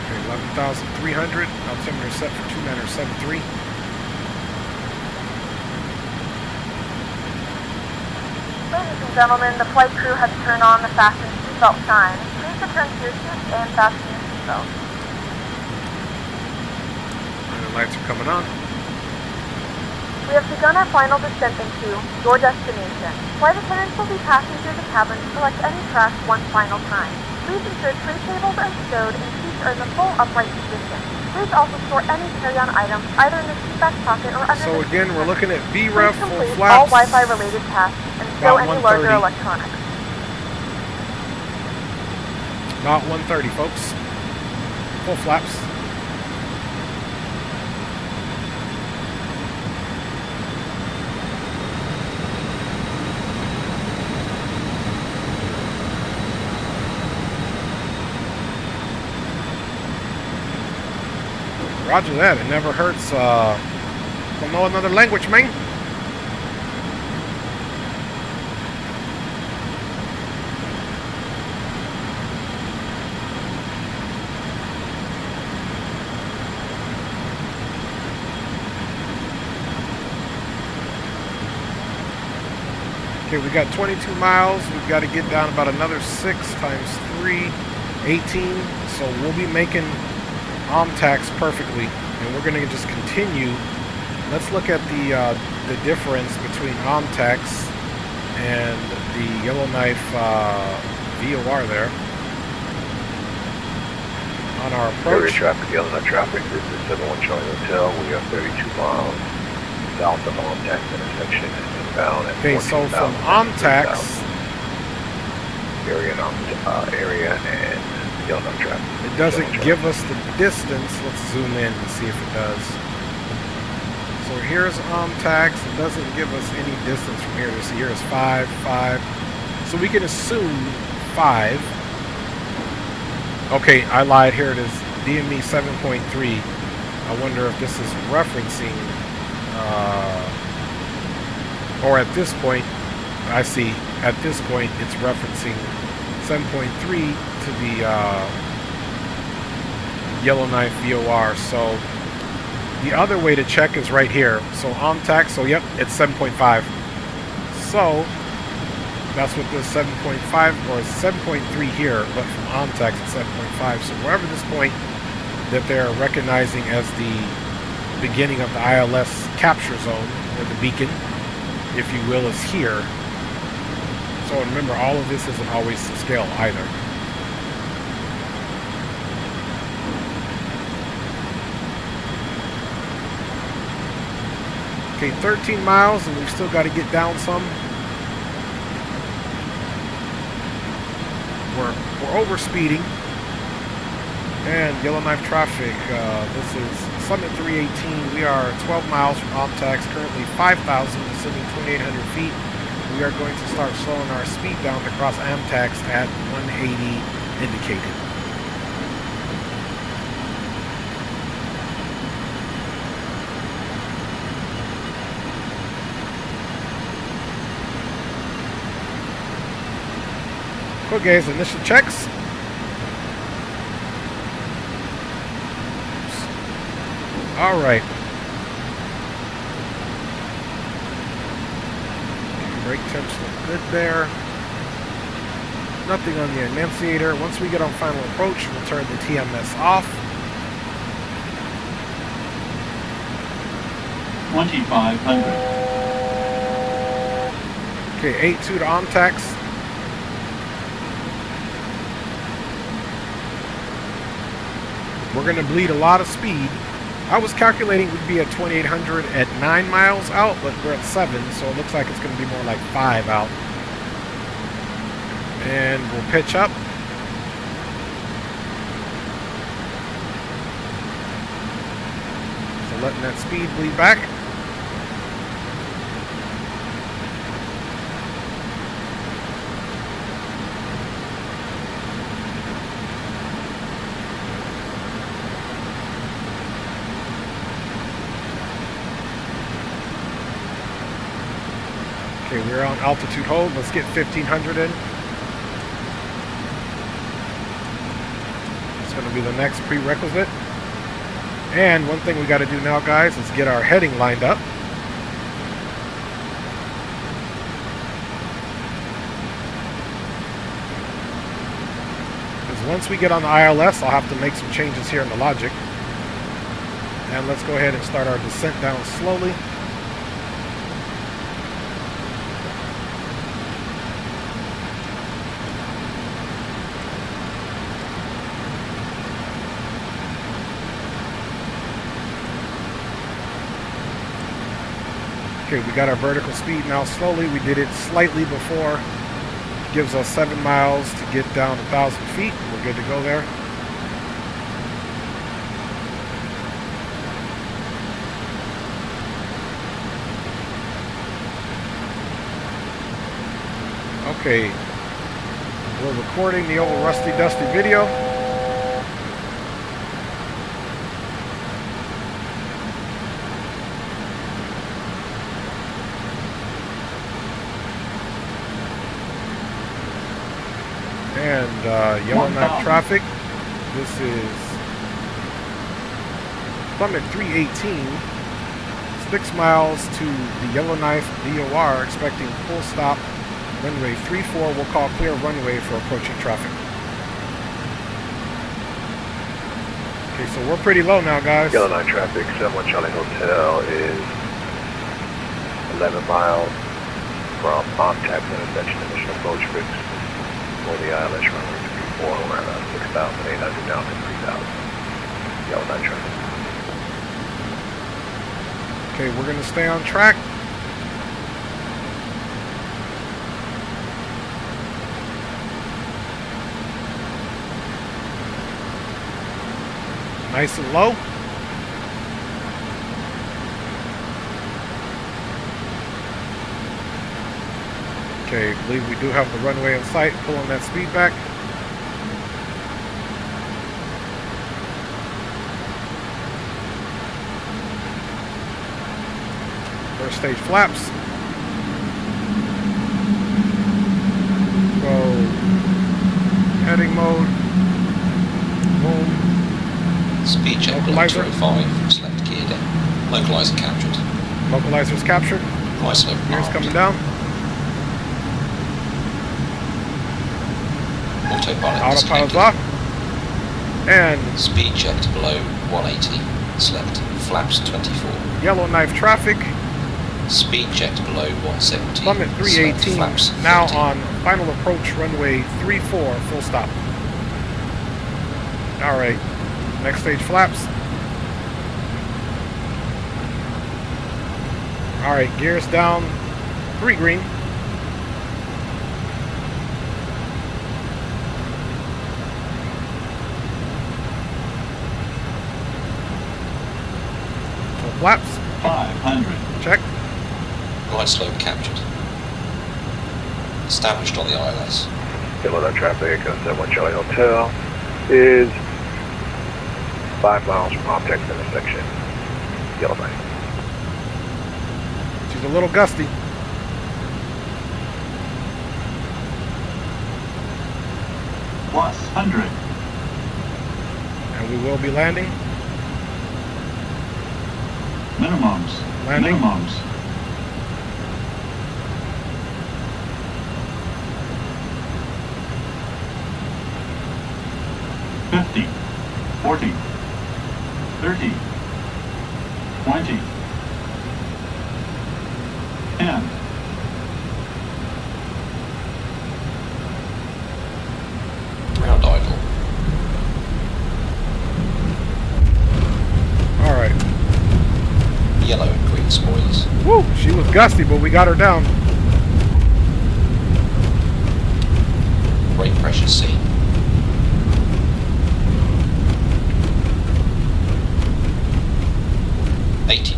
Okay, 11,300. Altimeter set for 2973. Ladies and gentlemen, the flight crew has turned on the fasten seatbelt sign. Please return to your seats and fasten your seatbelt. And the lights are coming on. We have begun our final descent into your destination. Flight attendants will be passing through the cabin to collect any trash one final time. Please ensure tray tables are stowed and seats are in the full upright position. Please also store any carry-on items either in the seat back pocket or under So the again, we're looking at VREF full complete flaps. all Wi-Fi related tasks and stow any larger electronics. About 130, folks. Full flaps. Roger that. It never hurts to know another language, man. Okay, we got 22 miles. We've got to get down about another 6 times 3, 18. So we'll be making OMTAX perfectly, and we're going to just continue. Let's look at the difference between OMTAX and the Yellowknife VOR there. On our approach. Traffic, Yellowknife traffic, this is 71 Charlie Hotel. We are 32 miles south of OMTAX intersection and inbound at okay, so from OMTAX, area and Yellowknife traffic. It doesn't give us the distance. Let's zoom in and see if it does. So here's OMTAX. It doesn't give us any distance from here to see. Here's 5, 5. So we can assume 5. Okay, I lied. Here it is. DME 7.3. I wonder if this is referencing, or at this point, I see, at this point, it's referencing 7.3 to the Yellowknife VOR. So the other way to check is right here. So OMTAX, so yep, it's 7.5. So that's what this 7.5 or 7.3 here, but from OMTAX it's 7.5. So wherever this point that they're recognizing as the beginning of the ILS capture zone, or the beacon, if you will, is here. So remember, all of this isn't always to scale either. Okay, 13 miles, and we've still got to get down some. We're over speeding. And Yellowknife traffic, this is Summit 318. We are 12 miles from OMTAX, currently 5,000, descending 2,800 feet. We are going to start slowing our speed down to cross AMTAX at 180 indicated. Okay, guys, initial checks. All right. Brake temps look good there. Nothing on the annunciator. Once we get on final approach, we'll turn the TMS off. 2,500. Okay, 82 to OMTAX. We're going to bleed a lot of speed. I was calculating we'd be at 2,800 at 9 miles out, but we're at 7, so it looks like it's going to be more like 5 out. And we'll pitch up. So letting that speed bleed back. Okay, we're on altitude hold. Let's get 1,500 in. It's going to be the next prerequisite. And one thing we got to do now, guys, is get our heading lined up. Because once we get on the ILS, I'll have to make some changes here in the logic. And let's go ahead and start our descent down slowly. Okay, we got our vertical speed now slowly. We did it slightly before. Gives us 7 miles to get down 1,000 feet. We're good to go there. Okay, we're recording the old rusty dusty video. And Yellowknife traffic. This is Summit 318. 6 miles to the Yellowknife VOR, expecting full stop runway 34. We'll call clear runway for approaching traffic. Okay, so we're pretty low now, guys. Yellowknife traffic, 71 Charlie Hotel is 11 miles from contact intersection initial approach fix for the ILS runway 34 around 6,800 down to 3,000. Yellowknife traffic. Okay, we're going to stay on track. Nice and low. Okay, I believe we do have the runway in sight. Pulling that speed back. First stage flaps. Go heading mode. Boom. Speed check below 205, select gear down. Localizer captured. Localizer's captured. ISO Gears coming down. Autopilot's off. And speed checked below 180, select flaps 24. Yellowknife traffic. Speed checked below 170. Plummet 318. Flaps now 13. on final approach runway 34, full stop. Alright. Next stage flaps. Alright, gears down. 3 green. Full flaps. 500. Check. Glide slope captured. Established on the ILS. Yellowknife traffic, 71 Charlie Hotel is 5 miles from contact intersection. Yellowknife. She's a little gusty. Plus 100. And we will be landing. Minimums. Landing. Minimums. $50, $40, $30, $20, $10. Ground idle. Alright. Yellow and green spoilers. Woo! She was gusty, but we got her down. Brake pressure seen.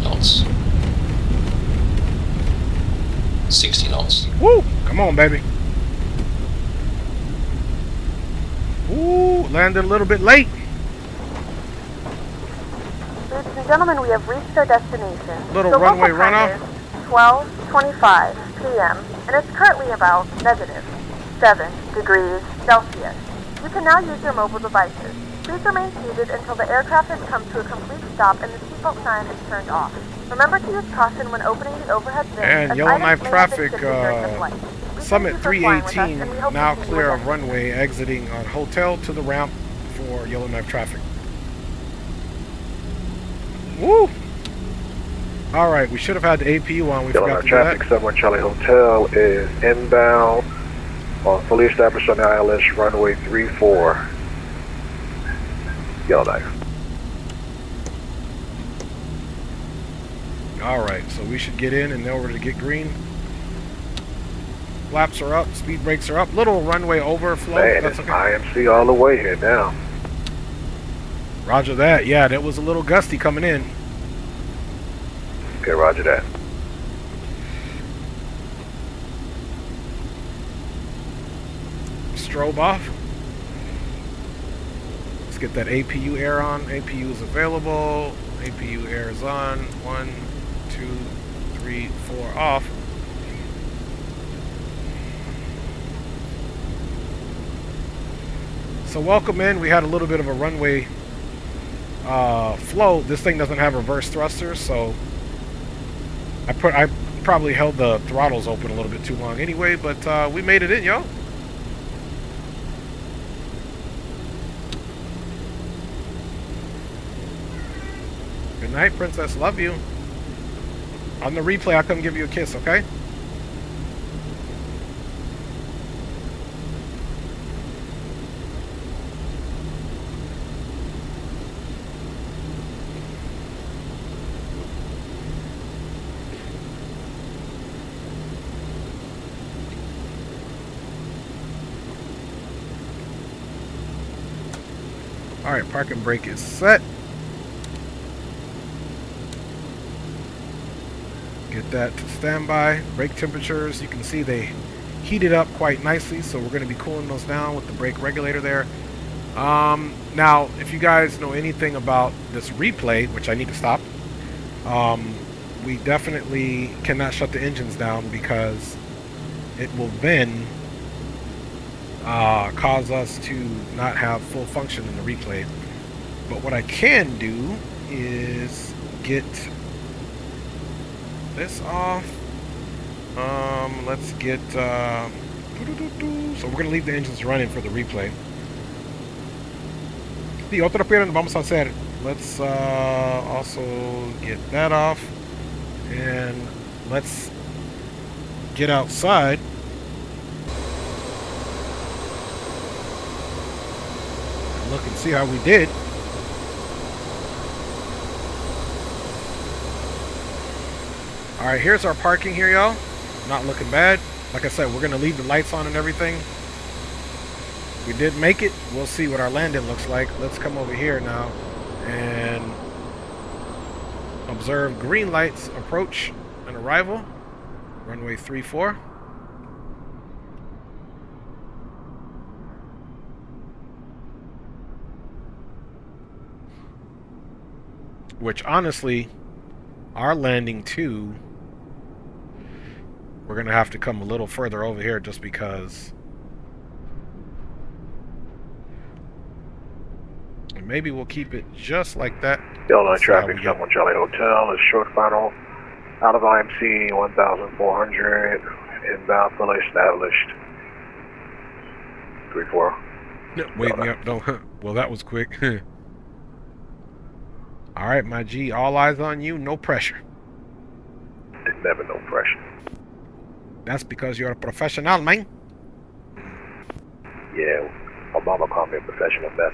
knots. 60 knots. Woo! Come on, baby. Ooh, landed a little bit late. Ladies and gentlemen, we have reached our destination. Little the runway local time runoff. is 12:25 p.m. and it's currently about -7 degrees Celsius. You can now use your mobile devices. Please remain seated until the aircraft has come to a complete stop and the seatbelt sign is turned off. Remember to use caution when opening the overhead bin. And Yellowknife traffic, Summit 318 now clear of runway, exiting on hotel to the ramp for Yellowknife traffic. Woo! Alright, we should have had the APU on. We forgot to do traffic, that. 71 Charlie Hotel is inbound fully established on the ILS runway 34. Yellowknife. Alright, so we should get in order to get green. Flaps are up, speed brakes are up. Little runway overflow. Man, That's it's okay. IMC all the way here now. Roger that. Yeah, that was a little gusty coming in. Okay, roger that. Strobe off. Let's get that APU air on. APU is available. APU air is on. 1, 2, 3, 4 off. So welcome in. We had a little bit of a runway flow. This thing doesn't have reverse thrusters, so I probably held the throttles open a little bit too long anyway, but we made it in, yo. Good night, princess. Love you. On the replay, I'll come give you a kiss, okay? Alright, parking brake is set. Get that to standby. Brake temperatures, you can see they heated up quite nicely, so we're going to be cooling those down with the brake regulator there. Now, if you guys know anything about this replay, which I need to stop, we definitely cannot shut the engines down because it will then cause us to not have full function in the replay. But what I can do is get this off. Let's get so we're gonna leave the engines running for the replay. The otra pierna vamos a hacer. Let's also get that off, and let's get outside. Look and see how we did. Alright, here's our parking here, y'all. Not looking bad. Like I said, we're going to leave the lights on and everything. We did make it. We'll see what our landing looks like. Let's come over here now and observe green lights approach and arrival. Runway 34. Which honestly, our landing too, we're gonna have to come a little further over here just because. And maybe we'll keep it just like that. Yellowknife traffic, 71 Charlie Hotel is short final. Out of IMC 1400, inbound fully established. 3-4. No, wake me up, don't. Well, that was quick. All right, my G, all eyes on you, no pressure. Never no pressure. That's because you're a professional, man. Yeah, my mama called me a professional mess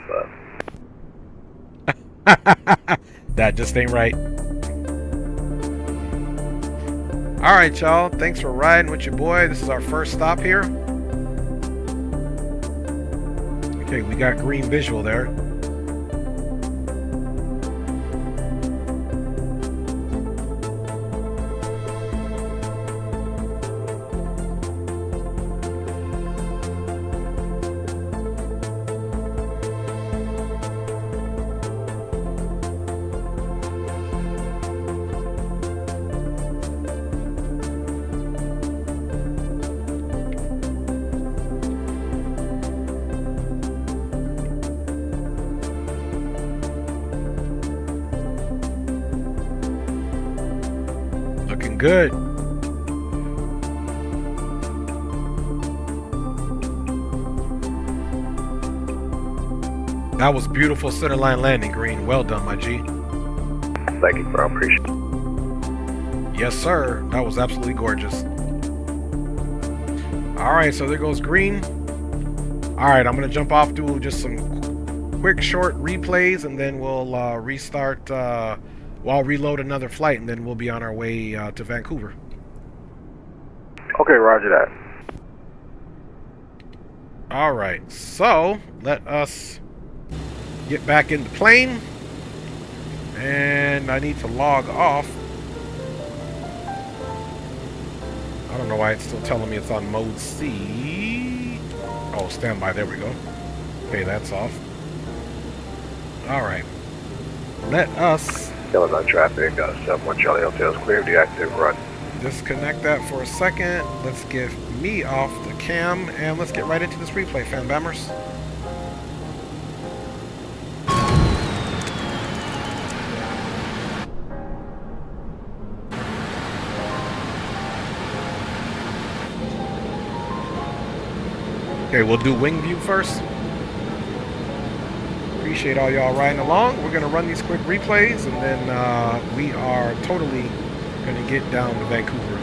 up. That just ain't right. All right, y'all. Thanks for riding with your boy. This is our first stop here. Okay, we got green visual there. Good. That was beautiful centerline landing, Green. Well done, my G. Thank you, bro. Appreciate it. Yes, sir. That was absolutely gorgeous. All right, so there goes Green. All right, I'm going to jump off, do just some quick, short replays, and then we'll restart. I'll reload another flight, and then we'll be on our way to Vancouver. Okay, roger that. All right, so let us get back in the plane, and I need to log off. I don't know why it's still telling me it's on mode C. Oh, standby, there we go. Okay, that's off. All right, let us... Yellowknife traffic, 71 Charlie Hotel is clear, deactive run. Disconnect that for a second. Let's get me off the cam, and let's get right into this replay, fan bammers. Okay, we'll do wing view first. Appreciate all y'all riding along. We're gonna run these quick replays, and then we are totally gonna get down to Vancouver.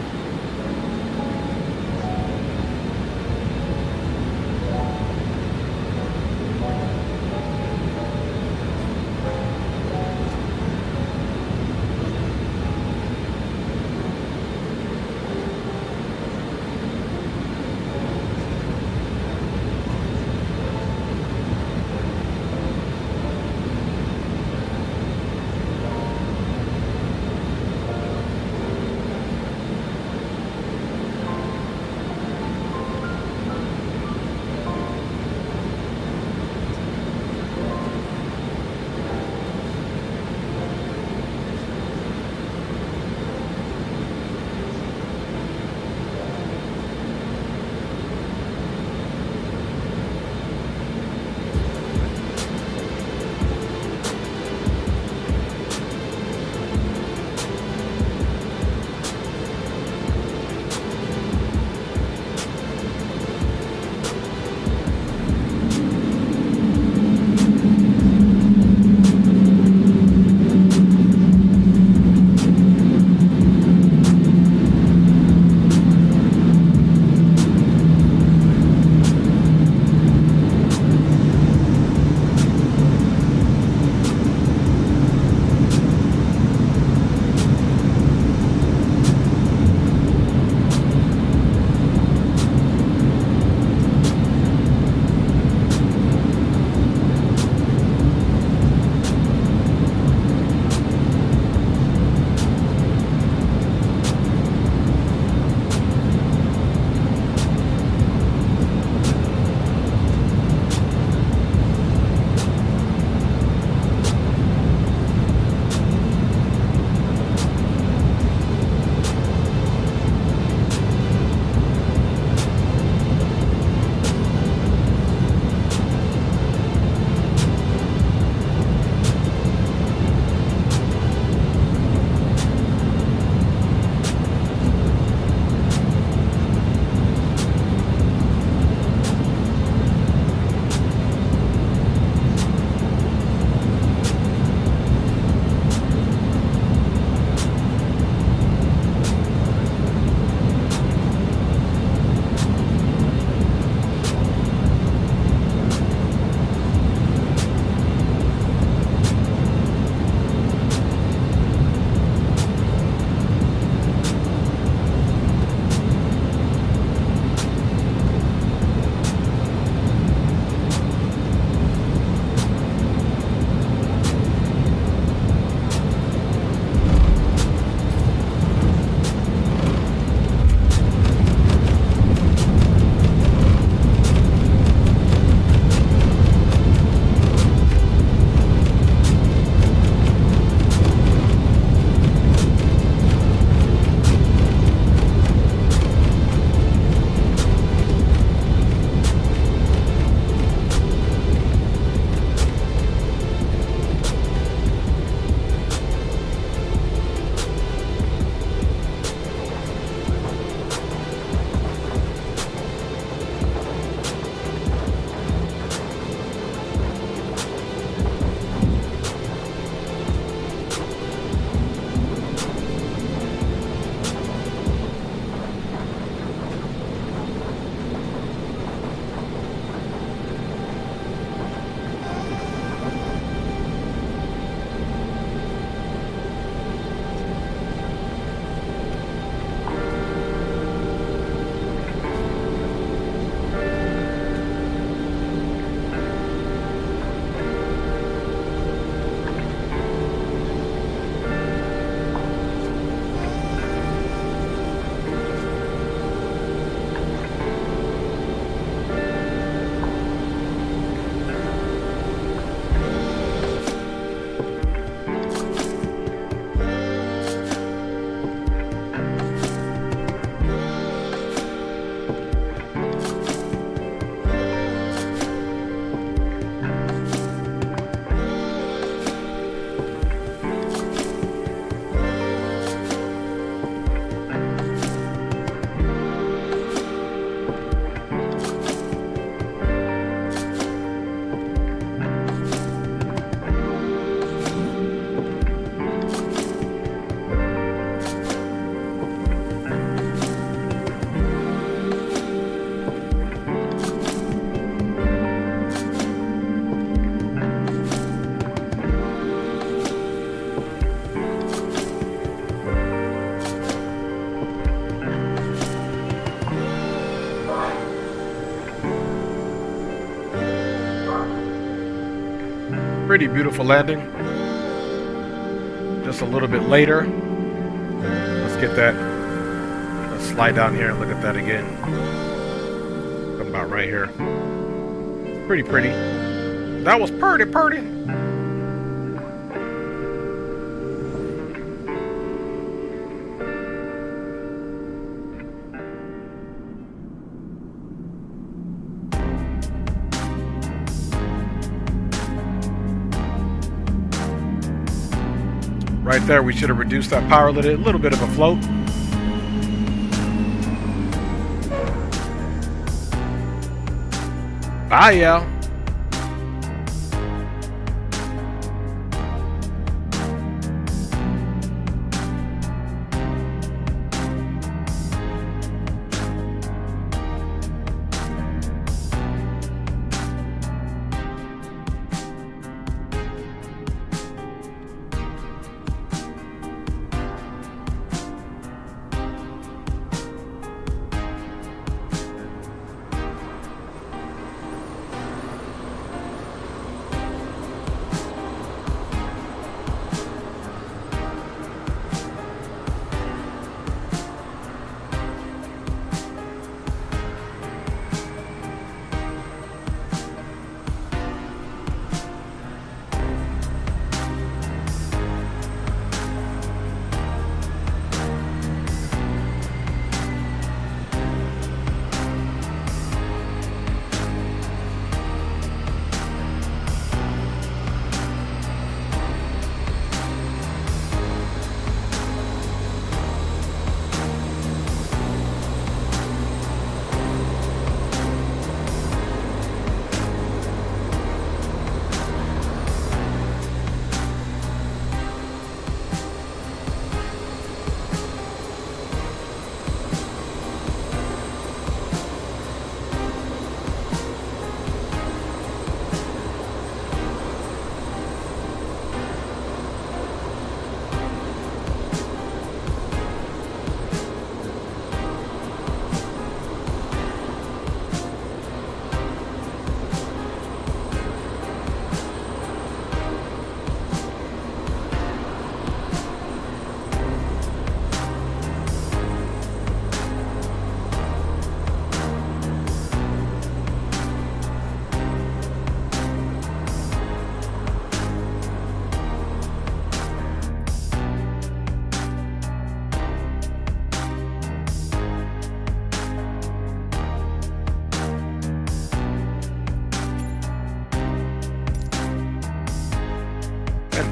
Pretty beautiful landing. Just a little bit later. Let's get that. Let's slide down here and look at that again. About right here. Pretty pretty. That was pretty pretty. Right there, we should have reduced that power a little bit of a float. Ah, yeah.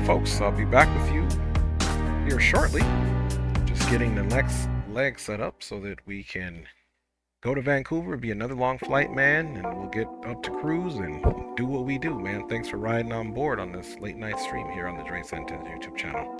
Folks, I'll be back with you here shortly. Just getting the next leg set up so that we can go to Vancouver, be another long flight, man, and we'll get up to cruise and do what we do, man. Thanks for riding on board on this late night stream here on the Dre Sanchez YouTube channel.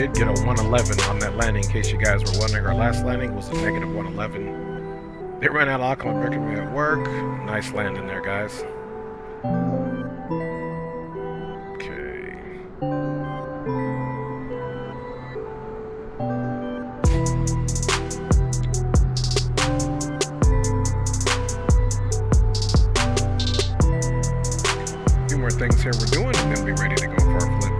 did get a 111 on that landing. In case you guys were wondering, our last landing was a negative 111. They ran out of alcohol me at work. Nice landing there, guys. Okay. A few more things here we're doing, and then be ready to go for our flip.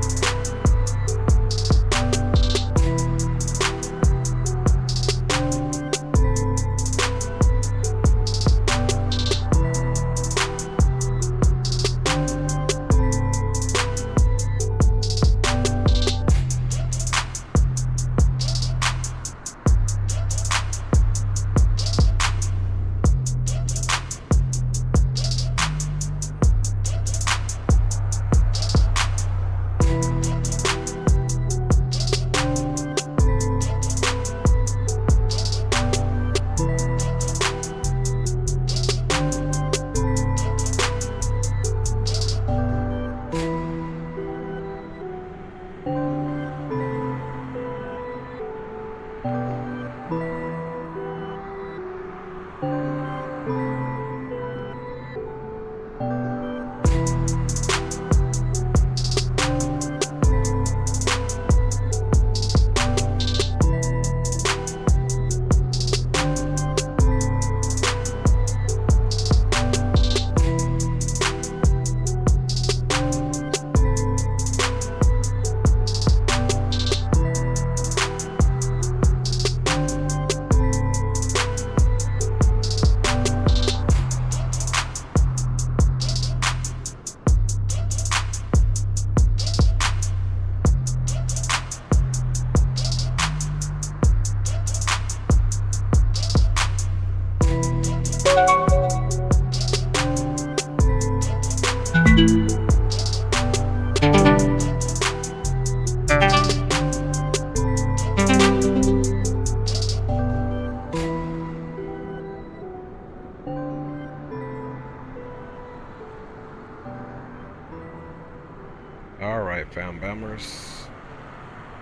Found bombers.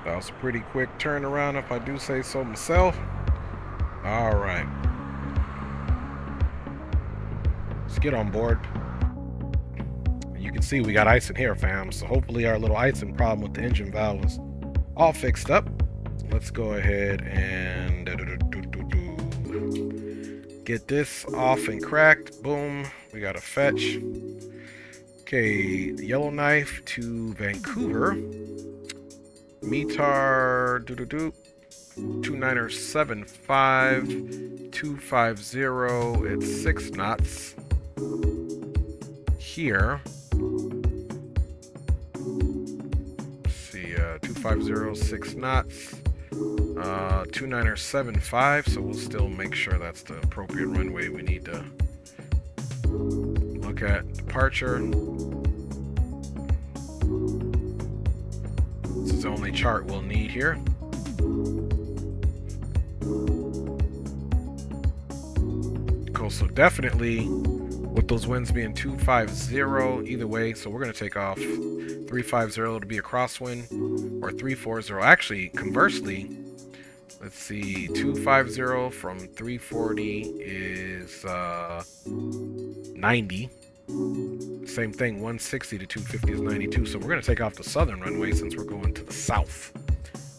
That was a pretty quick turnaround, if I do say so myself. All right, let's get on board. You can see we got ice in here, fam. So hopefully our little icing problem with the engine valve is all fixed up. Let's go ahead and get this off and cracked. Boom. We got a fetch. Okay, the Yellowknife to Vancouver. METAR 2975 250. It's 6 knots. Here. Let's see, 250, 6 knots. 2975, so we'll still make sure that's the appropriate runway we need to look at. Departure. This is the only chart we'll need here. Cool, so definitely with those winds being 250 either way, so we're going to take off 350 to be a crosswind, or 340. Actually, conversely, let's see, 250 from 340 is 90. Same thing, 160 to 250 is 92. So we're going to take off the southern runway since we're going to the south.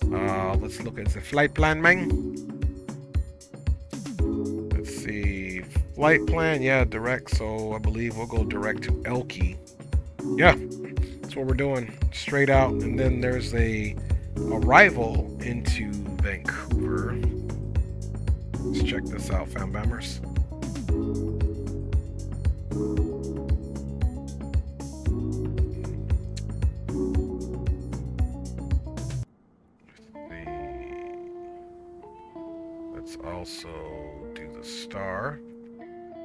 Let's look at the flight plan, man. Let's see, flight plan, yeah, direct. So I believe we'll go direct to Elkie. Yeah, that's what we're doing, straight out. And then there's a arrival into Vancouver. Let's check this out, fam bombers. Let's also do the star.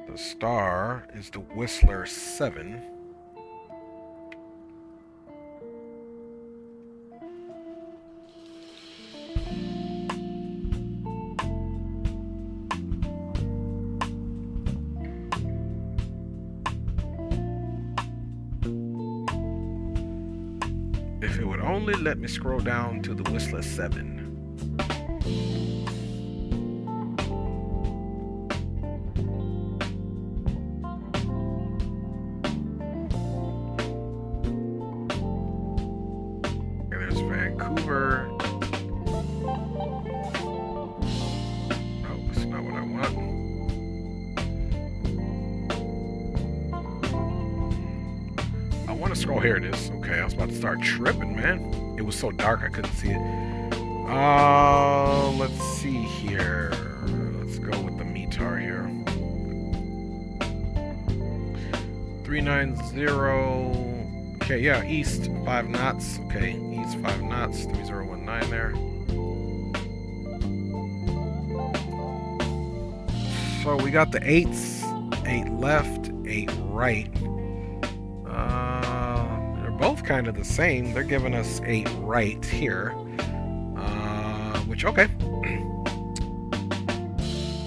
The star is the Whistler 7. If it would only let me scroll down to the Whistler 7. Okay, there's Vancouver. Oh, that's not what I want. I want to scroll. Here it is. Okay, I was about to start tripping, man. It was so dark I couldn't see it. Let's see here. Let's go with the METAR here. 390. Okay, yeah, east 5 knots. Okay, east 5 knots. 3019 there. So we got the 8s. 8 left, 8 right. Both kind of the same. They're giving us 8 right here, which okay.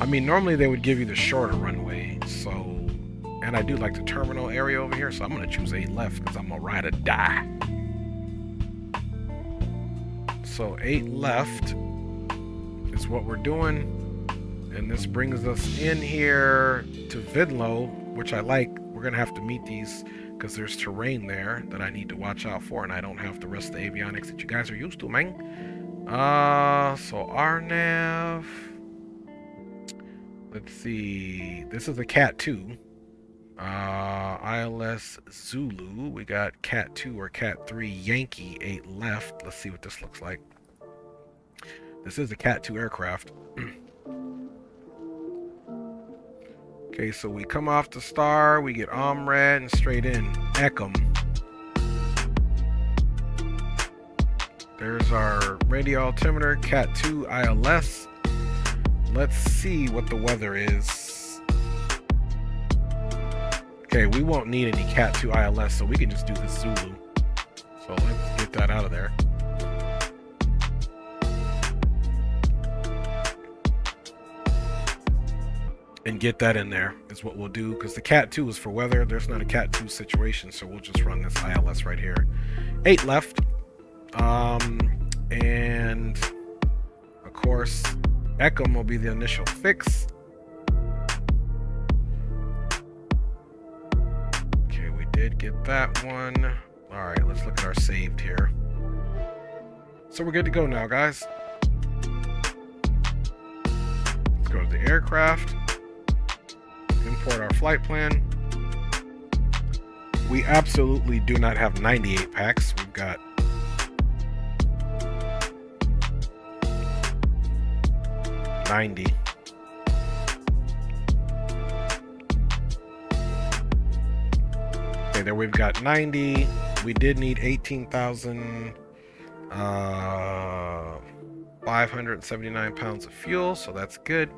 I mean, normally they would give you the shorter runway, so, and I do like the terminal area over here, so I'm gonna choose 8 left because I'm gonna ride or die. So 8 left is what we're doing, and this brings us in here to Vidlo, which I like. We're gonna have to meet these because there's terrain there that I need to watch out for, and I don't have the rest of the avionics that you guys are used to, man. So RNAV. Let's see. This is a Cat 2. ILS Zulu. We got Cat 2 or Cat 3 Yankee 8 left. Let's see what this looks like. This is a Cat 2 aircraft. Okay, so we come off the star, we get OMRAD and straight in. Eckham. There's our radio altimeter, Cat 2 ILS. Let's see what the weather is. Okay, we won't need any Cat 2 ILS, so we can just do the Zulu. So let's get that out of there. And get that in there is what we'll do, because the Cat 2 is for weather. There's not a Cat 2 situation, so we'll just run this ILS right here. 8 left. And of course Eckham will be the initial fix. Okay, we did get that one. All right, let's look at our saved here. So we're good to go now, guys. Let's go to the aircraft. Import our flight plan. We absolutely do not have 98 packs. We've got 90. Okay, there we've got 90. We did need 18,579 pounds of fuel, so that's good.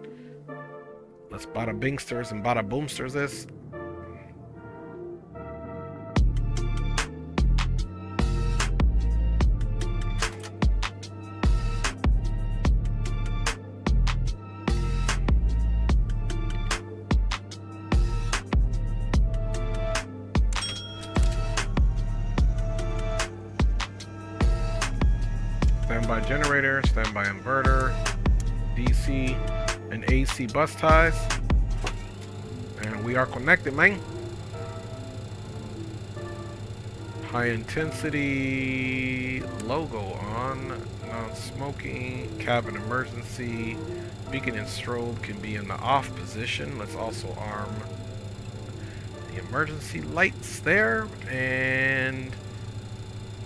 Let's bada bingsters and bada boomsters this. Standby generator, standby inverter, DC and AC bus ties, and we are connected, man. High intensity logo on, non-smoking, cabin emergency, beacon and strobe can be in the off position. Let's also arm the emergency lights there, and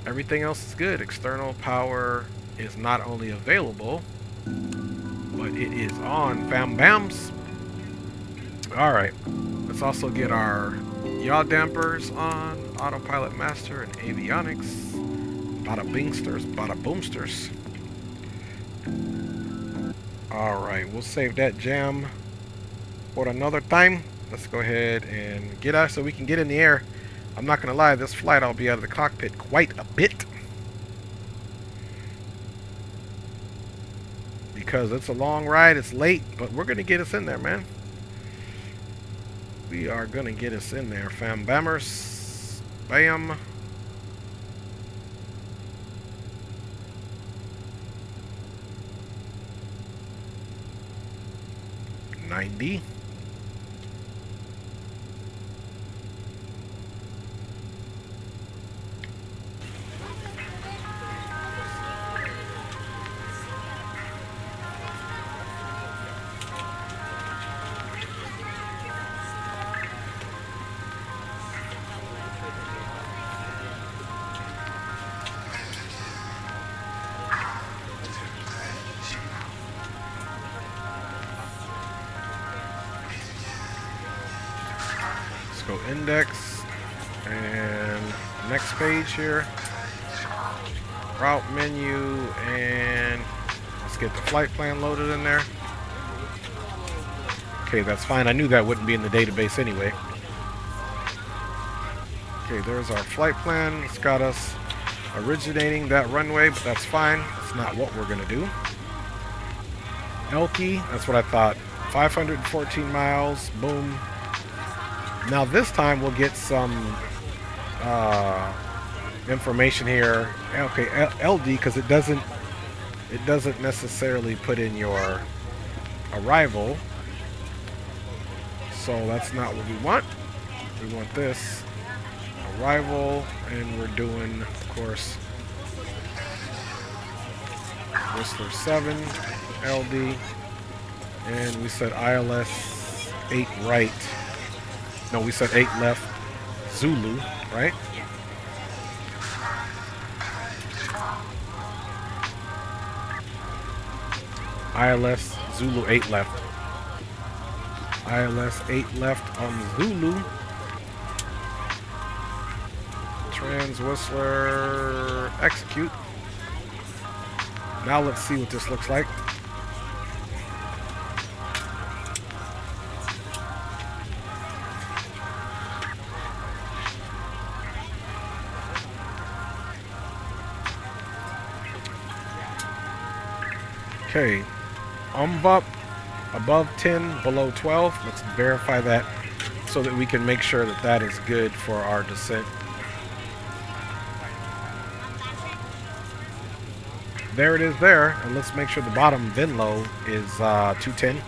everything else is good. External power is not only available, but it is on, fam bams. All right, let's also get our yaw dampers on, autopilot master and avionics. Bada bingsters, bada boomsters. All right, we'll save that jam for another time. Let's go ahead and get out so we can get in the air. I'm not gonna lie, this flight I'll be out of the cockpit quite a bit, because it's a long ride, it's late, but we're gonna get us in there, man. We are gonna get us in there, fam bammers. Bam. 90. Go index and next page here, route menu, and let's get the flight plan loaded in there. Okay, that's fine. I knew that wouldn't be in the database anyway. Okay, there's our flight plan. It's got us originating that runway, but that's fine. That's not what we're gonna do. Elky, that's what I thought. 514 miles, boom. Now this time we'll get some information here. Okay, LD, because it doesn't necessarily put in your arrival. So that's not what we want. We want this arrival, and we're doing, of course, Whistler 7 LD, and we said ILS 8 right. No, we said 8 left, Zulu, right? ILS Zulu 8 left. ILS 8 left on Zulu. Trans Whistler execute. Now let's see what this looks like. Okay, up, above 10, below 12. Let's verify that so that we can make sure that that is good for our descent. There it is there, and let's make sure the bottom VIN low is 210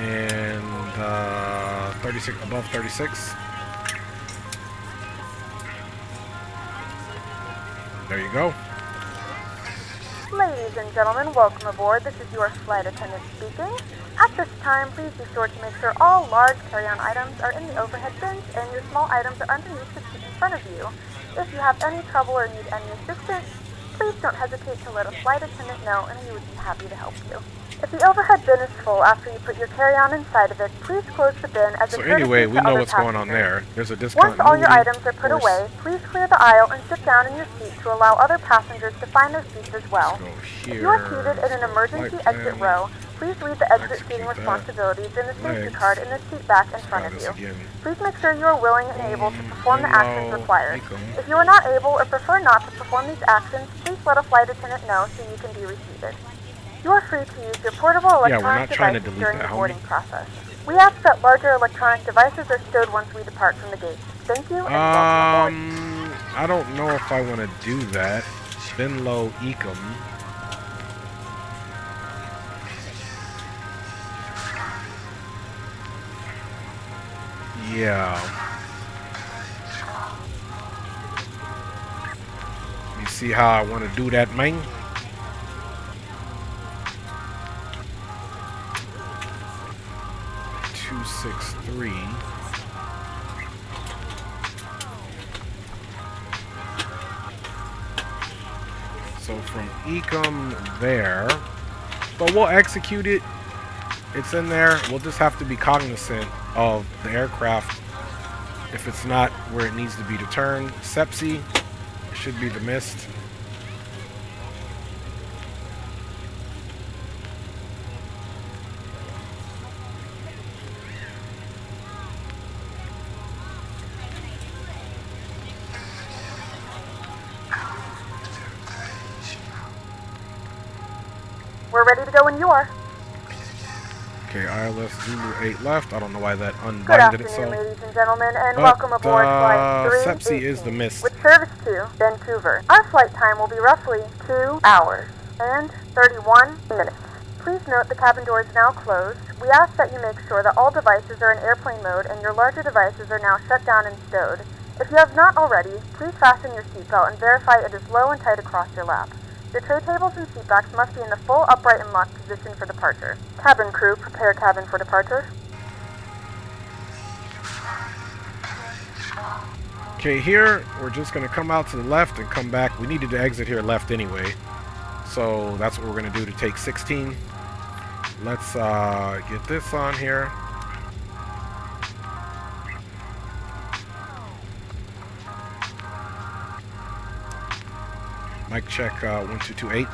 and 36, above 36. There you go. Ladies and gentlemen, welcome aboard. This is your flight attendant speaking. At this time, please be sure to make sure all large carry-on items are in the overhead bins and your small items are underneath the seat in front of you. If you have any trouble or need any assistance, please don't hesitate to let a flight attendant know and we would be happy to help you. If the overhead bin is full after you put your carry-on inside of it, please close the bin as a So anyway, we know what's going on there. There's a discontinuity. Once all your items are put away, please clear the aisle and sit down in your seat to allow other passengers to find their seats as well. If you are seated in an emergency exit row, please read the exit seating responsibilities in the safety card in the seat back in front of you. Please make sure you are willing and able to perform the actions required. If you are not able or prefer not to perform these actions, please let a flight attendant know so you can be reseated. You are free to use your portable electronic devices during the boarding process. We ask that larger electronic devices are stowed once we depart from the gate. Thank you and welcome aboard. I don't know if I want to do that. Bin low ecom. Yeah. You see how I want to do that, man? .263. So from ecom there, but we'll execute it. It's in there. We'll just have to be cognizant of the aircraft if it's not where it needs to be to turn. Sepsi should be the mist. We're ready to go when you are. Okay, ILS Zulu 8 left. I don't know why that unbinded Good afternoon, itself. ladies and gentlemen, and welcome aboard Flight 318 Sepsi is the mist. with service to Vancouver. Our flight time will be roughly 2 hours and 31 minutes. Please note the cabin door is now closed. We ask that you make sure that all devices are in airplane mode and your larger devices are now shut down and stowed. If you have not already, please fasten your seatbelt and verify it is low and tight across your lap. Your tray tables and seatbacks must be in the full upright and locked position for departure. Cabin crew, prepare cabin for departure. Okay, here, we're just going to come out to the left and come back. We needed to exit here left anyway. So that's what we're going to do to take 16. Let's get this on here. Mic check 1228.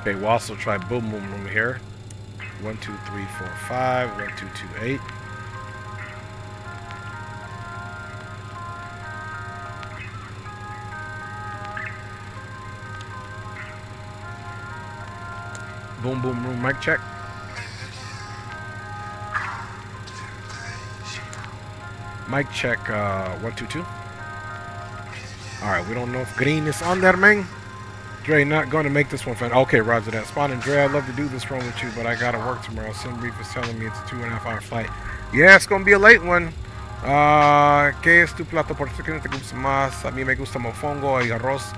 Okay, we'll also try boom boom room here. 1 2 3 4 5 1 2 2 8. Boom boom room mic check. Mic check 1 2 2. Alright, we don't know if green is on there, man. Dre, not going to make this one fun. Okay, roger that. Spawn and Dre, I'd love to do this run with you, but I got to work tomorrow. Sim Brief is telling me it's a 2.5 hour flight. Yeah, it's going to be a late one. ¿Qué es tu plato por qué no te gusta más? A mí me gusta mofongo y arroz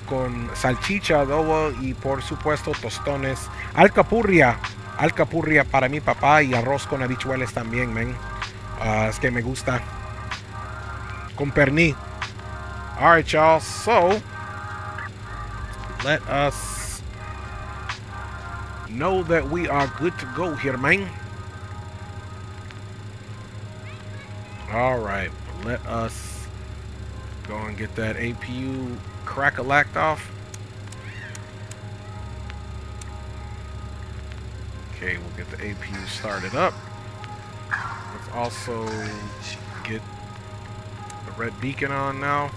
con salchicha, adobo y por supuesto tostones. Alcapurria para mi papá y arroz con habichuelas también, men. Es que me gusta. Con pernil. Alright, y'all. So, let us know that we are good to go here, man. Alright, let us go and get that APU crack-a-lacked off. Okay, we'll get the APU started up. Let's also get the red beacon on now.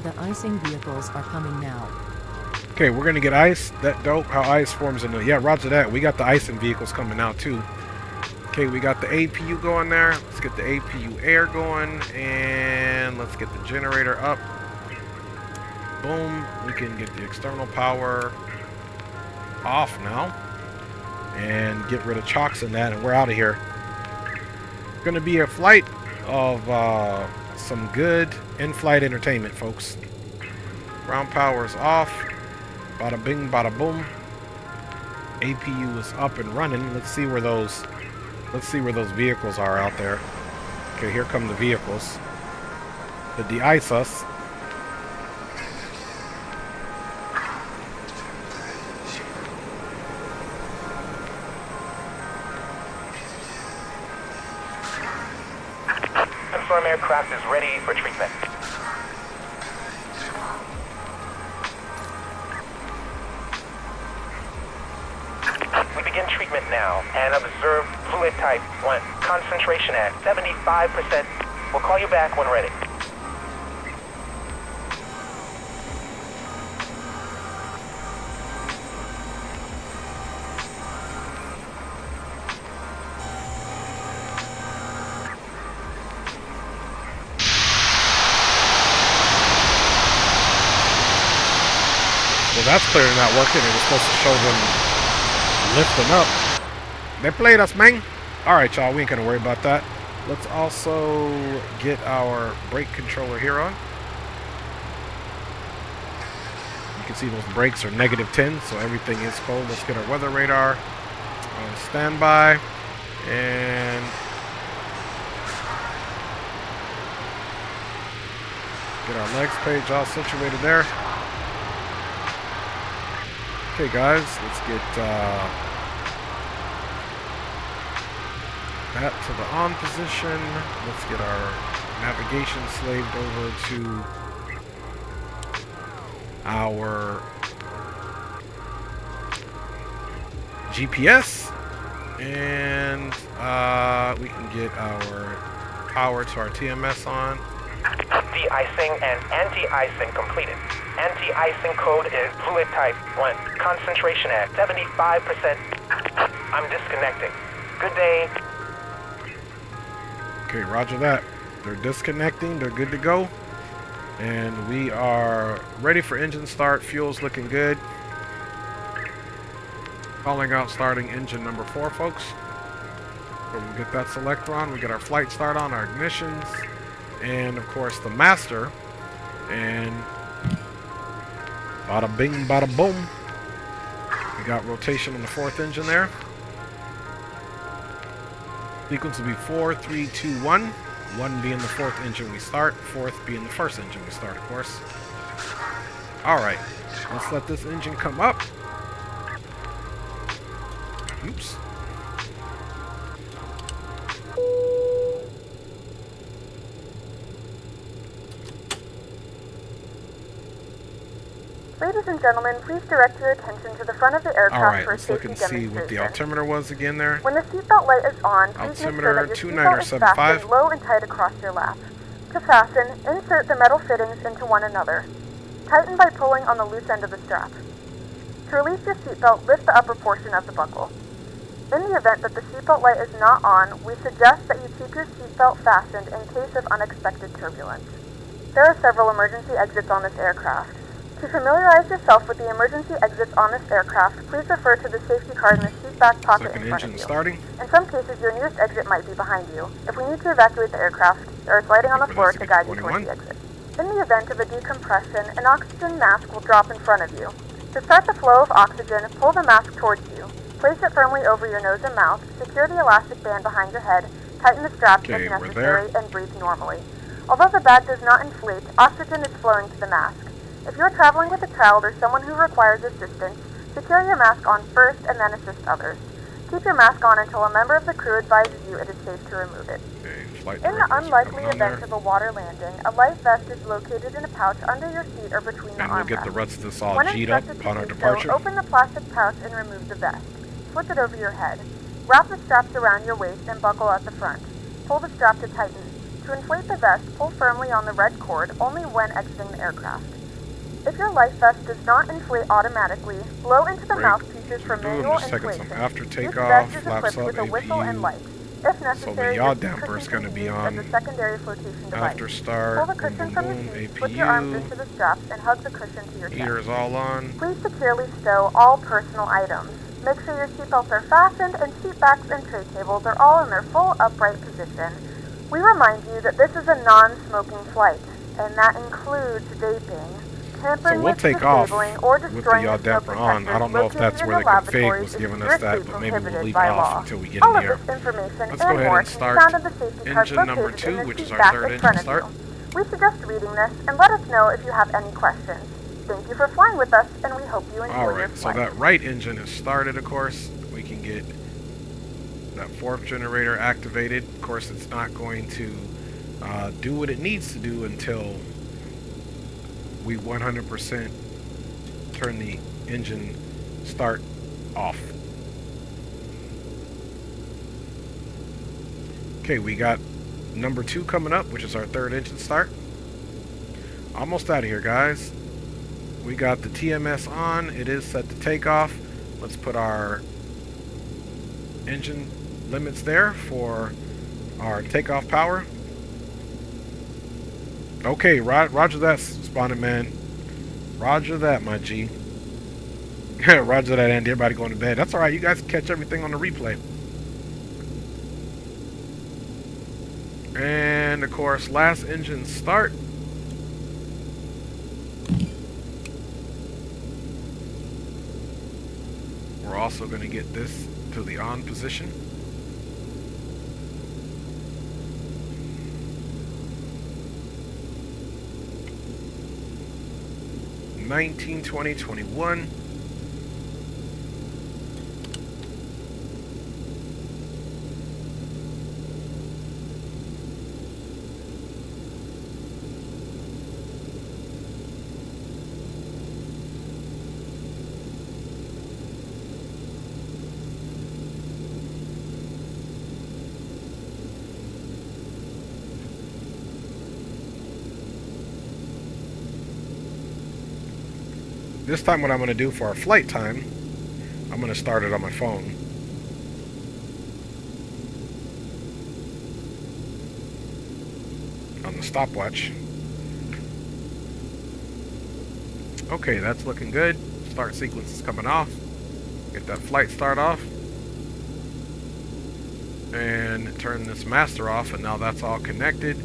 The icing vehicles are coming now. Okay, we're gonna get ice. That dope. How ice forms in the roger that. We got the icing vehicles coming out too. Okay, we got the APU going there. Let's get the APU air going and let's get the generator up. Boom. We can get the external power off now and get rid of chocks in that, and we're out of here. Gonna be a flight of some good in-flight entertainment, folks. Ground power is off. Bada bing, bada boom. APU is up and running. Let's see where those vehicles are out there. Okay, here come the vehicles to de-ice us. Confirm aircraft is ready for treatment. We begin treatment now and observe fluid type 1. Concentration at 75%. We'll call you back when ready. Well, that's clearly not working. It was supposed to show them lifting up. They played us, man. Alright, y'all. We ain't gonna worry about that. Let's also get our brake controller here on. You can see those brakes are -10, so everything is cold. Let's get our weather radar on standby. And get our legs page all situated there. Okay, guys, let's get that to the on position. Let's get our navigation slaved over to our GPS, and we can get our power to our TMS on. De-icing and anti-icing completed. Anti-icing code is fluid type 1. Concentration at 75%. I'm disconnecting. Good day. Okay, roger that. They're disconnecting. They're good to go. And we are ready for engine start. Fuel's looking good. Calling out starting engine number 4, folks. So we'll get that selector on. We get our flight start on, our ignitions, and of course the master. And bada bing, bada boom. We got rotation on the 4th engine there. Sequence will be 4, 3, 2, 1. 1 being the 4th engine we start, 4th being the 1st engine we start, of course. Alright, let's let this engine come up. Oops. Ladies and gentlemen, please direct your attention to the front of the aircraft for a safety let's look and see what the altimeter was again there. When the seatbelt light is on, please make sure that your seatbelt is fastened low and tight across your lap. To fasten, insert the metal fittings into one another. Tighten by pulling on the loose end of the strap. To release your seatbelt, lift the upper portion of the buckle. In the event that the seatbelt light is not on, we suggest that you keep your seatbelt fastened in case of unexpected turbulence. There are several emergency exits on this aircraft. To familiarize yourself with the emergency exits on this aircraft, please refer to the safety card in the seat back pocket in front of you. Starting. In some cases, your nearest exit might be behind you. If we need to evacuate the aircraft, there is lighting on the floor to guide you towards the exit. In the event of a decompression, an oxygen mask will drop in front of you. To start the flow of oxygen, pull the mask towards you. Place it firmly over your nose and mouth, secure the elastic band behind your head, tighten the straps if necessary, and breathe normally. Although the bag does not inflate, oxygen is flowing to the mask. If you are traveling with a child or someone who requires assistance, secure your mask on first and then assist others. Keep your mask on until a member of the crew advises you it is safe to remove it. In the unlikely event of a water landing, a life vest is located in a pouch under your seat or between the armrests. And we'll get the rest of this all G'd up upon our departure. Open the plastic pouch and remove the vest. Slip it over your head. Wrap the straps around your waist and buckle at the front. Pull the strap to tighten. To inflate the vest, pull firmly on the red cord only when exiting the aircraft. If your life vest does not inflate automatically, blow into the mouthpieces for manual inflation. After takeoff, this vest is flaps equipped with up, a whistle and light. If necessary, so the yaw damper is going to be on as a secondary flotation device. After start. Pull the cushion from the seat, slip your arms into the straps, and hug the cushion to your chest. Heaters all on. Please securely stow all personal items. Make sure your seatbelts are fastened and seat backs and tray tables are all in their full upright position. We remind you that this is a non-smoking flight, and that includes vaping. So we'll take off with the yaw damper on. I don't know if that's where the config was giving us that, but maybe we'll leave it off until we get in the air. Let's go ahead and start engine number 2, which is our 3rd engine start. We suggest reading this and let us know if you have any questions. Thank you for flying with us, and we hope you enjoy your flight. So that right engine is started, of course. We can get that 4th generator activated. Of course, it's not going to do what it needs to do until we 100% turn the engine start off. Okay, we got number 2 coming up, which is our 3rd engine start. Almost out of here, guys. We got the TMS on. It is set to takeoff. Let's put our engine limits there for our takeoff power. Okay, roger that, Spotted Man. Roger that, my G. Roger that, Andy. Everybody going to bed. That's alright. You guys can catch everything on the replay. And, of course, last engine start. We're also going to get this to the on position. 19, 20, 21. This time what I'm going to do for our flight time, I'm going to start it on my phone. On the stopwatch. Okay, that's looking good. Start sequence is coming off. Get that flight start off. And turn this master off, and now that's all connected.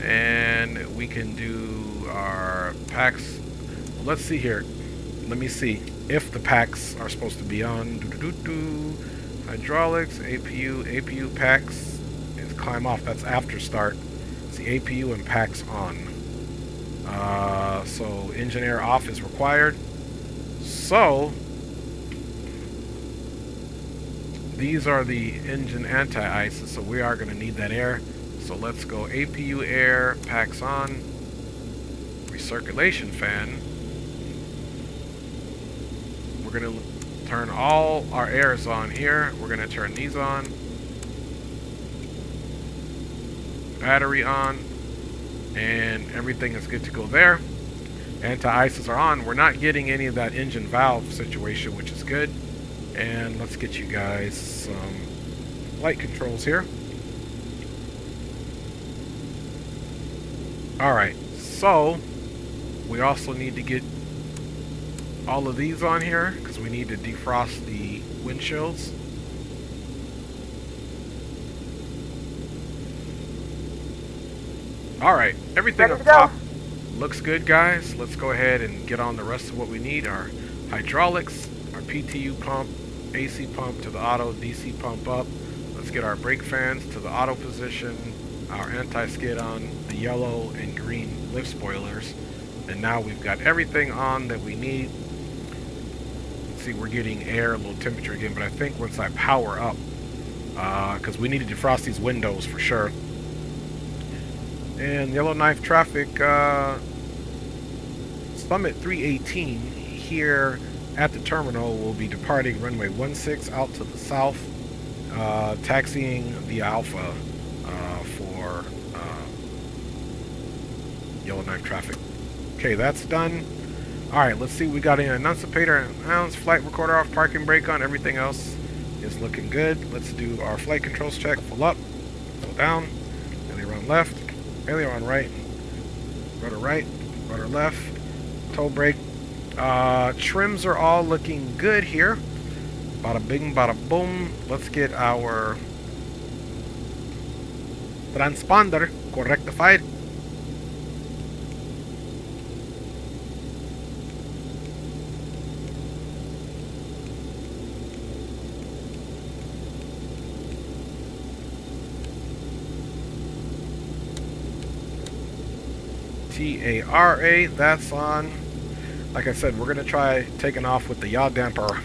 And we can do our packs. Well, let's see here. Let me see if the packs are supposed to be on. Hydraulics, APU packs is climb off. That's after start. It's the APU and packs on. So engine air off is required. So these are the engine anti-ices, so we are going to need that air. So let's go APU air, packs on, recirculation fan. We're going to turn all our airs on here. We're going to turn these on. Battery on. And everything is good to go there. Anti-ices are on. We're not getting any of that engine valve situation, which is good. And let's get you guys some flight controls here. Alright, so we also need to get all of these on here because we need to defrost the windshields. Alright, everything up top looks good, guys. Let's go ahead and get on the rest of what we need. Our hydraulics, our PTU pump, AC pump to the auto, DC pump up. Let's get our brake fans to the auto position, our anti-skid on the yellow and green lift spoilers. And now we've got everything on that we need. Let's see, we're getting air, a little temperature again, but I think once I power up, because we need to defrost these windows for sure. And Yellowknife traffic, Summit 318 here at the terminal will be departing runway 16 out to the south, taxiing the Alpha for Yellowknife traffic. Okay, that's done. Alright, let's see. We got an annunciator, announce, flight recorder off, parking brake on. Everything else is looking good. Let's do our flight controls check. Full up, full down, aileron left, aileron right, rudder left, toe brake. Trims are all looking good here. Bada bing, bada boom. Let's get our transponder correctified. TARA, that's on. Like I said, we're going to try taking off with the yaw damper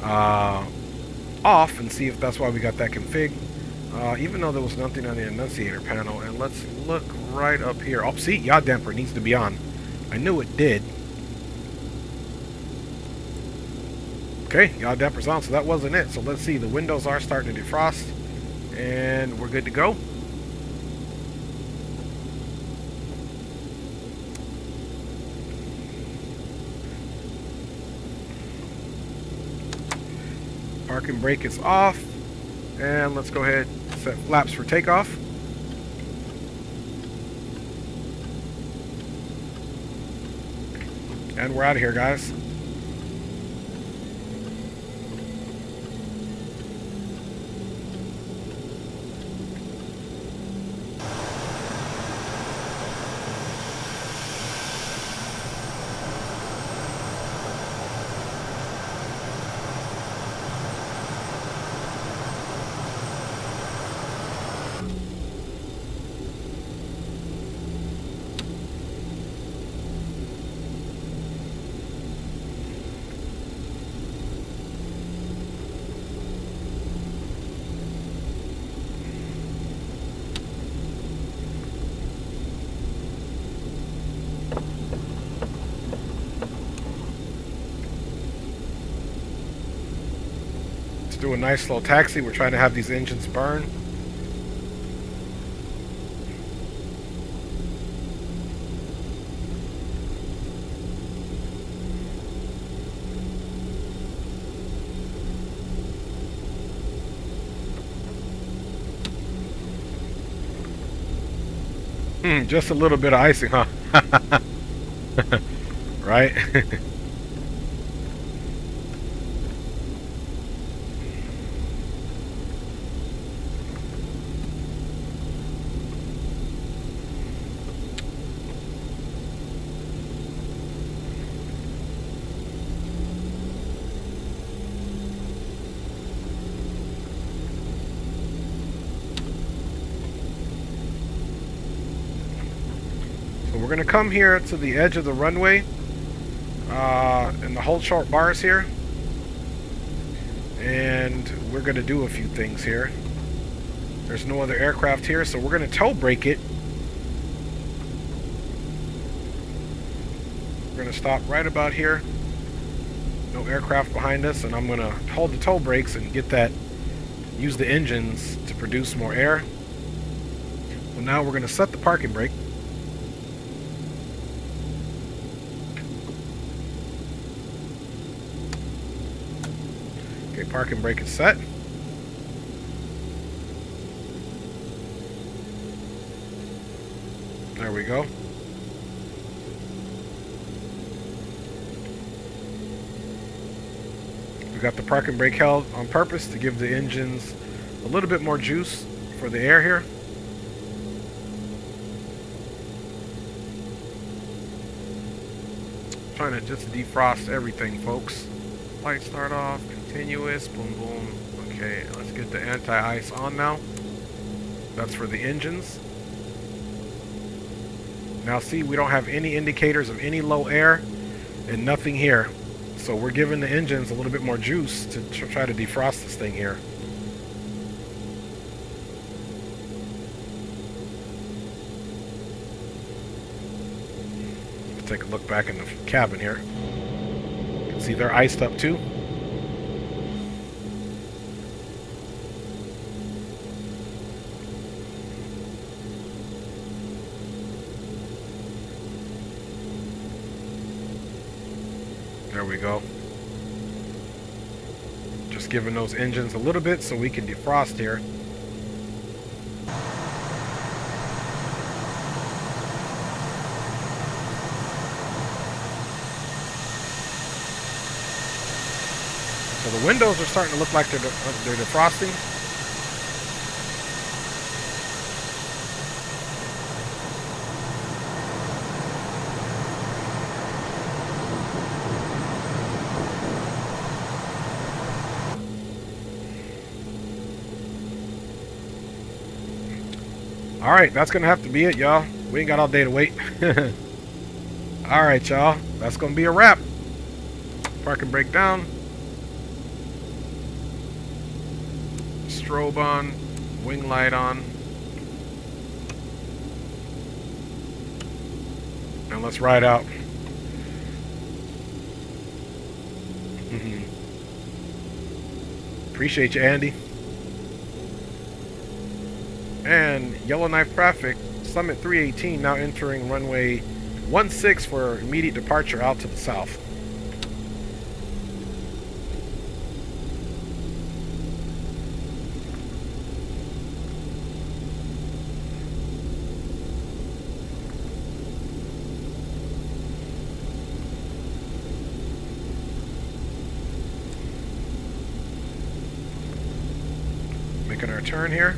off and see if that's why we got that config. Even though there was nothing on the annunciator panel. And let's look right up here. Oh, see, yaw damper needs to be on. I knew it did. Okay, yaw damper's on, so that wasn't it. So let's see, the windows are starting to defrost. And we're good to go. Parking brake is off, and let's go ahead and set flaps for takeoff. And we're out of here, guys. Do a nice slow taxi. We're trying to have these engines burn. Just a little bit of icing, huh? Right? We're going to come here to the edge of the runway in the hold short bars here, and we're going to do a few things here. There's no other aircraft here, so we're going to toe brake it. We're going to stop right about here. No aircraft behind us, and I'm going to hold the toe brakes and get that, use the engines to produce more air. So now we're going to set the parking brake. Okay, parking brake is set. There we go. We got the parking brake held on purpose to give the engines a little bit more juice for the air here. Trying to just defrost everything, folks. Light start off, continuous, boom boom. Okay, let's get the anti-ice on now. That's for the engines. Now see, we don't have any indicators of any low air and nothing here. So we're giving the engines a little bit more juice to try to defrost this thing here. Let's take a look back in the cabin here. You can see they're iced up too. There we go. Just giving those engines a little bit so we can defrost here. So the windows are starting to look like they're defrosting. Alright, that's going to have to be it, y'all. We ain't got all day to wait. Alright, y'all. That's going to be a wrap. Parking brake down. Strobe on. Wing light on. Now let's ride out. Appreciate you, Andy. And Yellowknife traffic, Summit 318 now entering runway 16 for immediate departure out to the south. Making our turn here.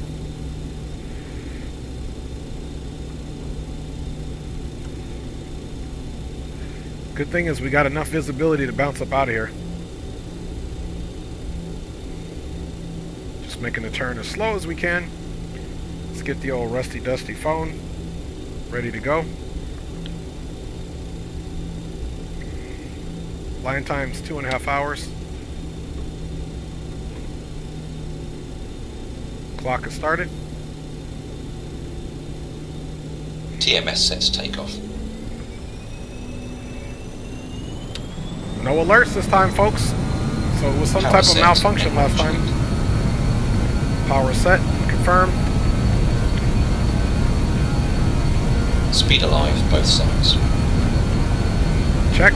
Good thing is we got enough visibility to bounce up out of here. Just making the turn as slow as we can. Let's get the old rusty dusty phone ready to go. Flying time's 2.5 hours. Clock has started. TMS sets takeoff. No alerts this time, folks. So it was some type of malfunction last time. Power set, confirmed. Speed alive, both sides. Check.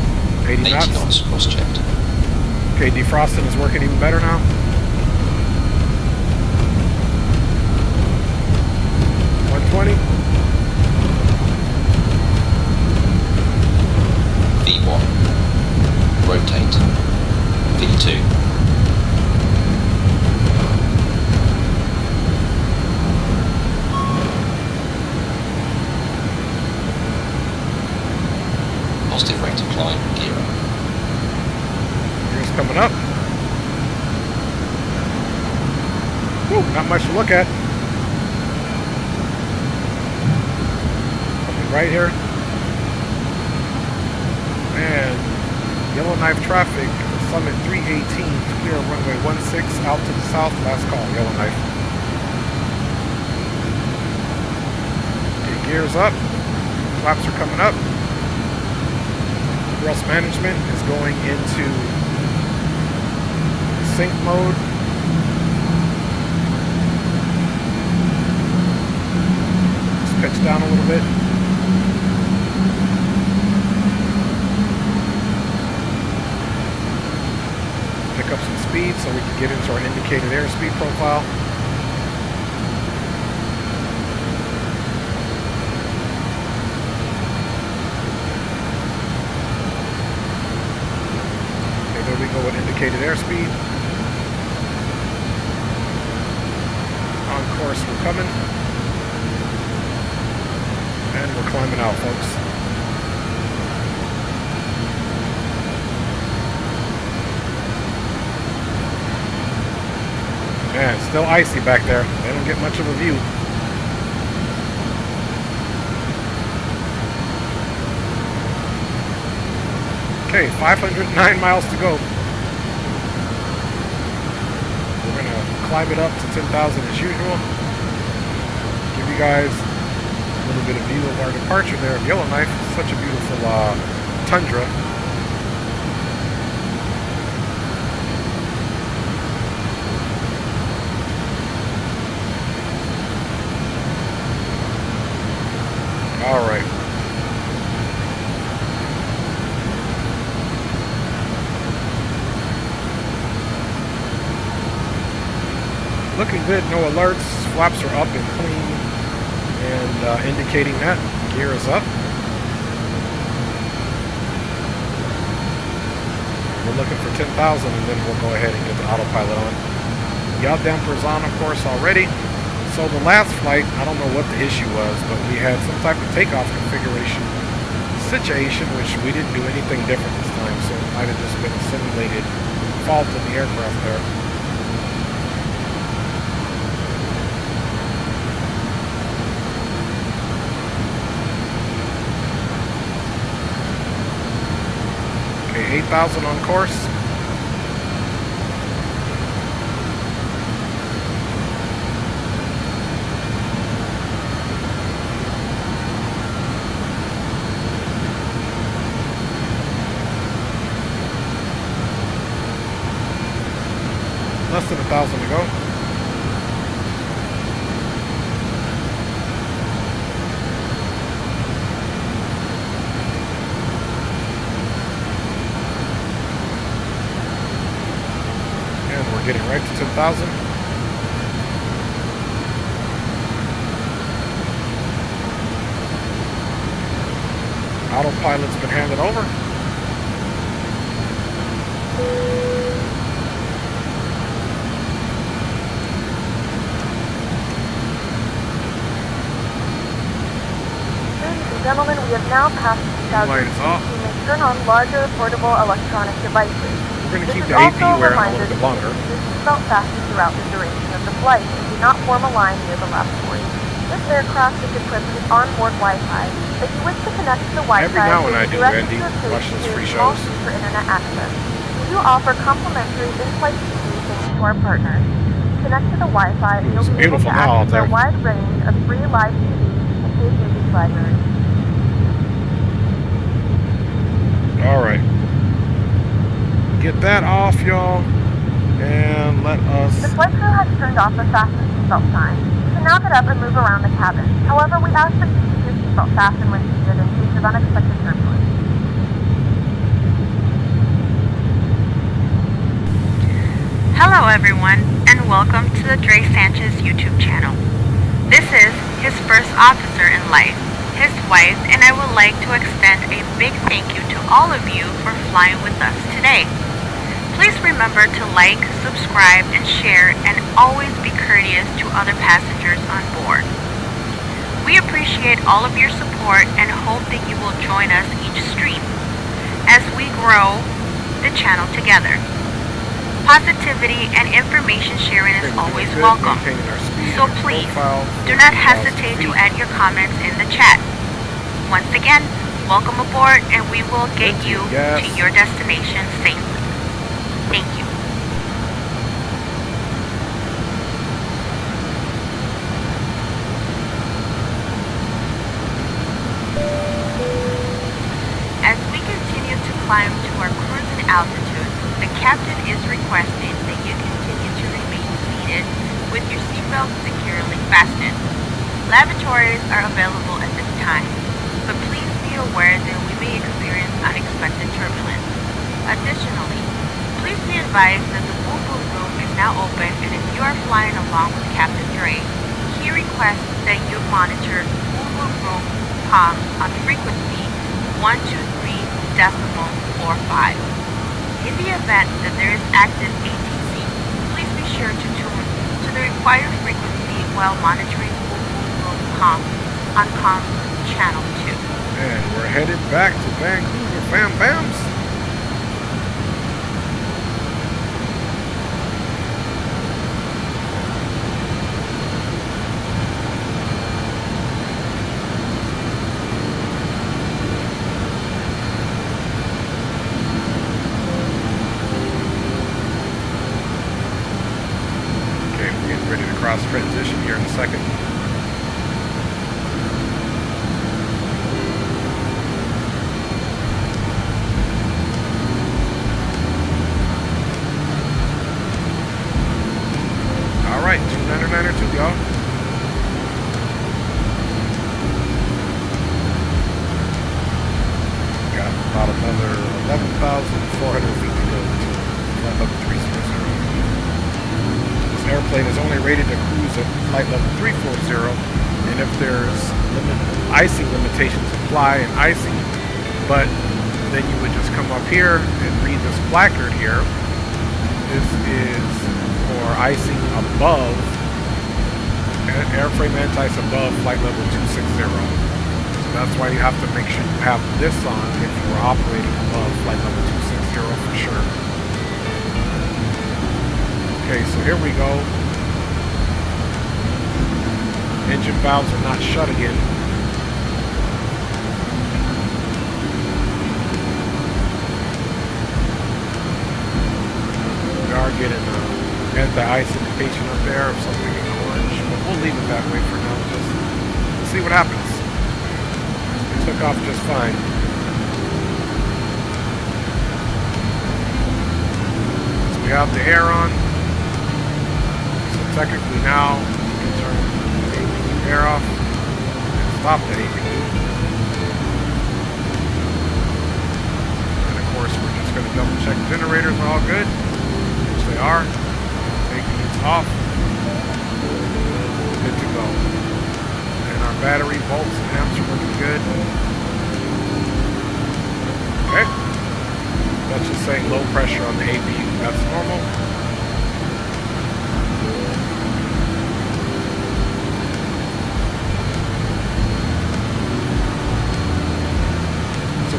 80 knots. 80 knots, cross-checked. Okay, defrosting is working even better now. 1. Rotate. V2. Positive rate of climb, gear up. Gears coming up. Whew, not much to look at. Coming right here. And Yellowknife traffic, Summit 318, clear runway 16 out to the south. Last call, Yellowknife. Okay, gears up. Flaps are coming up. Thrust management is going into sync mode. Let's pitch down a little bit. Pick up some speed so we can get into our indicated airspeed profile. There we go with indicated airspeed. On course, we're coming. And we're climbing out, folks. Man, it's still icy back there. They don't get much of a view. Okay, 509 miles to go. We're going to climb it up to 10,000 as usual. Give you guys a little bit of view of our departure there of Yellowknife. Such a beautiful tundra. All right. Looking good, no alerts, flaps are up and clean, and indicating that gear is up. We're looking for 10,000 and then we'll go ahead and get the autopilot on. Yaw damper's on, of course, already. So the last flight, I don't know what the issue was, but we had some type of takeoff configuration situation, which we didn't do anything different this time, so it might have just been a simulated fault in the aircraft there. Okay, 8,000 on course. Less than 1,000 to go. And we're getting right to 10,000. Autopilot's been handed over. Gentlemen, we have now passed 2,000 Light is off. You may turn on larger portable electronic devices. We're going to keep the AP wearing a little bit longer. Use seatbelt fasten throughout the duration of the flight and do not form a line near the left port. This aircraft is equipped with onboard Wi-Fi. If you wish to connect to the Wi-Fi, Every now and I do, direct Andy. to your Watch those free small shows. fee for internet access. We do offer complimentary in-flight TV thanks to our partners. Connect to the Wi-Fi and you'll be able to access a wide range of free live TV and paid music libraries. Alright. Get that off, y'all. And let us... The flight crew has turned off the fasten seatbelt sign. You can now get up and move around the cabin. However, we ask that you keep your seatbelt fastened when needed in case of unexpected turbulence. Hello everyone, and welcome to the Dre Sanchez YouTube channel. This is his first officer in life, his wife, and I would like to extend a big thank you to all of you for flying with us today. Please remember to like, subscribe, and share, and always be courteous to other passengers on board. We appreciate all of your support and hope that you will join us each stream as we grow the channel together. Positivity and information sharing is always welcome, so please do not hesitate to add your comments in the chat. Once again, welcome aboard, and we will get you to your destination safely. Thank you. As we continue to climb to our cruising altitude, the captain is requesting that you continue to remain seated with your seatbelt securely fastened. Lavatories are available at this time, but please be aware that we may experience unexpected turbulence. Additionally, please be advised that the boom boom room is now open, and if you are flying along with Captain Dre, he requests that you monitor boom boom room comms on frequency 123.45. In the event that there is active ATC, please be sure to tune to the required frequency while monitoring boom boom room comms on comms channel 2. And we're headed back to Vancouver, fam bams. Transition here in a second. All right, 2992, y'all. Got about another 11,400 feet to go to flight level 300. Airplane is only rated to cruise at flight level 340, and if there's icing limitations apply and icing, but then you would just come up here and read this placard here. This is for icing above, airframe anti-ice above flight level 260. So that's why you have to make sure you have this on if you are operating above flight level 260 for sure. Okay, so here we go. Engine valves are not shut again. We are getting anti-ice indication up there of something in orange, but we'll leave it that way for now. Just see what happens. It took off just fine. So we have the air on. Technically now, you can turn the APU air off and stop the APU. And of course, we're just going to double check the generators are all good, which they are. APU's off. Good to go. And our battery volts and amps are looking good. Okay. That's just saying low pressure on the APU. That's normal.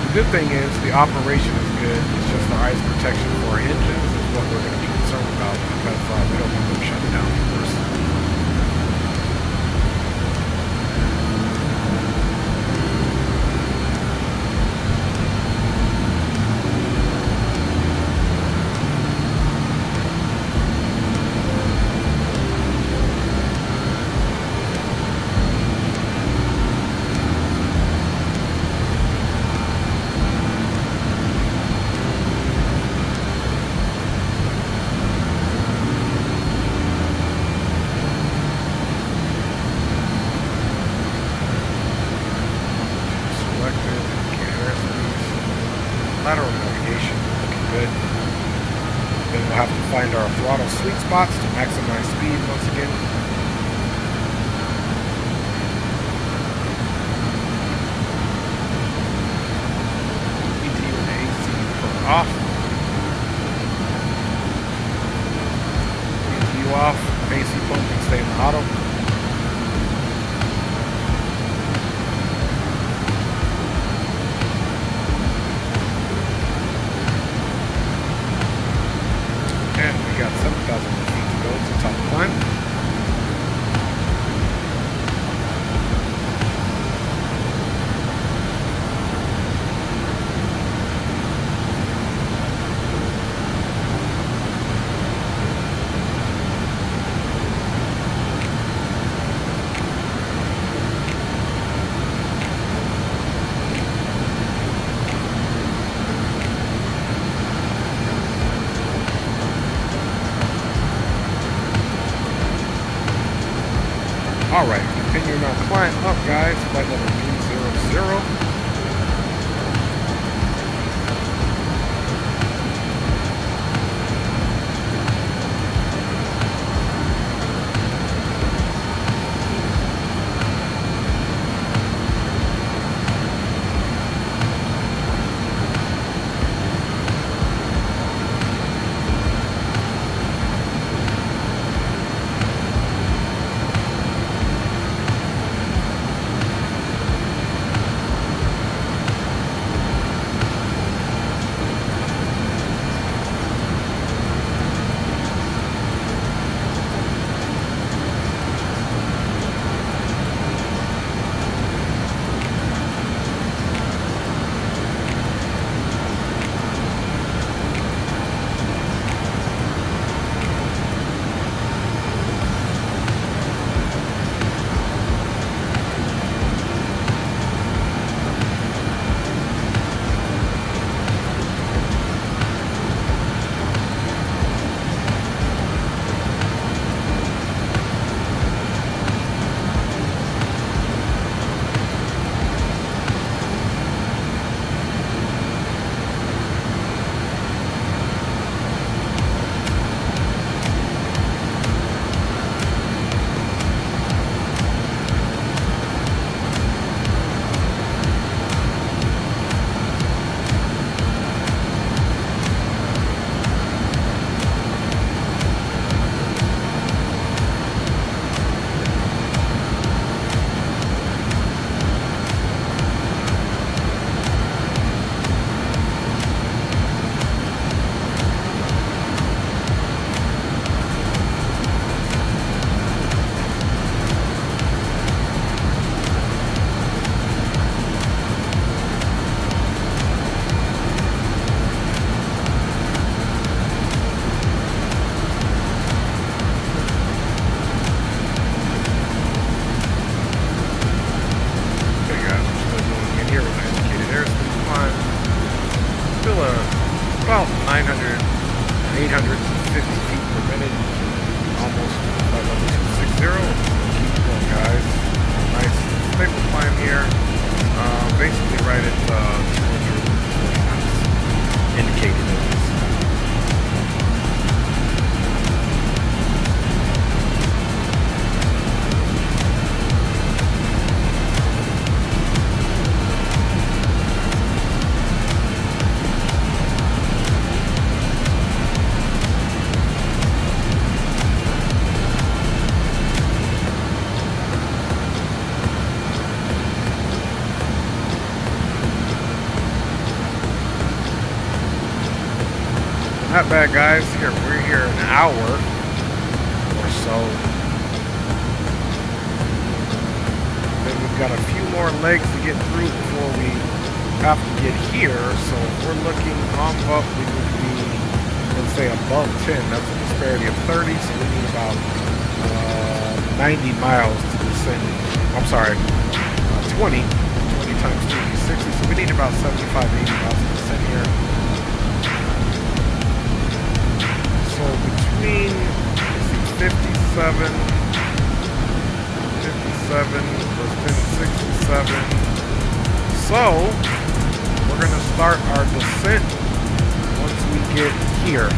The good thing is the operation is good. It's just the ice protection for our engines is what we're going to be concerned about because we don't want them shutting down first. lateral navigation, looking good. Then we'll have to find our throttle sweet spots to maximize speed once again. off. ECU off. AC pump can stay in the auto. And we got 7,000 feet to go to top climb. Alright, continuing our climb up, guys, flight level 300. About 900, 850 feet per minute, almost by level 260. Keep going, guys. Nice stable climb here. Basically right at 240 knots indicated at least. Not bad, guys. We're here an hour or so. Then we've got a few more legs to get through before we have to get here. So if we're looking up, we would be, let's say, above 10. That's a disparity of 30. So we need about 90 miles to descend. I'm sorry, 20 times 2 is 60. So we need about 75, 80 miles to descend here. So between 57 plus 10, 67. So we're going to start our descent once we get here.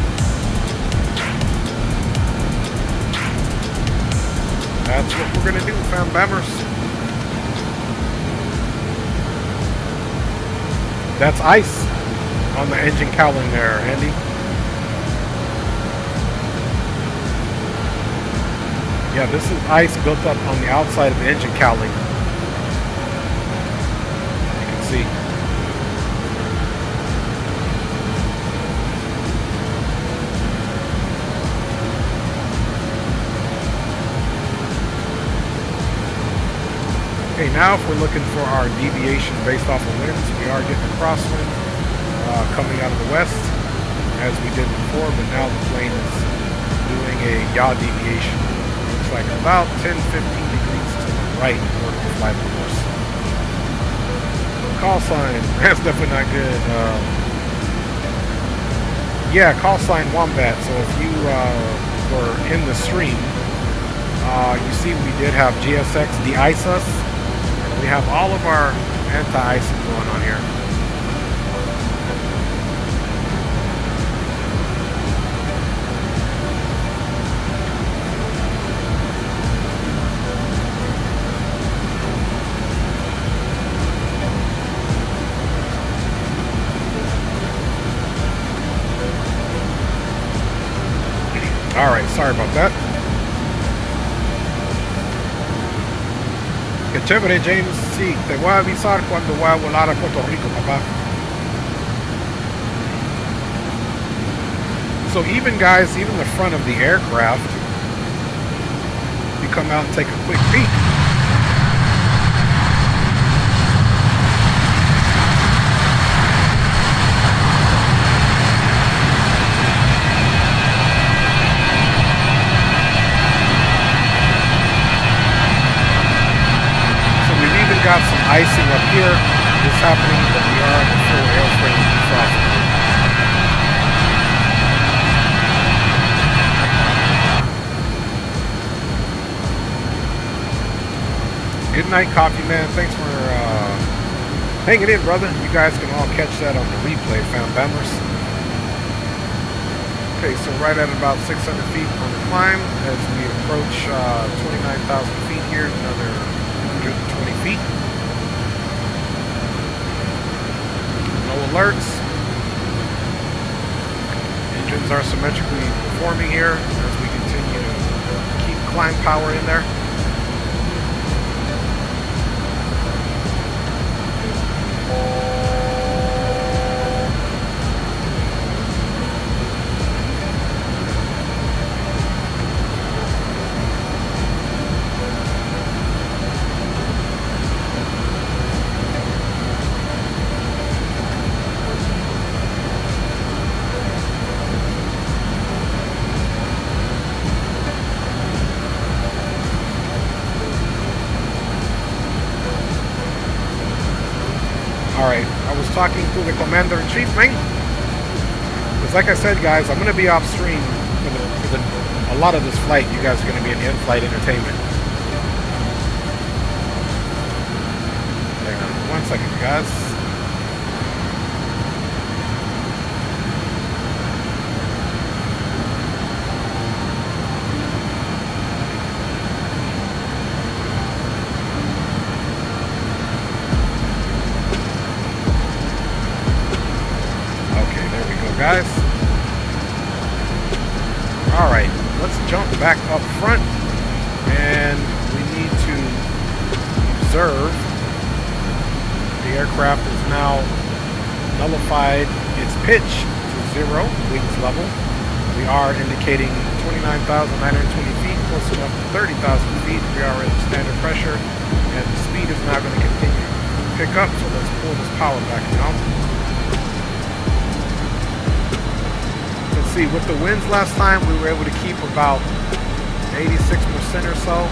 That's what we're going to do, fam bammers. That's ice on the engine cowling there, Andy. Yeah, this is ice built up on the outside of the engine cowling. You can see. Okay, now if we're looking for our deviation based off of winds, we are getting a crosswind coming out of the west, as we did before, but now the plane is doing a yaw deviation. Looks like about 10-15 degrees to the right in order to fly the course. Call sign, that's definitely not good. Yeah, call sign Wombat. So if you were in the stream, you see we did have GSX de-ice us. We have all of our anti-icing going on here. Alright, sorry about that. Qué chévere, James. Sí, te voy a avisar cuando voy a volar a Puerto Rico, papá. So even guys, even the front of the aircraft, you come out and take a quick peek. Got some icing up here. It's happening, but we are in the full airframe defrost mode. Good night, Coffee Man. Thanks for hanging in, brother. You guys can all catch that on the replay, fam bammers. Okay, so right at about 600 feet on the climb as we approach 29,000 feet here, another 120 feet. No alerts. Engines are symmetrically performing here as we continue to keep climb power in there. Alright, I was talking to the Commander-in-Chief, man. Because like I said, guys, I'm going to be off stream for a lot of this flight. You guys are going to be in in-flight entertainment. Hang on 1 second, guys. Guys. Alright, let's jump back up front and we need to observe the aircraft is now nullified its pitch to 0 wings level. We are indicating 29,920 feet, close enough to 30,000 feet. We are at standard pressure and the speed is now going to continue to pick up, so let's pull this power back down. See, with the winds last time, we were able to keep about 86% or so.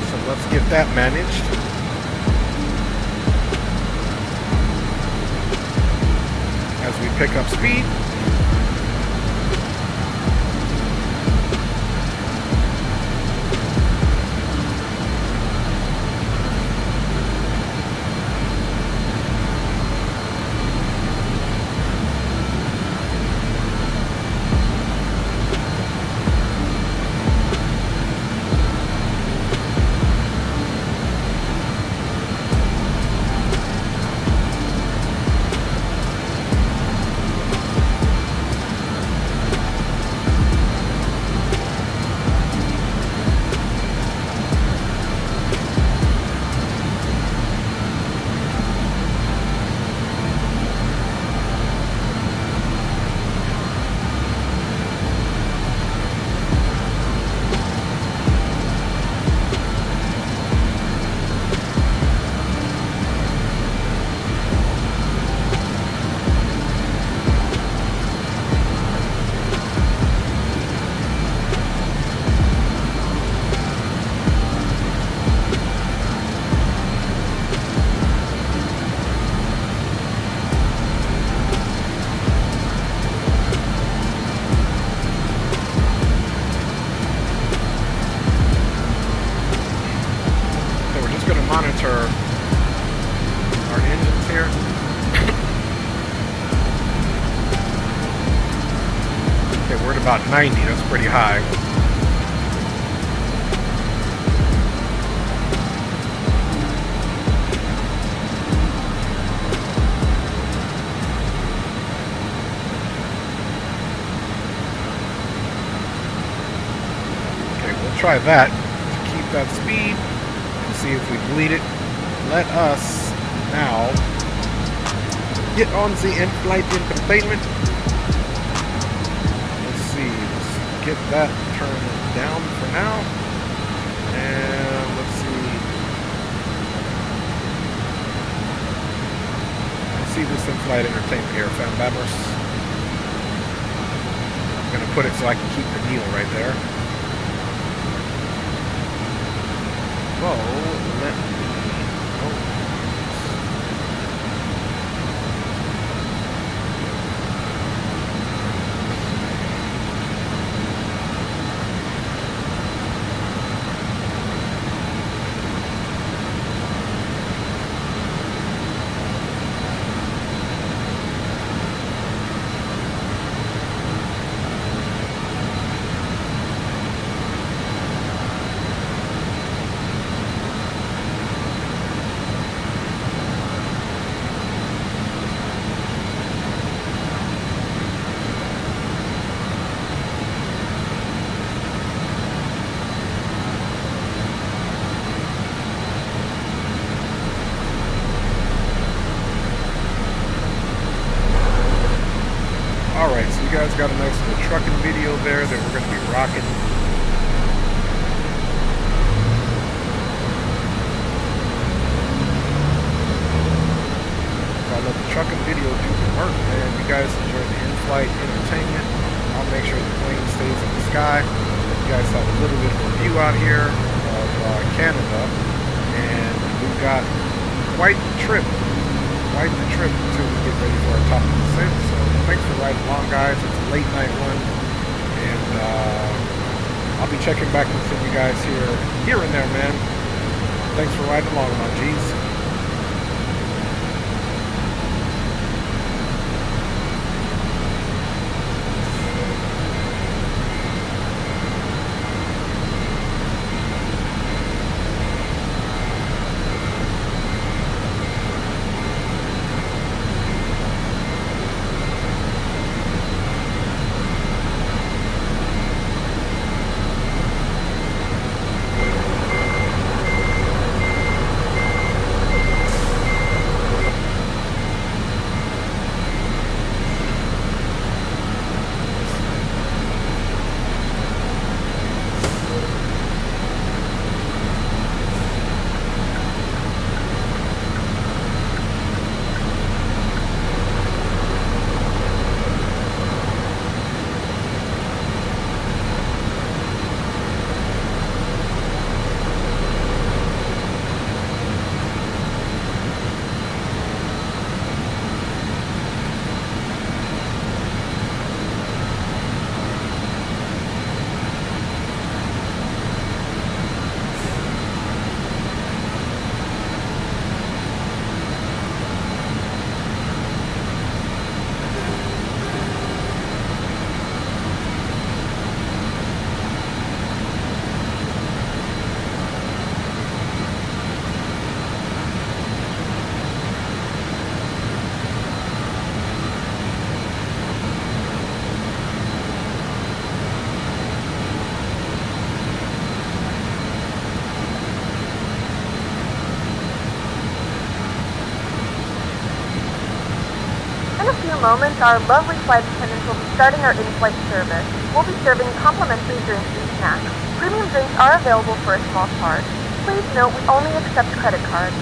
So let's get that managed. As we pick up speed. about 90. That's pretty high. Okay, we'll try that to keep that speed and see if we bleed it. Let us now get on the in-flight entertainment. Let's see, let's get that turned down for now. And let's see. Let's see this in-flight entertainment here, fam babbers. I'm gonna put it so I can keep the needle right there. Whoa, let me. Alright, so you guys got a nice little trucking video there that we're going to be rocking. So I'll let the trucking video do the work, man. You guys enjoy the in-flight entertainment. I'll make sure the plane stays in the sky. You guys have a little bit of a view out here of Canada. And we've got quite the trip until we get ready for our top of the descent. So thanks for riding along, guys. It's a late night run, and I'll be checking back with you guys here and there, man. Thanks for riding along, my G's. Moments, our lovely flight attendants will be starting our in-flight service. We'll be serving complimentary drinks and snacks. Premium drinks are available for a small charge. Please note we only accept credit cards.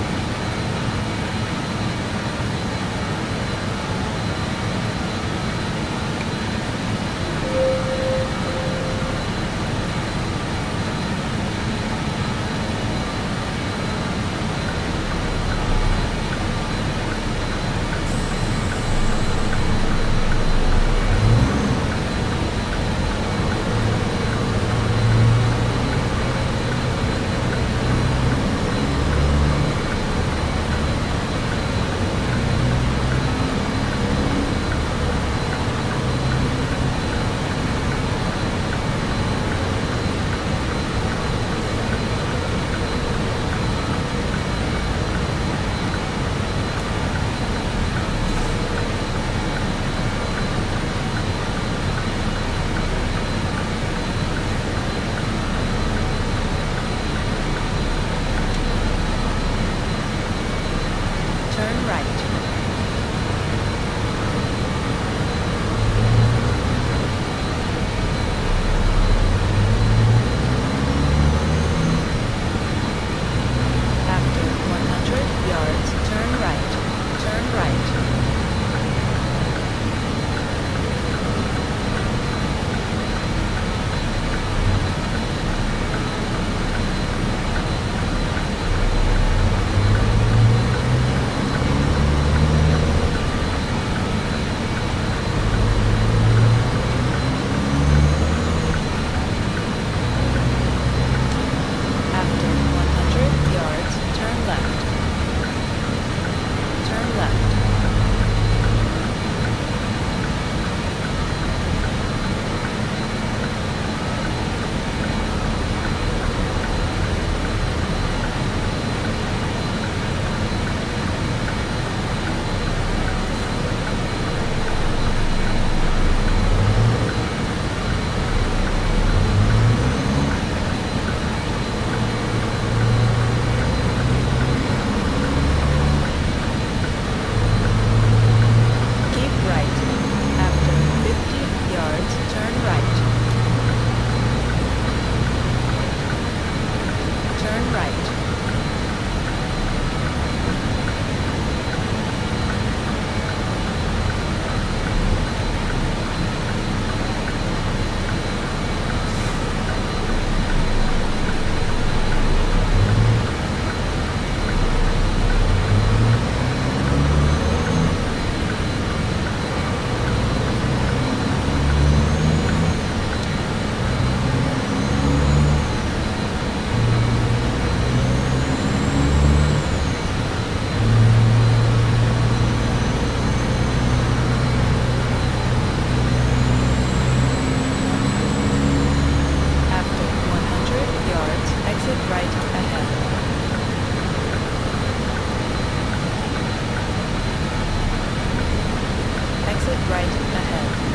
dead right ahead.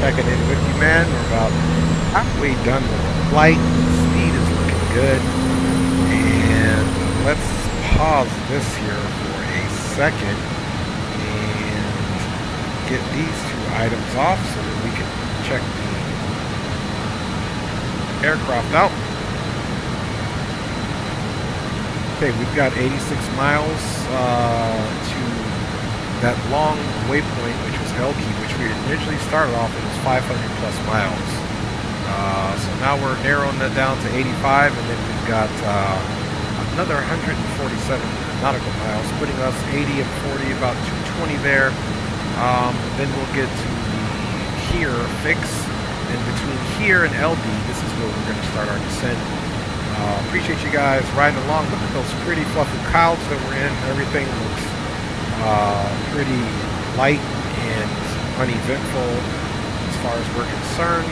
checking in with you, man. We're about halfway done with the flight. The speed is looking good. And let's pause this here for a second and get these two items off so that we can check the aircraft out. Okay, we've got 86 miles to that long waypoint, which was Elkey, which we originally started off, it was 500 plus miles. So now we're narrowing that down to 85, and then we've got another 147 nautical miles, putting us 80 and 40, about 220 there. Then we'll get to the here fix, and between here and LD, this is where we're going to start our descent. Appreciate you guys riding along. Look at those pretty fluffy clouds that we're in. Everything looks pretty light and uneventful as far as we're concerned.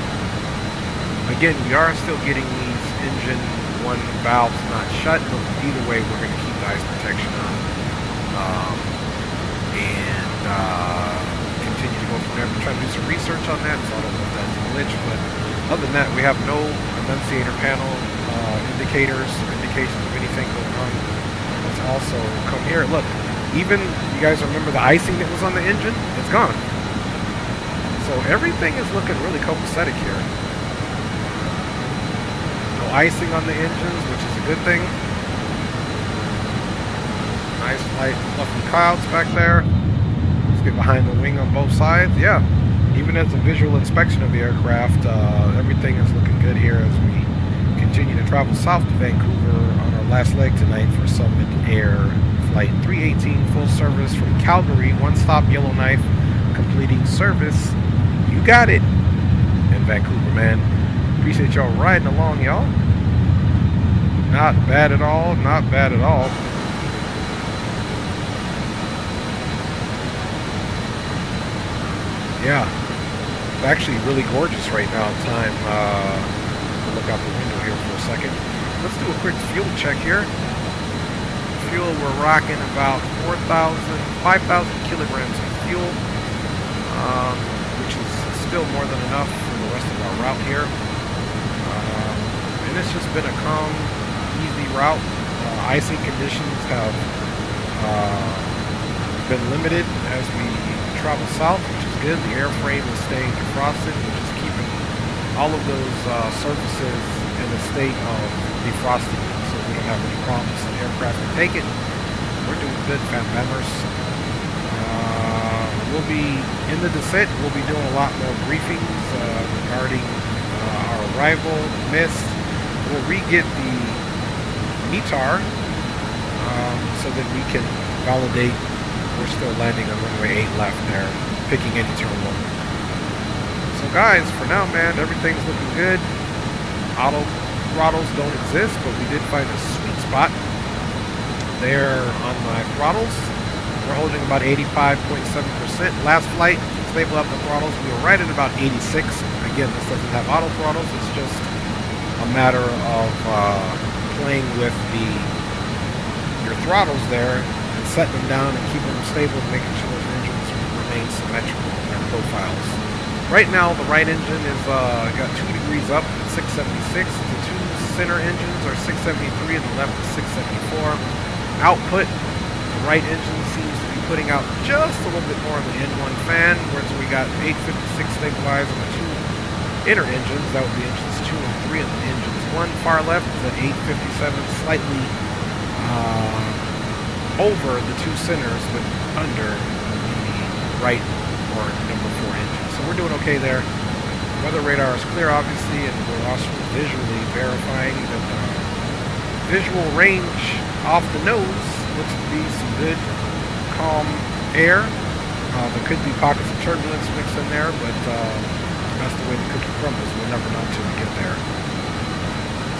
Again, we are still getting these engine one valves not shut, but either way we're going to keep the ice protection on and continue to go from there. We're trying to do some research on that, so I don't know if that's a glitch, but other than that, we have no annunciator panel indicators or indications of anything going on. Let's also come here. Look, even you guys remember the icing that was on the engine? It's gone. So everything is looking really copacetic here. No icing on the engines, which is a good thing. Nice light fluffy clouds back there. Let's get behind the wing on both sides. Yeah, even as a visual inspection of the aircraft, everything is looking good here as we continue to travel south to Vancouver on our last leg tonight for Summit Air Flight 318, full service from Calgary, one-stop Yellowknife, completing service. You got it in Vancouver, man. Appreciate y'all riding along, y'all. Not bad at all, not bad at all. Yeah, it's actually really gorgeous right now. Time to look out the window here for a second. Let's do a quick fuel check here. Fuel, we're rocking about 5,000 kilograms of fuel, which is still more than enough for the rest of our route here. And it's just been a calm, easy route. Icing conditions have been limited as we travel south, which is good. The airframe is staying defrosted, which is keeping all of those surfaces in a state of defrosting, so we don't have any problems. The aircraft can take it. We're doing good, fat members. We'll be in the descent. We'll be doing a lot more briefings regarding our arrival, mist. We'll re-get the METAR so that we can validate we're still landing on runway 8 left there, picking any turn one. So guys, for now, man, everything's looking good. Auto throttles don't exist, but we did find a sweet spot there on my throttles. We're holding about 85.7%. Last flight, stable up the throttles, we were right at about 86. Again, this doesn't have auto throttles. It's just a matter of playing with your throttles there and setting them down and keeping them stable and making sure those engines remain symmetrical in their profiles. Right now, the right engine is got 2 degrees up at 676. The two center engines are 673 and the left is 674. Output, the right engine seems to be putting out just a little bit more on the N1 fan, whereas we got 856 stabilized on the two inner engines. That would be engines 2 and 3, and the engines 1 far left is at 857, slightly over the two centers, but under the right or number 4 engine. So we're doing okay there. Weather radar is clear, obviously, and we're also visually verifying that the visual range off the nose looks to be some good, calm air. There could be pockets of turbulence mixed in there, but that's the way the cookie crumbles. We'll never know until we get there.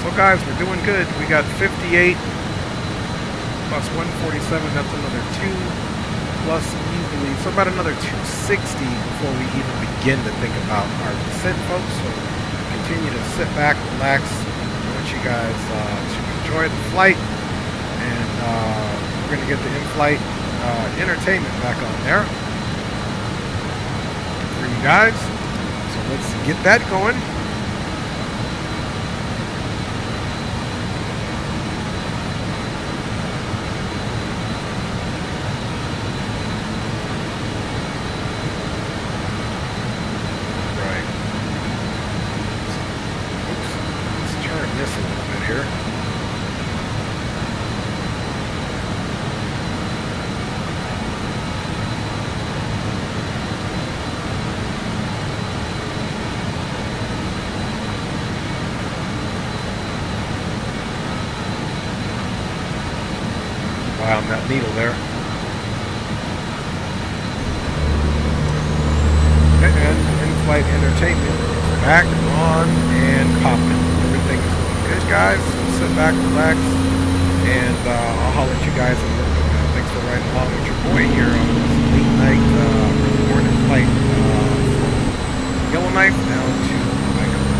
So guys, we're doing good. We got 58 plus 147, that's another 2, plus easily, so about another 260 before we even begin to think about our descent, folks. So continue to sit back, relax. I want you guys to enjoy the flight, and we're going to get the in-flight entertainment back on there for you guys. So let's get that going. Right. Oops. Let's turn this a little bit here. Wow, on that needle there. And in-flight entertainment is back on and popping. Everything is going good, guys. So sit back, relax, and I'll holler at you guys in a little bit. Thanks for riding along with your boy here on this late night morning flight from Yellowknife down to Vancouver.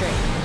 straight.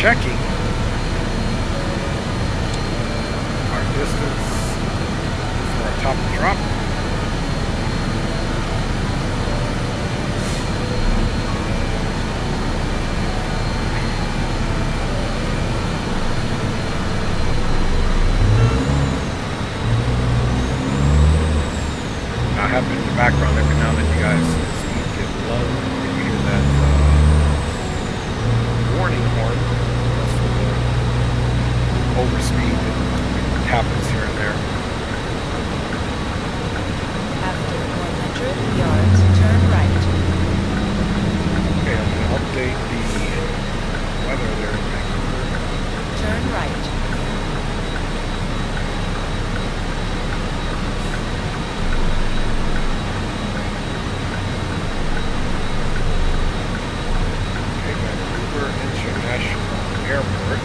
checking our distance for our top and drop. I have been in the background every now and then, you guys. Speed get low. You hear that warning horn. That's for the overspeed that happens here and there. After 100 yards, turn right. Okay, I'm going to update the weather there in Vancouver. Turn right. International Airport.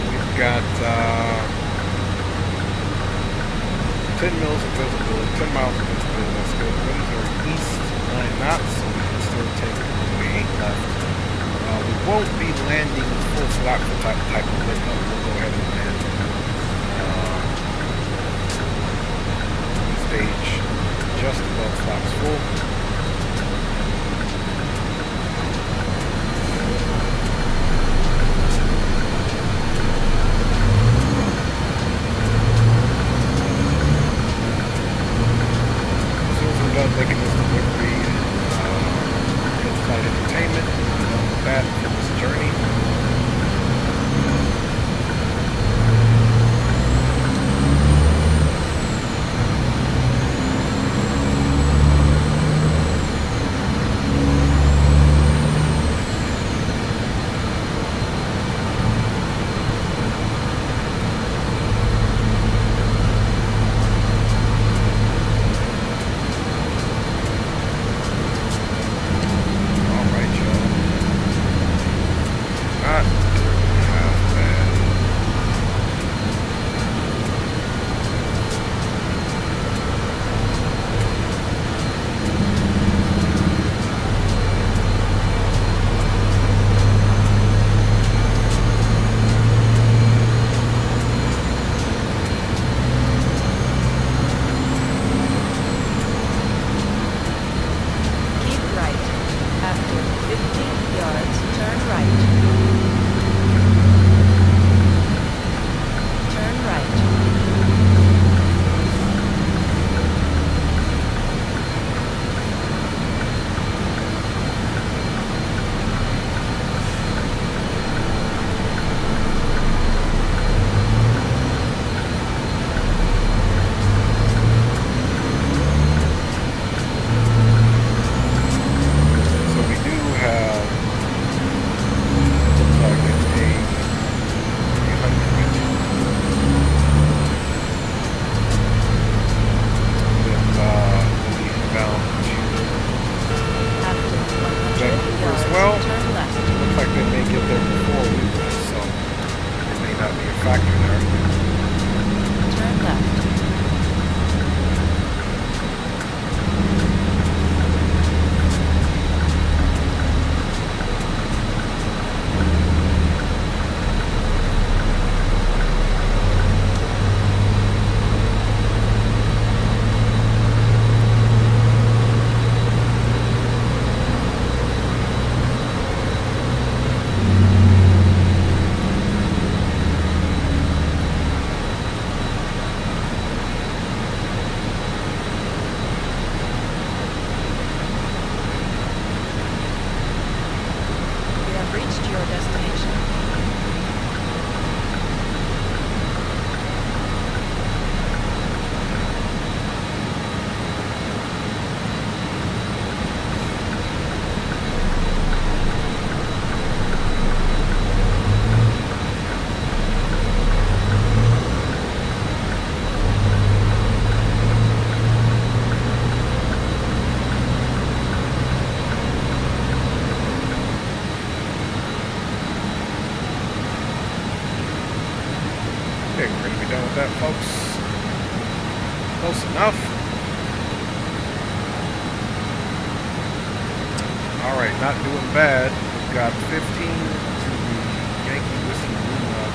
We've got 10 miles of visibility, 10 miles of visibility. That's good. Winds are east 9 knots, so we can still take runway 8 left. We won't be landing full flat for type of wind, though. We'll go ahead and land stage just above flaps full. Making this delivery in-flight entertainment, with that for this journey. that, folks. Close enough. Alright, not doing bad. we've got 15 to the Yankee Whiskey Lima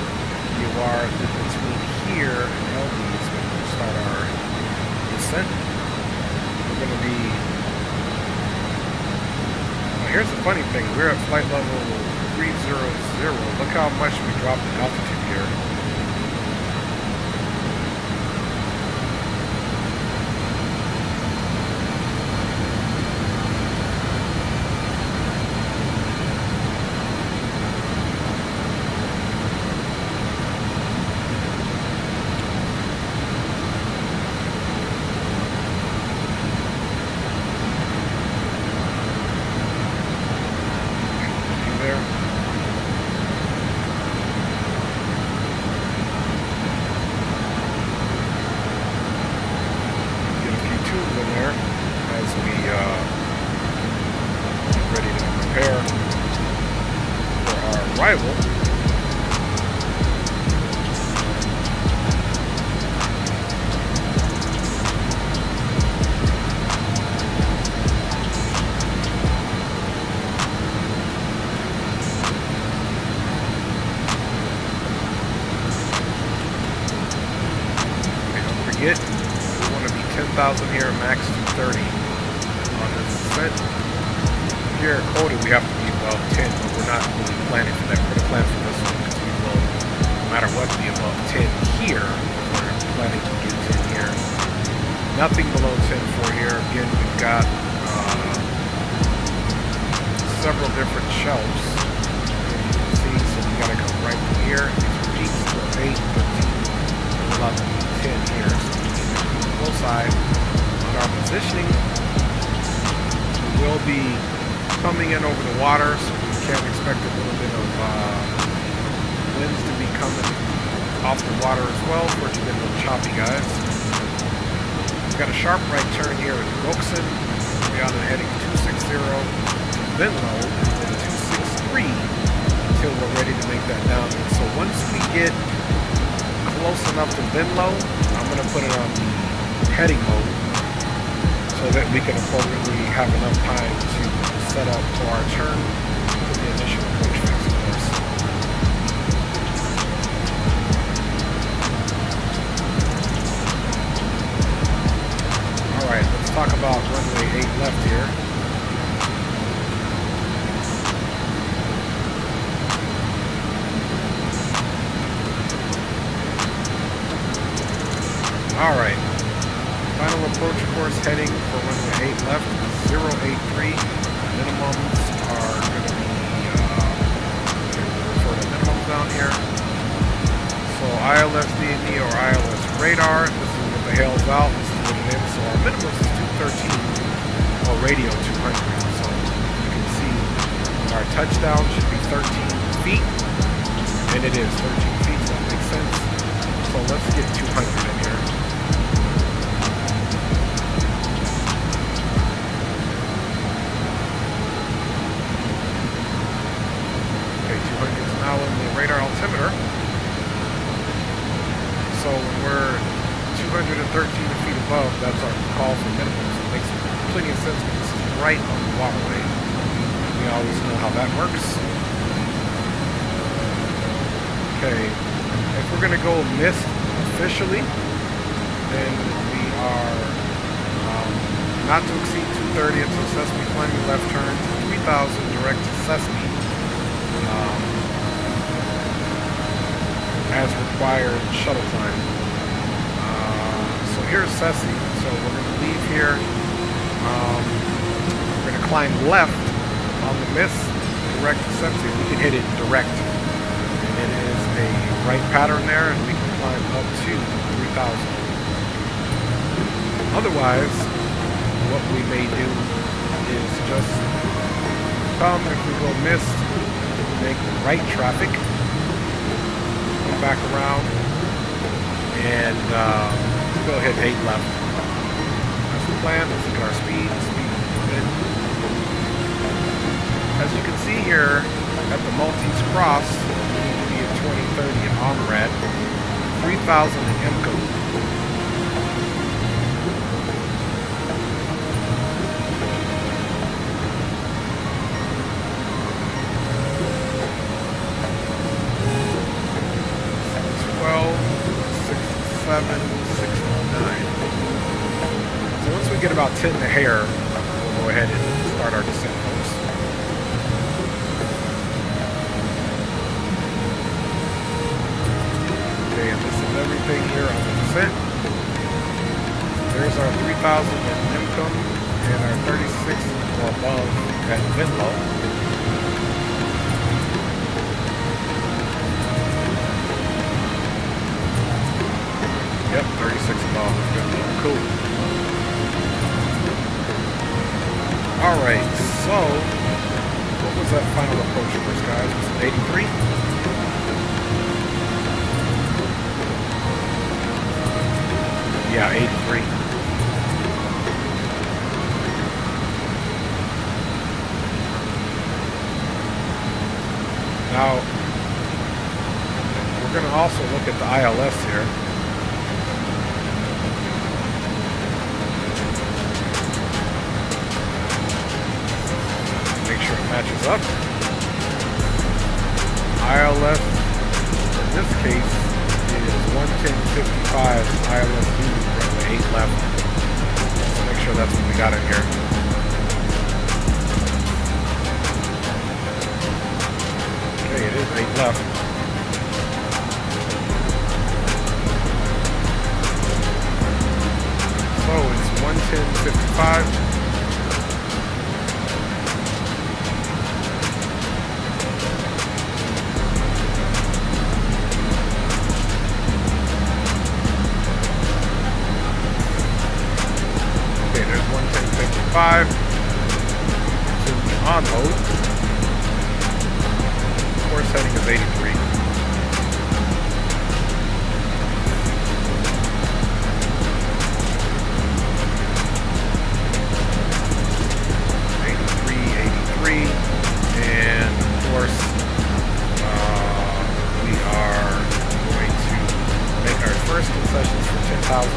VOR between here and LB's when we start our descent. We're going to be... Well, here's the funny thing. We're at flight level 300. Look how much we dropped in altitude here. Here, max 230 on this descent. Here at Coda, we have to be above 10, but we're not really planning for that. We're going to plan for this one because we will, no matter what, be above 10 here. We're planning to get 10 here. Nothing below 10 for here. Again, we've got several different shelves. You can see, so we got to come right through here. These are peaks, 8, 13, 11, 10 here. So we need to be close side. Our positioning, we will be coming in over the water, so we can expect a little bit of winds to be coming off the water as well for it to get a little choppy, guys. We've got a sharp right turn here at Roxon. We're on the heading 260 to Venlo, and then 263 until we're ready to make that down. And so once we get close enough to Venlo, I'm going to put it on the heading mode, so that we can appropriately have enough time to set up for our turn to the initial approach phase, of course. Alright, let's talk about runway 8 left here. Alright. Final approach course heading for runway 8 left, 083. Minimums are going to be for the minimums down here. So ILS DME or ILS radar, this is what the hell's out, this is what it is. So our minimums is 213 or radio 200. So you can see our touchdown should be 13 feet, and it is 13 feet, so that makes sense. So let's get 200 in here. Now in the radar altimeter. So when we're 213 feet above, that's our call for minimums. It makes plenty of sense because this is right on the waterway. We always know how that works. Okay, if we're going to go mist officially, then we are not to exceed 230 until Sesame climbing left turn to 3000 direct to Sesame. As required shuttle climb. So here's Sesame. So we're going to leave here. We're going to climb left on the mist, direct to Sesame. We can hit it direct. And it is a right pattern there, and we can climb up to 3000. Otherwise, what we may do is just come, if we go mist, make right traffic, come back around, and go ahead 8 left. That's the plan. Let's look at our speed. Speed is good. As you can see here at the Maltese Cross, we need to be at 2030 in OMRAD, 3000 in MCO. we get about 10 to hair, we'll go ahead and start our descent, folks. Okay, and this is everything here on the descent. There's our 3,000 at income and our 36 or above at Venlo. Yep, 36 above. Cool. Alright, so what was that final approach course, guys? Was it 83? Yeah, 83. Now, we're going to also look at the ILS here. Make sure it matches up. ILS, in this case, is 110.55 ILS runway 8 left. So make sure that's what we got in here. Okay, it is 8 left. So it's 110.55. Okay, there's 110.55. So on mode. Course heading is 83. And of course, we are going to make our first concessions for 10,000.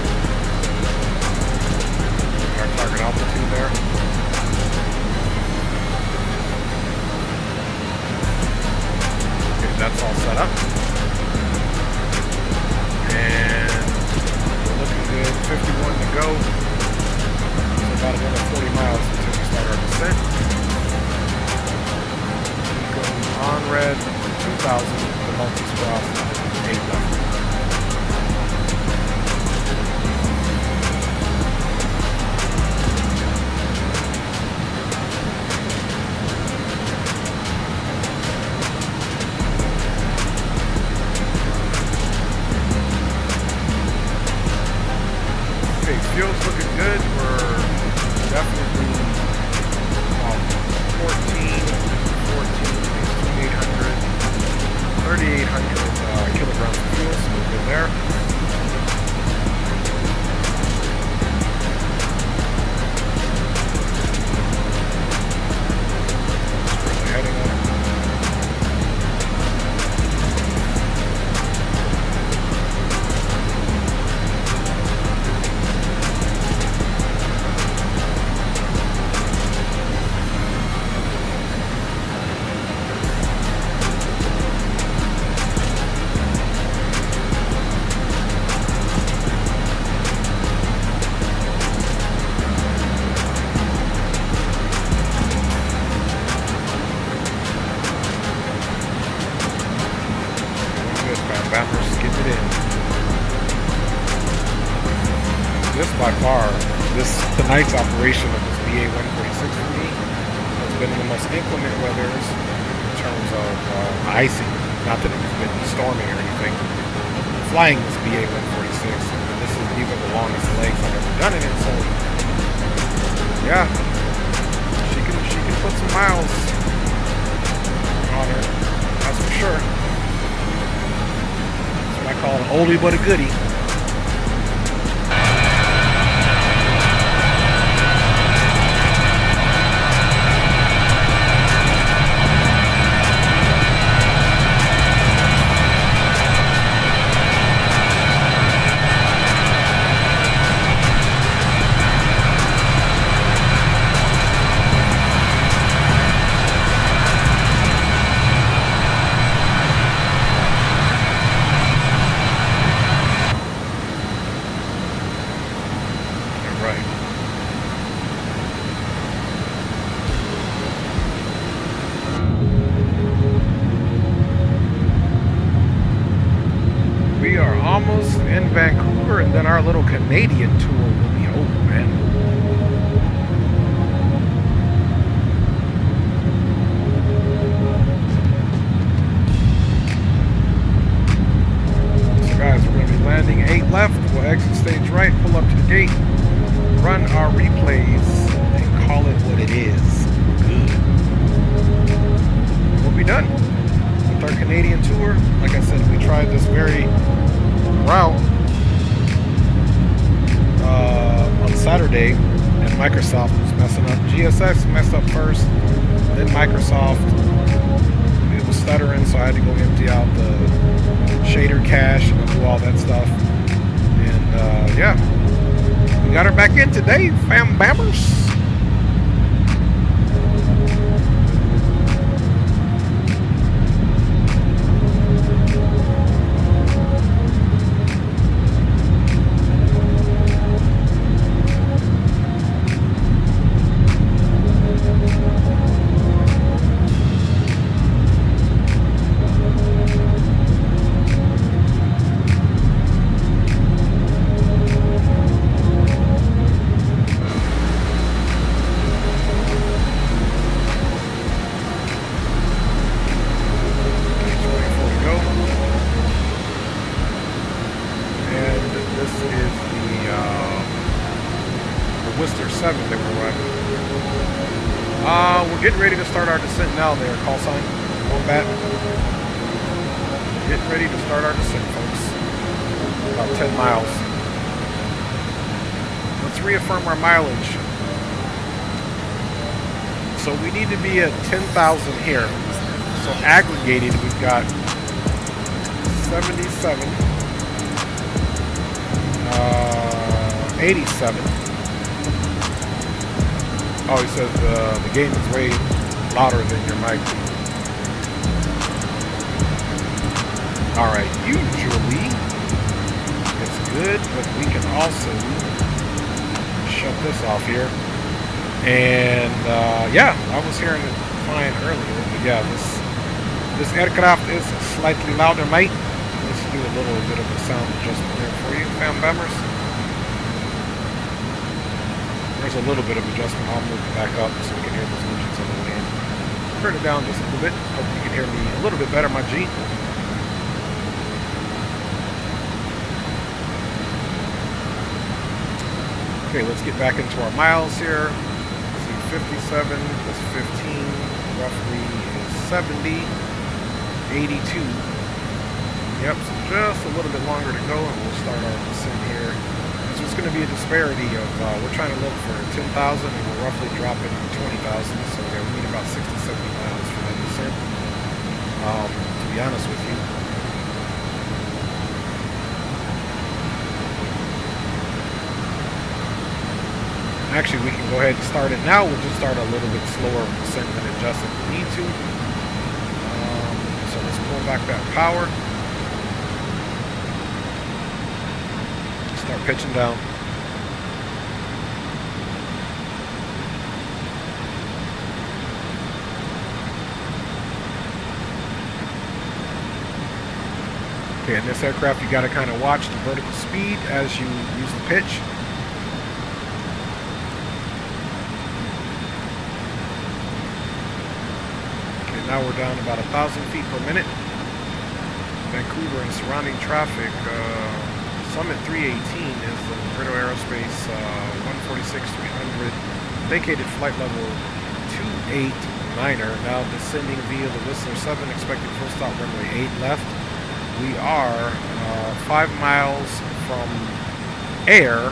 Our target altitude there. Okay, that's all set up. And we're looking good. 51 to go. So about another 40 miles until we start our descent. On red, 2,000, the multi-sprout, 8 left. Okay, fuel's looking good. We're definitely 3,800 kilograms of fuel, so we're good there. We're heading up. Tonight's operation of this BA 146 for me has been the most inclement weathers in terms of icing. Not that it's been storming or anything. Flying this BA 146, this is even the longest legs I've ever done in it. So yeah, she can put some miles on her. That's for sure. That's what I call an oldie but a goodie. Canadian tour will be over, man. So guys, we're going to be landing 8 left. We'll exit stage right, pull up to the gate, run our replays, and call it what it is. Good. We'll be done with our Canadian tour. Like I said, we tried this very route on Saturday, and Microsoft was messing up. GSX messed up first, then Microsoft. It was stuttering, so I had to go empty out the shader cache and do all that stuff. And yeah, we got her back in today, fam bammers. Getting ready to start our descent now there, call sign, combat. Getting ready to start our descent, folks. About 10 miles. Let's reaffirm our mileage. So we need to be at 10,000 here. So aggregated, we've got 77, 87. Oh, he says the game is way louder than your mic. Alright, usually it's good, but we can also shut this off here. And yeah, I was hearing it fine earlier, but yeah, this aircraft is slightly louder, mate. Let's do a little bit of a sound adjustment there for you, fam bammers. There's a little bit of adjustment. I'll move it back up so we can hear those engines on the way in. Turn it down just a little bit. Hope you can hear me a little bit better, my G. Okay, let's get back into our miles here. Let's see, 57 plus 15 roughly is 70, 82. Yep, so just a little bit longer to go, and we'll start our descent here. So it's going to be a disparity of, we're trying to look for 10,000 and we're roughly dropping 20,000. So yeah, we need about 60, 70 miles for that descent, to be honest with you. Actually, we can go ahead and start it now. We'll just start a little bit slower descent and adjust if we need to. So let's pull back that power. Start pitching down. Okay, in this aircraft, you got to kind of watch the vertical speed as you use the pitch. Okay, now we're down about 1,000 feet per minute. Vancouver and surrounding traffic. Summit 318 is the British Aerospace 146-300 vacated flight level 289er, now descending via the Whistler 7, expected full stop runway 8 left. We are 5 miles from air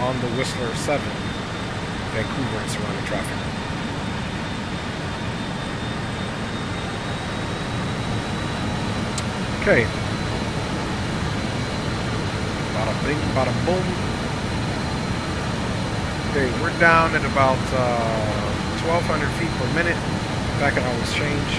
on the Whistler 7, Vancouver and surrounding traffic. Okay. Bada bing, bada boom. Okay, we're down at about 1,200 feet per minute. That can always change.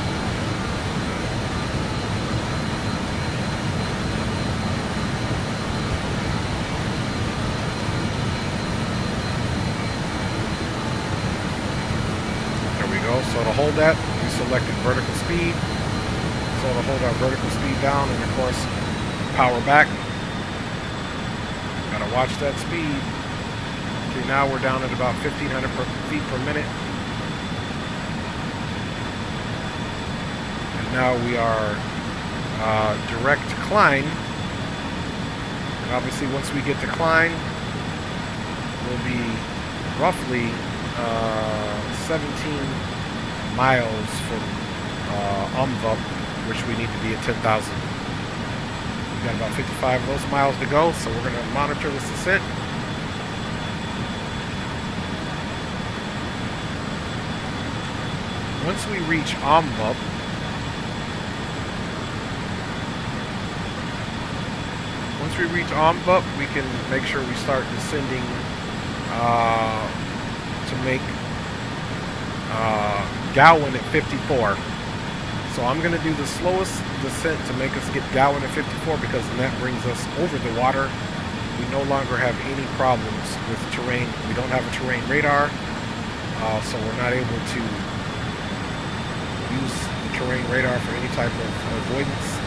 There we go. So to hold that, we selected vertical speed. So to hold our vertical speed down and of course power back. Gotta watch that speed. Okay, now we're down at about 1,500 feet per minute. And now we are direct climb. And obviously once we get to climb, we'll be roughly 17 miles from Umvup, which we need to be at 10,000. We've got about 55 of those miles to go, so we're going to monitor this descent. Once we reach Umvup, we can make sure we start descending to make Gowan at 54. So I'm going to do the slowest descent to make us get Gowan at 54, because then that brings us over the water. We no longer have any problems with terrain. We don't have a terrain radar, so we're not able to use the terrain radar for any type of avoidance.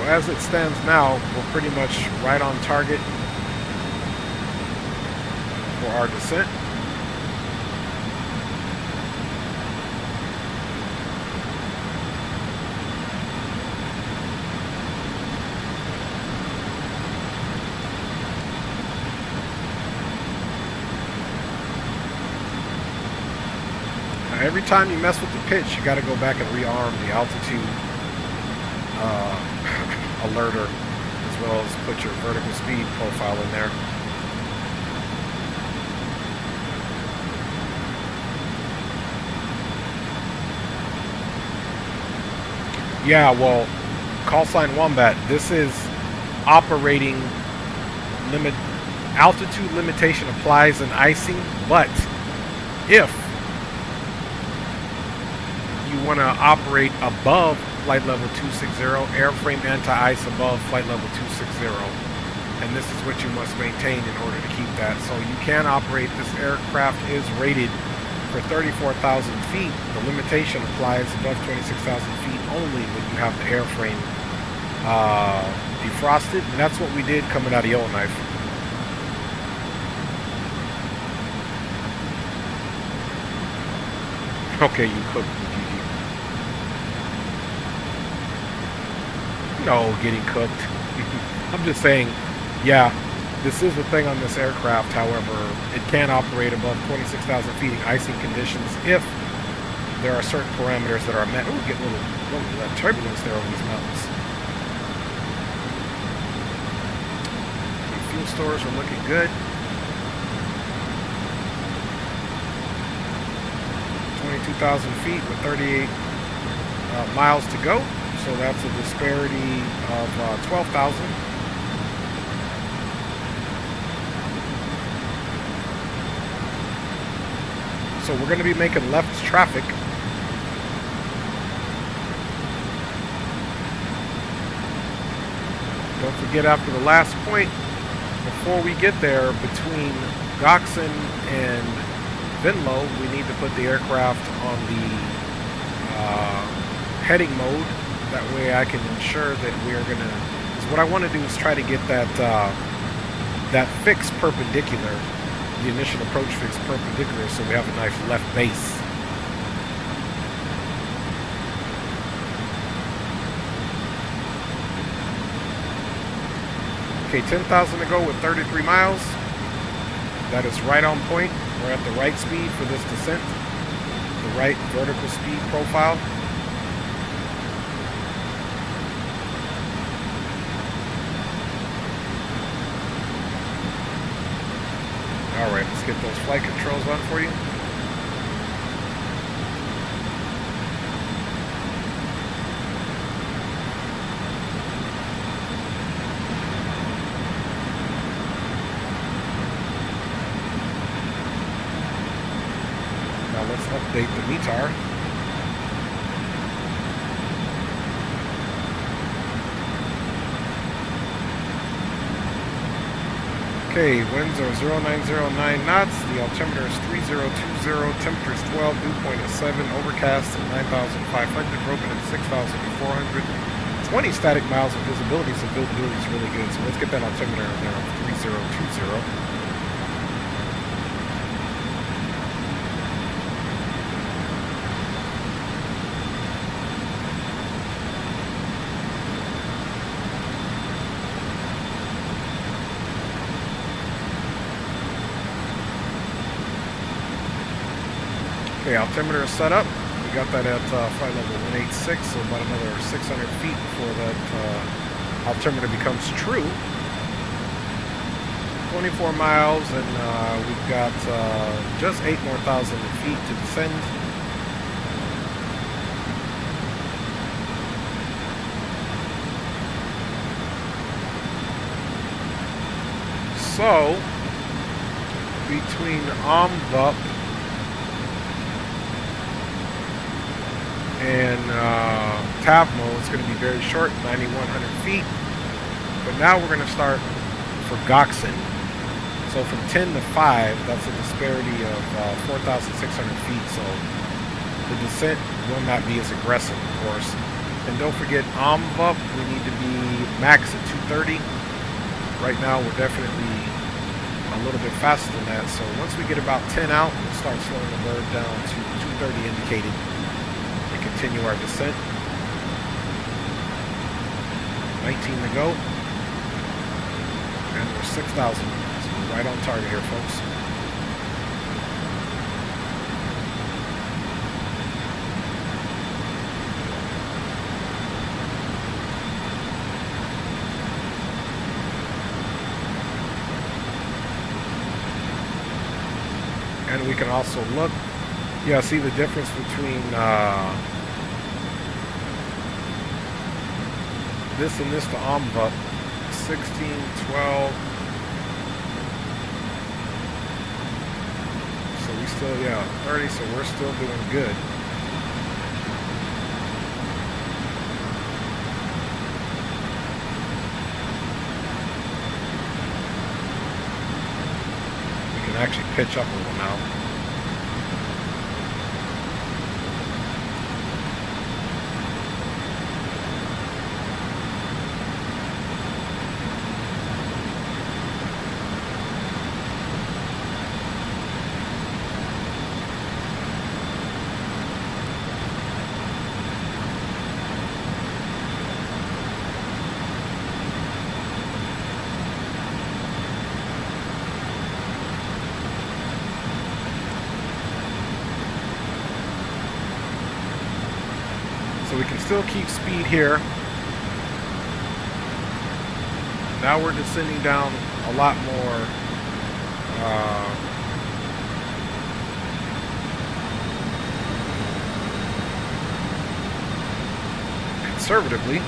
As it stands now, we're pretty much right on target for our descent. Now, every time you mess with the pitch, you got to go back and rearm the altitude alerter, as well as put your vertical speed profile in there. Yeah, well, call sign Wombat, this is operating limit. Altitude limitation applies in icing, but if you want to operate above flight level 260, airframe anti-ice above flight level 260, and this is what you must maintain in order to keep that. So you can operate, this aircraft is rated for 34,000 feet. The limitation applies above 26,000 feet only when you have the airframe defrosted, and that's what we did coming out of Yellowknife. Okay, you cooked. No, getting cooked. I'm just saying, yeah, this is the thing on this aircraft. However, it can operate above 26,000 feet in icing conditions if there are certain parameters that are met. Oh, we get a little turbulence there over these mountains. Okay, fuel stores are looking good. 22,000 feet with 38 miles to go. So that's a disparity of 12,000. So we're going to be making left traffic. Don't forget, after the last point, before we get there, between Goxon and Venlo, we need to put the aircraft on the heading mode. That way I can ensure that we are going to, because what I want to do is try to get that that fix perpendicular, the initial approach fix perpendicular, so we have a nice left base. Okay, 10,000 to go with 33 miles. That is right on point. We're at the right speed for this descent, the right vertical speed profile. Alright, let's get those flight controls on for you. Now let's update the METAR. Okay, winds are 0909 knots. The altimeter is 3020. Temperature is 12. Dew point is 7. Overcast at 9,500. Broken at 6,400. 20 static miles of visibility, so visibility is really good. So let's get that altimeter in there of 3020. Okay, altimeter is set up. We got that at flight level 186, so about another 600 feet before that altimeter becomes true. 24 miles, and we've got just 8 more thousand feet to descend. So, between Omvup and Tavmo, it's going to be very short, 9,100 feet. But now we're going to start for Goxon. So from 10 to 5, that's a disparity of 4,600 feet. So the descent will not be as aggressive, of course. And don't forget, Omvup, we need to be max at 230. Right now, we're definitely a little bit faster than that. So once we get about 10 out, we'll start slowing the bird down to 230 indicated. Continue our descent. 19 to go. And we're 6,000. So we're right on target here, folks. And we can also look. Yeah, see the difference between this and this to Omvup. 16, 12. So we still, yeah, 30, so we're still doing good. We can actually pitch up a little now. So we can still keep speed here. Now we're descending down a lot more conservatively.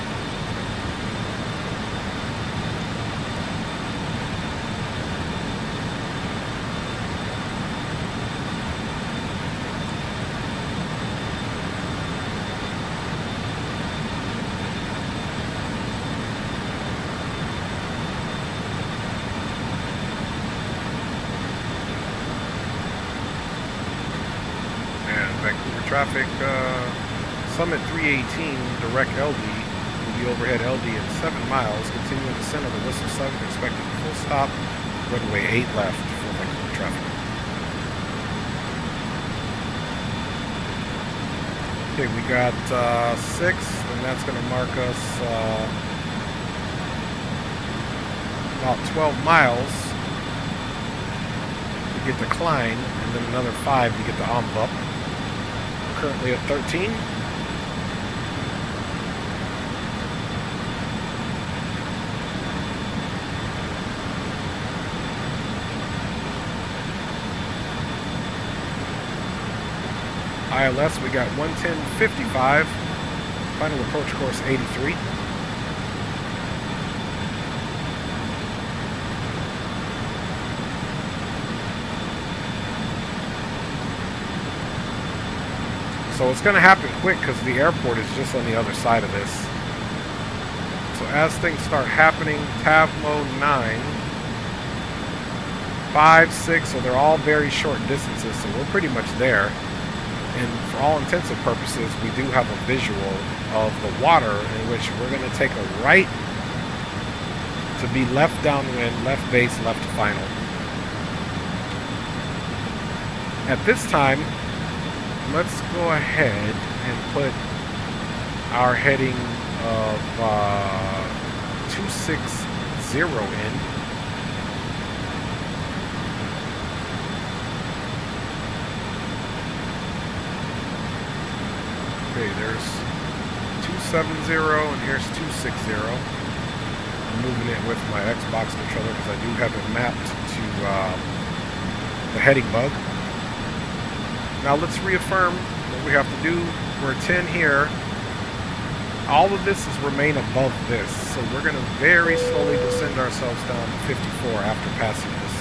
Vancouver traffic, Summit 318, direct LD, will be overhead LD at 7 miles, continuing descent of the Whistle 7, expected full stop, runway 8 left for Vancouver traffic. Okay, we got 6, and that's going to mark us about 12 miles to get to Klein, and then another 5 to get to Omvup. Currently at 13. ILS, we got 110.55. Final approach course 83. So it's going to happen quick because the airport is just on the other side of this. So as things start happening, Tavmo 9 5, 6, so they're all very short distances, so we're pretty much there. And for all intents and purposes, we do have a visual of the water in which we're going to take a right to be left downwind, left base, left final. At this time, let's go ahead and put our heading of 260 in. Okay, there's 270 and here's 260. I'm moving it with my Xbox controller because I do have it mapped to the heading bug. Now let's reaffirm what we have to do. We're 10 here. All of this is remain above this, so we're going to very slowly descend ourselves down to 54 after passing this.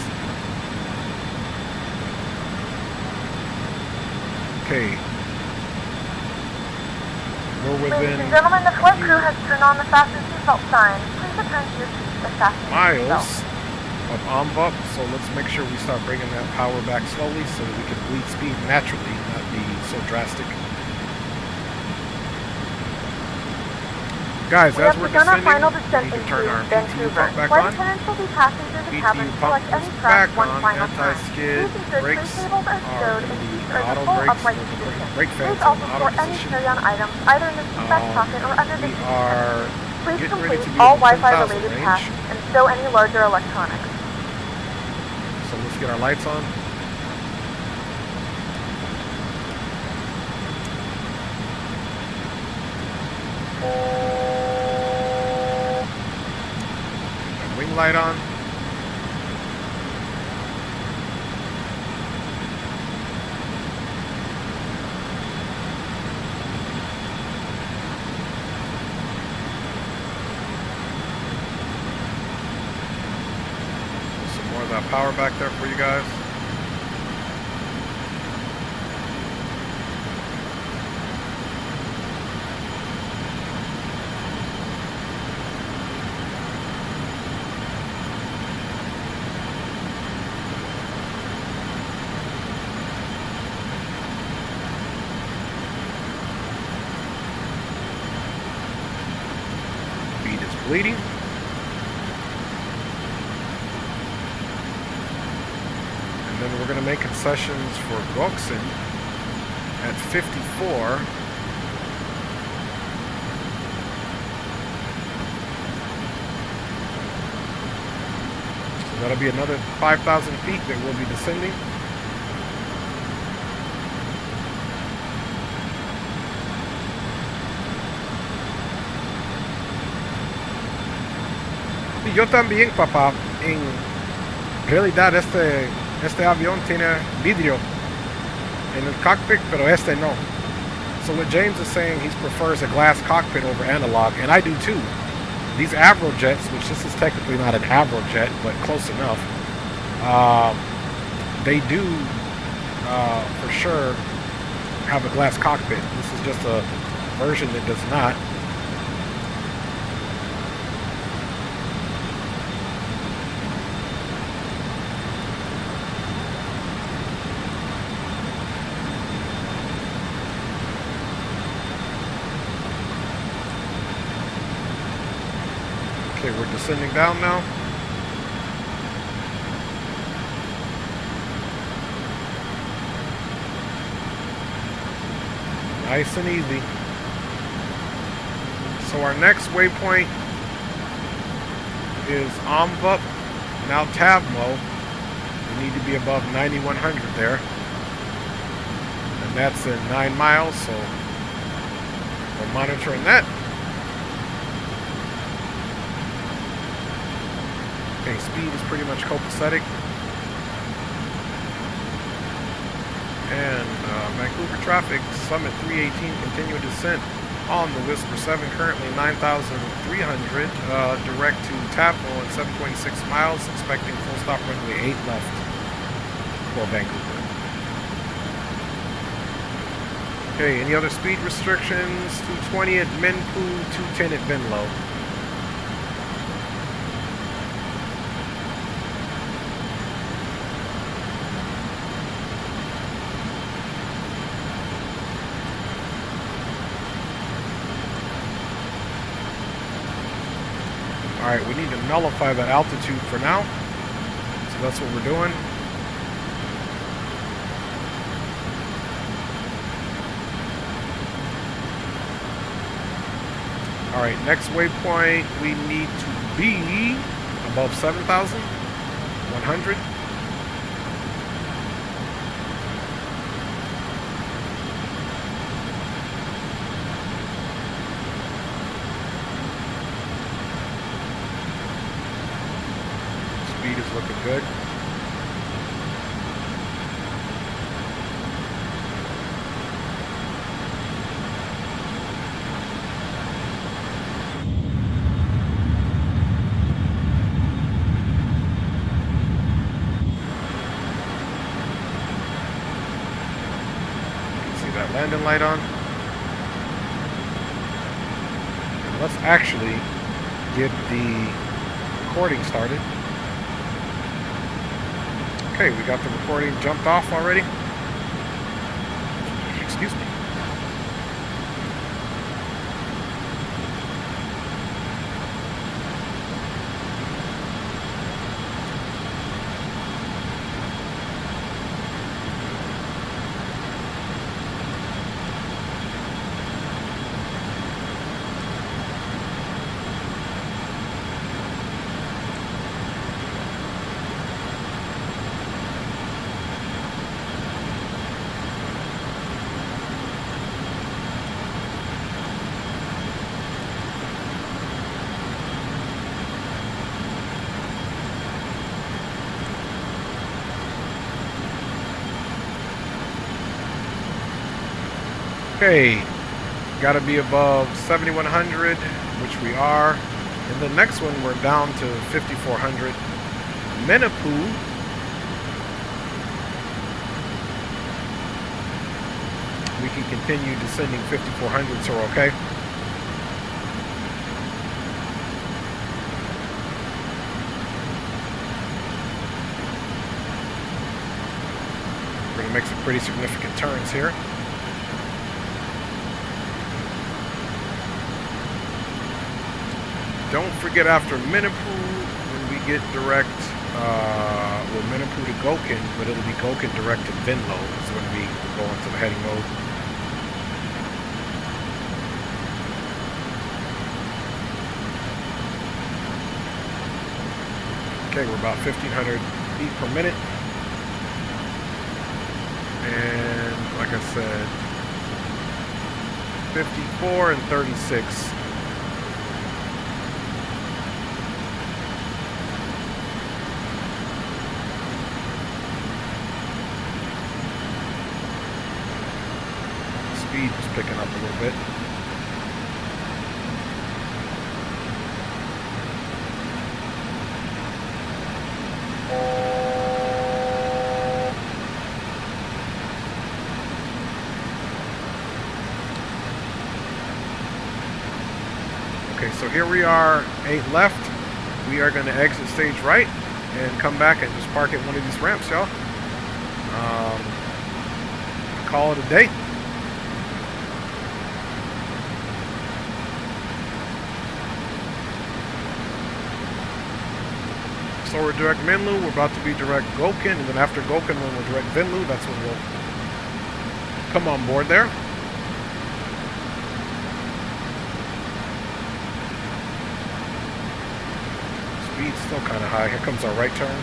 Okay. We're within Ladies and gentlemen, the flight crew has turned on the fasten seatbelt sign. Please return to your seats and fasten your miles seatbelt. of envelope, so let's make sure we start bringing that power back slowly so that we can bleed speed naturally, not be so drastic. Guys, as we're descending, we need to turn our PTU pump back on. PTU pump is back on. Anti-skid brakes are in the auto brakes. We're putting brake fans in auto position. We are getting ready to be all in Wi-Fi 10,000 related range. tasks and stow any larger electronics. So let's get our lights on. Wing light on. Some more of that power back there for you guys. Bleeding. And then we're going to make concessions for Goxen at 54. So that'll be another 5,000 feet that we'll be descending. Y yo también, papá. En realidad este avión tiene vidrio en el cockpit, pero este no. So what James is saying, he prefers a glass cockpit over analog, and I do too. These Avrojets, which this is technically not an Avrojet, but close enough, they do for sure have a glass cockpit. This is just a version that does not. Okay, we're descending down now. Nice and easy. So our next waypoint is Omvup, now Tavmo. We need to be above 9,100 there. And that's in 9 miles, so we're monitoring that. Okay, speed is pretty much copacetic. And Vancouver traffic, Summit 318, continuing descent on the Whisper 7, currently 9,300, direct to Tavmo at 7.6 miles, expecting full stop runway 8 left for Vancouver. Okay, any other speed restrictions? 220 at Minpu, 210 at Venlo. Alright, we need to nullify that altitude for now. So that's what we're doing. Alright, next waypoint, we need to be above 7,100. Speed is looking good. Landing light on. And let's actually get the recording started. Okay, we got the recording jumped off already. Excuse me. Okay, gotta be above 7,100, which we are. And the next one, we're down to 5,400. Menipoo. We can continue descending 5,400, so we're okay. We're gonna make some pretty significant turns here. Don't forget, after Menipoo, when we get direct, well, Menipoo to Gokin, but it'll be Gokin direct to Venlo is when we go into the heading mode. Okay, we're about 1,500 feet per minute. And like I said, 54 and 36. Speed is picking up a little bit. Okay, so here we are, 8 left. We are going to exit stage right and come back and just park at one of these ramps, y'all. Call it a day. So we're direct Menlo, we're about to be direct Gokin, and then after Gokin, when we're direct Venlo, that's when we'll come on board there. Speed's still kind of high. Here comes our right turn.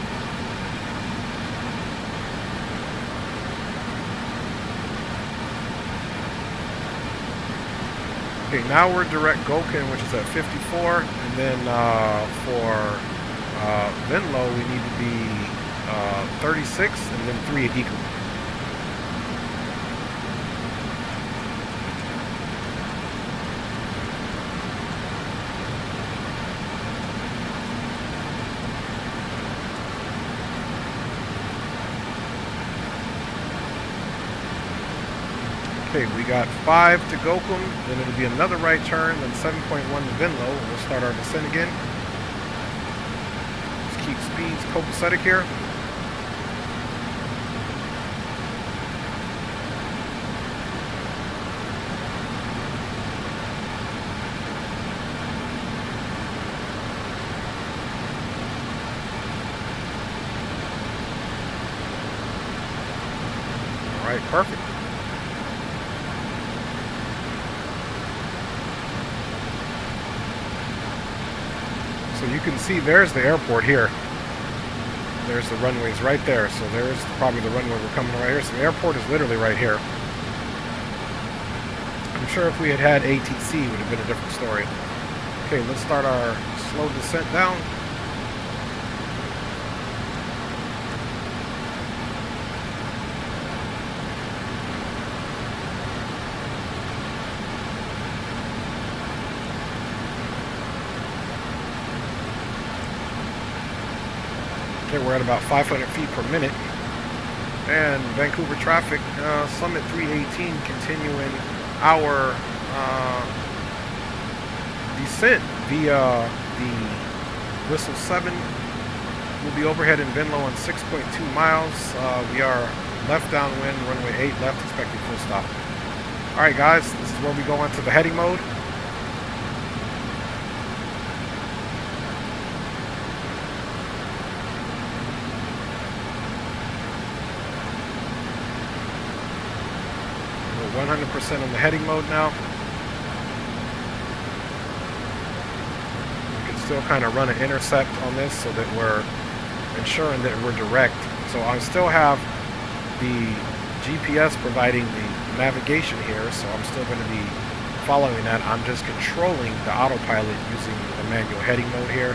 Okay, now we're direct Gokin, which is at 54, and then for Venlo, we need to be 36 and then 3 at Eco. Okay, we got 5 to Gokum, then it'll be another right turn, then 7.1 to Venlo, and we'll start our descent again. Keep speeds copacetic here. right, perfect. So you can see there's the airport here. There's the runways right there. So there's probably the runway we're coming right here. So the airport is literally right here. I'm sure if we had had ATC, it would have been a different story. Okay, let's start our slow descent down. Okay, we're at about 500 feet per minute. And Vancouver traffic, Summit 318 continuing our descent via the Whistle 7. We'll be overhead in Venlo on 6.2 miles. We are left downwind, runway 8 left, expecting full stop. Alright guys, this is where we go into the heading mode. We're 100% on the heading mode now. Still kind of run an intercept on this so that we're ensuring that we're direct. So I still have the GPS providing the navigation here, so I'm still going to be following that. I'm just controlling the autopilot using the manual heading mode here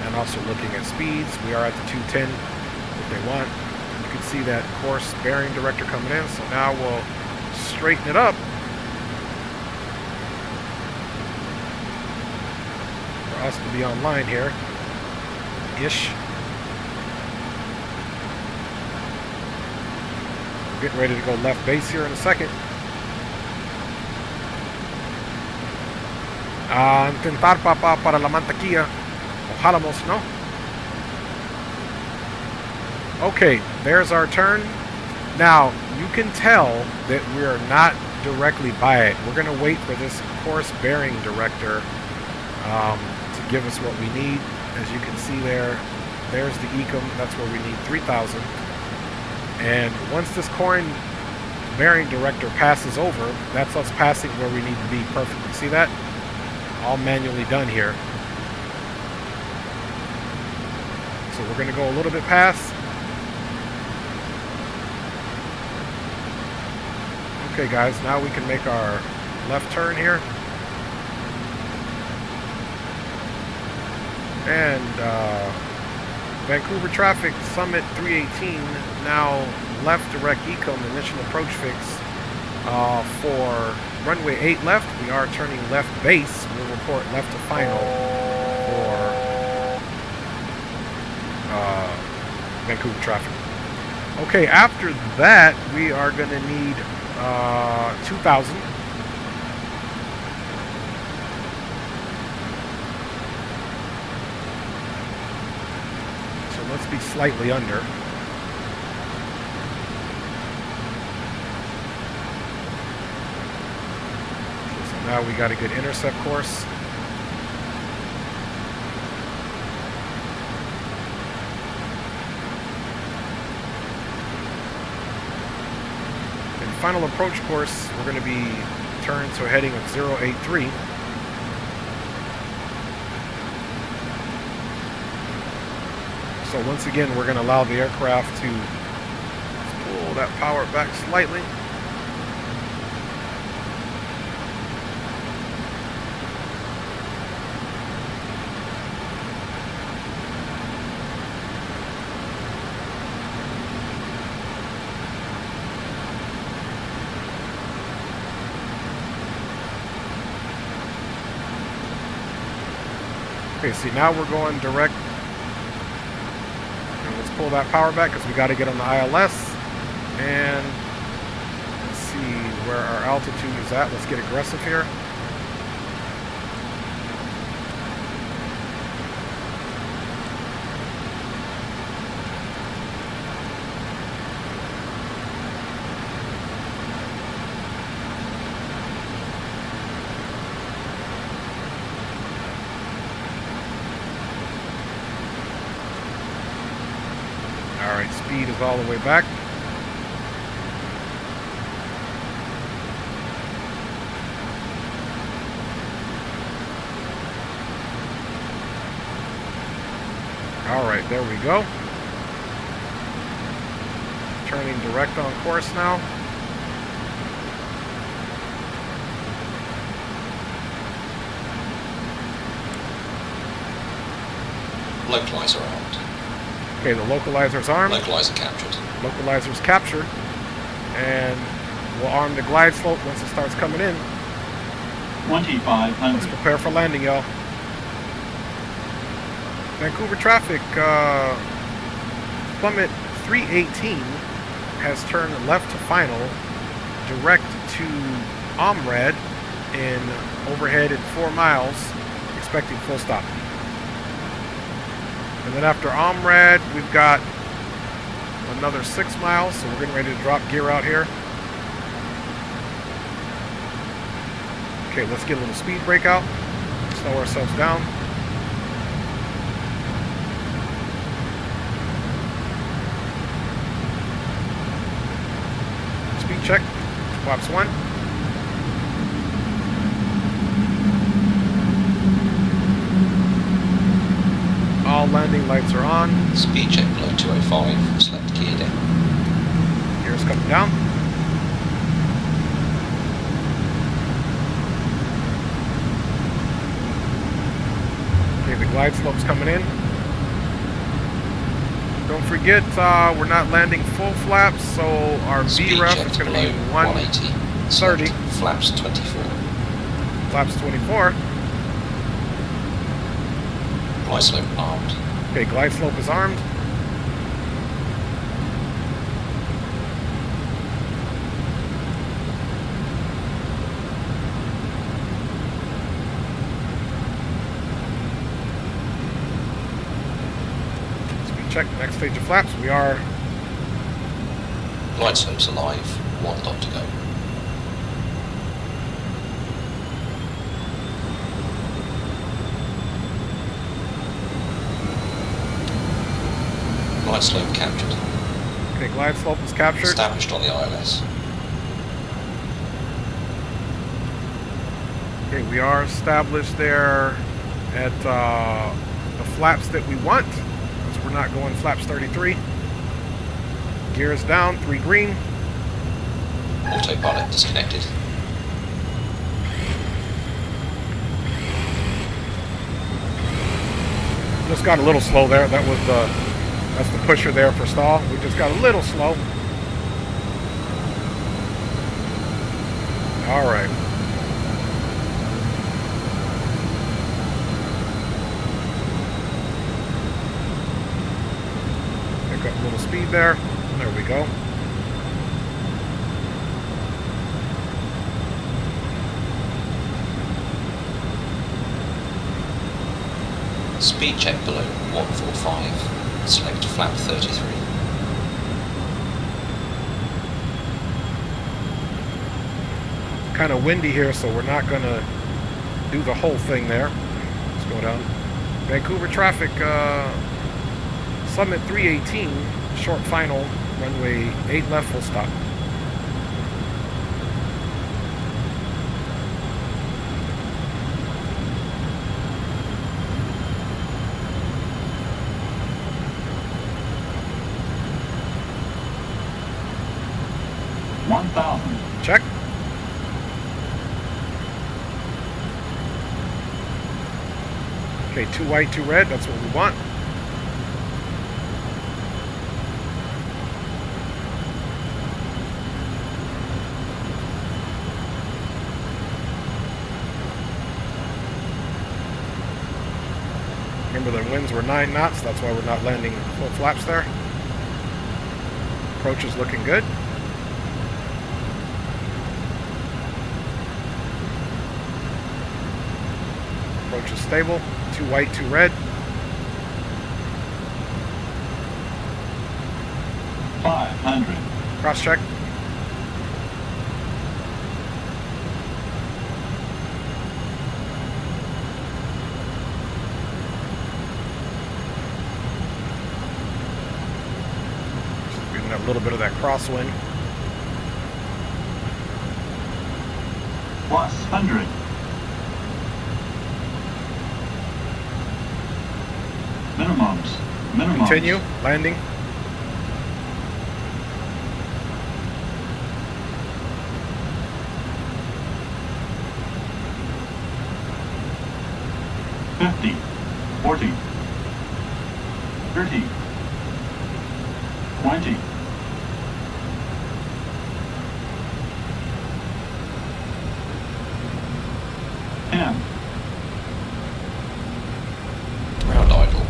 and also looking at speeds. We are at the 210 that they want. You can see that course bearing director coming in, so now we'll straighten it up. Us to be online here ish. Getting ready to go left base here in a second. Intentar para la mantequilla. Ojalamos, no? Okay, there's our turn. Now you can tell that we're not directly by it. We're going to wait for this course bearing director to give us what we need. As you can see there, there's the ecom. That's where we need 3,000. And once this coin bearing director passes over, that's us passing where we need to be perfectly. See that? All manually done here. So we're going to go a little bit past. Okay guys, now we can make our left turn here. And Vancouver traffic, Summit 318, now left direct ecom, initial approach fix for runway 8 left. We are turning left base. We'll report left to final for Vancouver traffic. Okay, after that, we are going to need 2,000. Let's be slightly under. So now we got a good intercept course. And final approach course, we're going to be turned to a heading of 083. So once again, we're going to allow the aircraft to pull that power back slightly. Okay, see, now we're going direct. Pull that power back because we got to get on the ILS, and let's see where our altitude is at. Let's get aggressive here. Alright, speed is all the way back. Alright, there we go. Turning direct on course now. Localizer armed. Okay, the localizer's armed. Localizer captured. Localizer's captured. And we'll arm the glide slope once it starts coming in. 2500. Let's prepare for landing, y'all. Vancouver traffic, Plummet 318 has turned left to final, direct to Omrad in overhead at 4 miles, expecting full stop. And then after Omrad, we've got another 6 miles, so we're getting ready to drop gear out here. Okay, let's get a little speed break out, slow ourselves down. Speed check, flaps 1. All landing lights are on. Speed check below 205, select gear down. Gear's coming down. Okay, the glide slope's coming in. Don't forget, we're not landing full flaps, so our VREF is going to be 180. Flaps 24. Flaps 24. Glide slope armed. Okay, glide slope is armed. Speed check, next stage of flaps. We are... Glide slope's alive, 1 dot to go. Glide slope captured. Okay, glide slope is captured. Established on the ILS. Okay, we are established there at the flaps that we want, because we're not going flaps 33. Gear is down, 3 green. Autopilot disconnected. Just got a little slow there. That was that's the pusher there for stall. We just got a little slow. All right. Pick up a little speed there. There we go. Speed check below 145. Select flap 33. Kind of windy here, so we're not going to do the whole thing there. Let's go down. Vancouver traffic, Summit 318, short final, runway 8 left, full stop. Check. Okay, 2 white, 2 red, that's what we want. Remember the winds were 9 knots, that's why we're not landing full flaps there. Approach is looking good. Approach is stable. 2 white, 2 red. 500. Cross check. Just getting a little bit of that crosswind. Plus 100. Minimums Continue, landing. $50, $40, $30, $20, $10. Ground idle.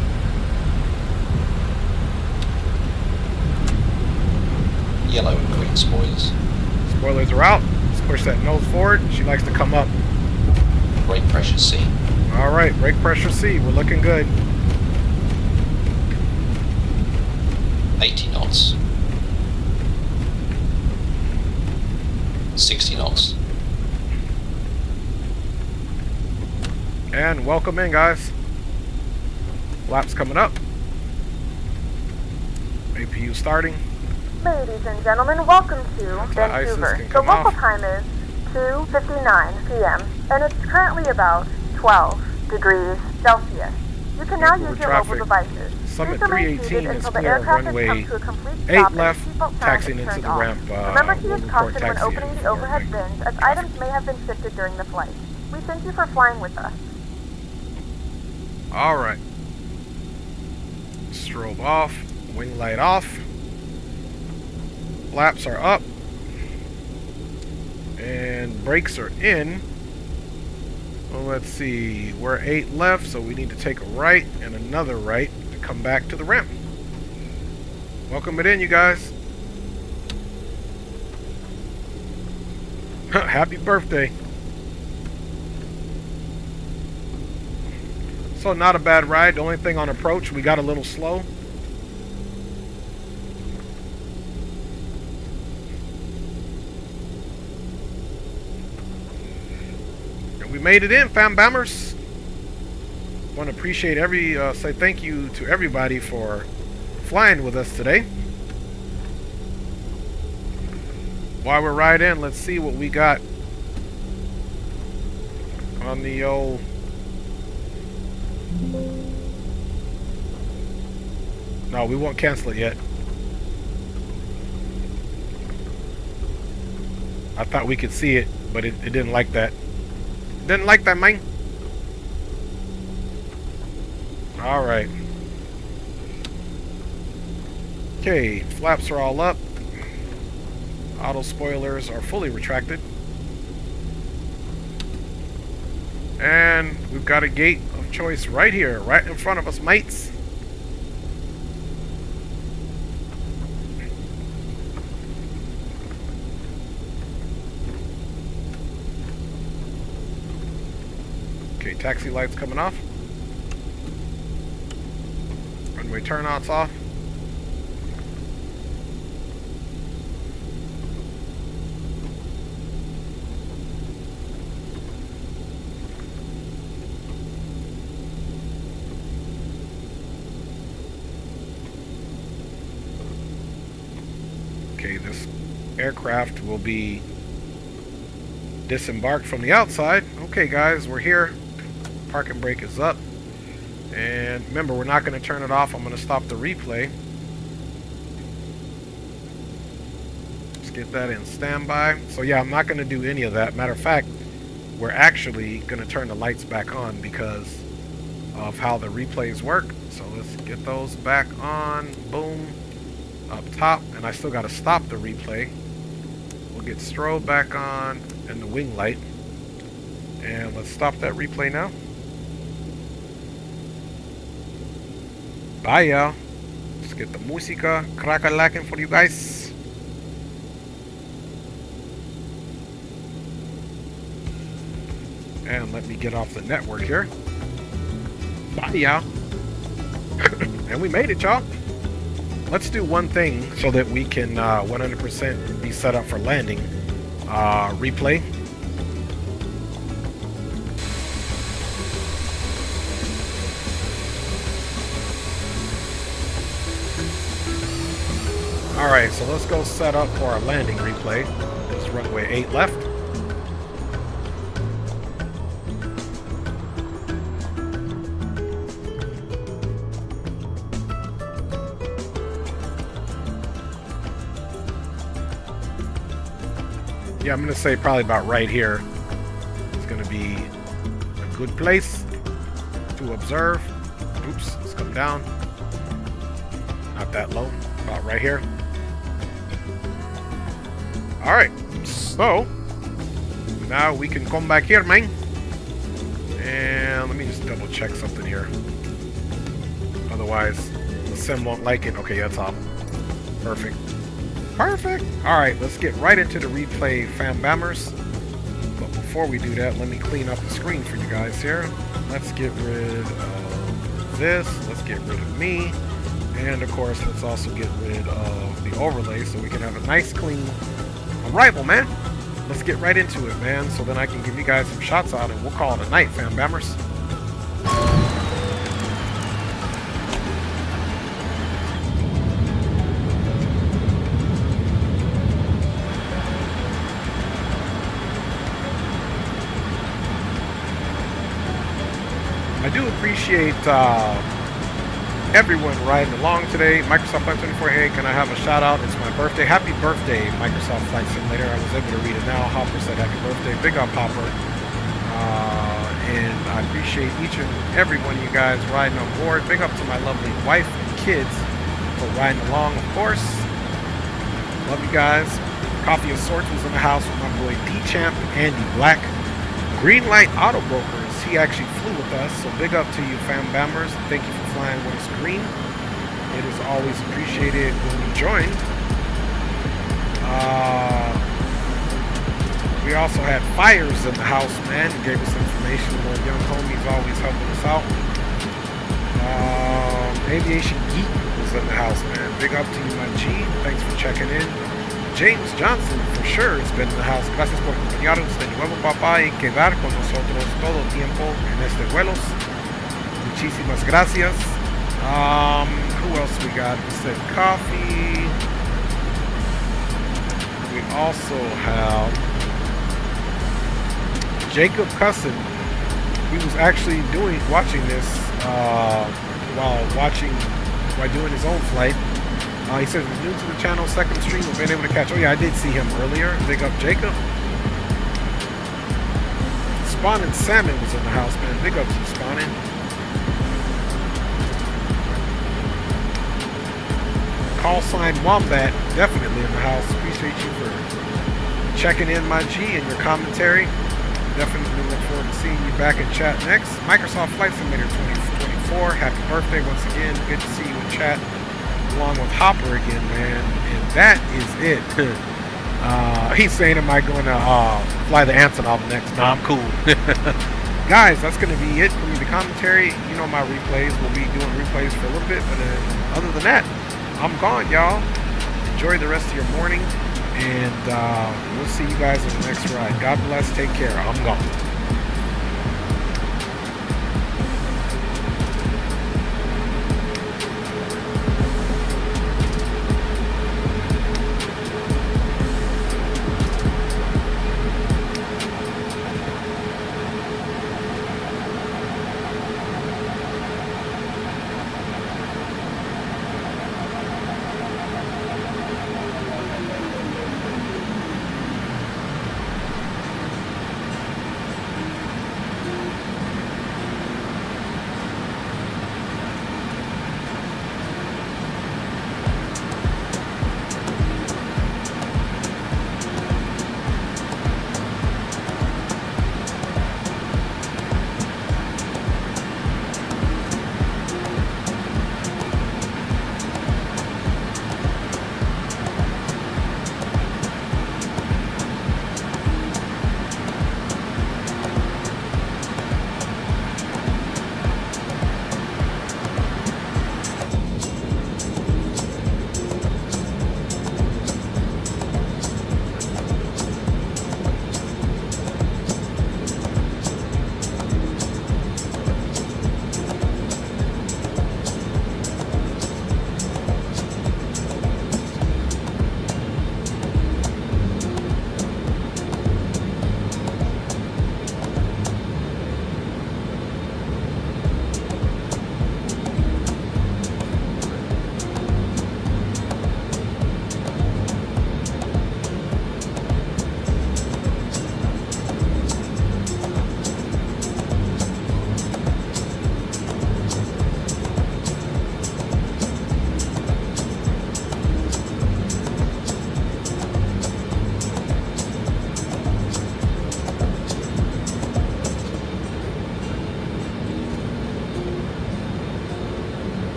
Yellow and green spoilers. Spoilers are out. Let's push that nose forward. She likes to come up. Brake pressure C. Alright, brake pressure C. We're looking good. 80 knots. 60 knots. And welcome in, guys. Flaps coming up. APU starting. Ladies and gentlemen, welcome to Vancouver. The local time is 2:59 p.m. and it's currently about 12 degrees Celsius. You can now use your mobile devices. Summit 318 is clear of runway 8 left, taxiing into the ramp. Remember to use caution when opening the overhead bins, as items may have been shifted during the flight. We thank you for flying with us. Alright. Strobe off, wing light off. Flaps are up. And brakes are in. Well, let's see. We're 8 left, so we need to take a right and another right to come back to the ramp. Welcome it in, you guys. Happy birthday. So not a bad ride. The only thing on approach, we got a little slow. And we made it in, fam bammers. Want to appreciate say thank you to everybody for flying with us today. While we're right in, let's see what we got on the old. No, we won't cancel it yet. I thought we could see it, but it didn't like that. Didn't like that, man. Alright. Okay, flaps are all up. Auto spoilers are fully retracted. And we've got a gate of choice right here, right in front of us, mates. Okay, taxi lights coming off. Runway turnouts off. Okay, this aircraft will be disembarked from the outside. Okay, guys, we're here. Parking brake is up. And remember, we're not going to turn it off. I'm going to stop the replay. Let's get that in standby. So yeah, I'm not going to do any of that. Matter of fact, we're actually going to turn the lights back on because of how the replays work. So let's get those back on. Boom. Up top. And I still got to stop the replay. We'll get strobe back on and the wing light. And let's stop that replay now. Bye, y'all. Let's get the música crack-a-lacking for you guys. And let me get off the network here. Bye, y'all. And we made it, y'all. Let's do one thing so that we can 100% be set up for landing. Replay. Alright, so let's go set up for our landing replay. This is runway 8 left. Yeah, I'm going to say probably about right here is going to be a good place to observe. Oops, let's come down. Not that low, about right here. Alright, so now we can come back here, man. And let me just double check something here. Otherwise, the sim won't like it. Okay, that's off. Perfect. Perfect. Alright, let's get right into the replay, fam bammers. But before we do that, let me clean up the screen for you guys here. Let's get rid of this. Let's get rid of me. And of course, let's also get rid of the overlay so we can have a nice clean arrival, man. Let's get right into it, man, so then I can give you guys some shots out and we'll call it a night, fam bammers. I do appreciate everyone riding along today. Microsoft Flight 24A, can I have a shout out? It's my birthday. Happy birthday, Microsoft Flight Simulator. I was able to read it now. Hopper said happy birthday. Big up, Hopper. And I appreciate each and every one of you guys riding on board. Big up to my lovely wife and kids for riding along, of course. Love you guys. Coffee of Sorts was in the house with my boy D-Champ and Andy Black. Green Light Auto Brokers, he actually flew with us, so big up to you, fam bammers. Thank you for flying with us green. It is always appreciated when you join. We also had Fires in the house, man. He gave us information. Our young homie's always helping us out. Aviation Geek was in the house, man. Big up to you, my G. Thanks for checking in. James Johnson, for sure, has been in the house. Gracias por acompañarnos de nuevo, papá, y quedar con nosotros todo el tiempo en este vuelos. Muchísimas gracias. Who else we got? We said coffee. We also have Jacob Cusson. He was actually watching this while doing his own flight. He says he's new to the channel, second stream, we've been able to catch. Oh yeah, I did see him earlier. Big up Jacob. Spawnin' Salmon was in the house, man. Big up to Spawnin'. Call sign Wombat, definitely in the house. Appreciate you for checking in, my G, and your commentary. Definitely look forward to seeing you back in chat next. Microsoft Flight Simulator 2024. Happy birthday once again. Good to see you in chat. Along with Hopper again, man, and that is it. He's saying, am I going to fly the Antonov next? No, I'm cool. Guys, that's going to be it for me. The commentary, you know my replays. We'll be doing replays for a little bit, but other than that, I'm gone, y'all. Enjoy the rest of your morning, and we'll see you guys on the next ride. God bless. Take care. I'm gone.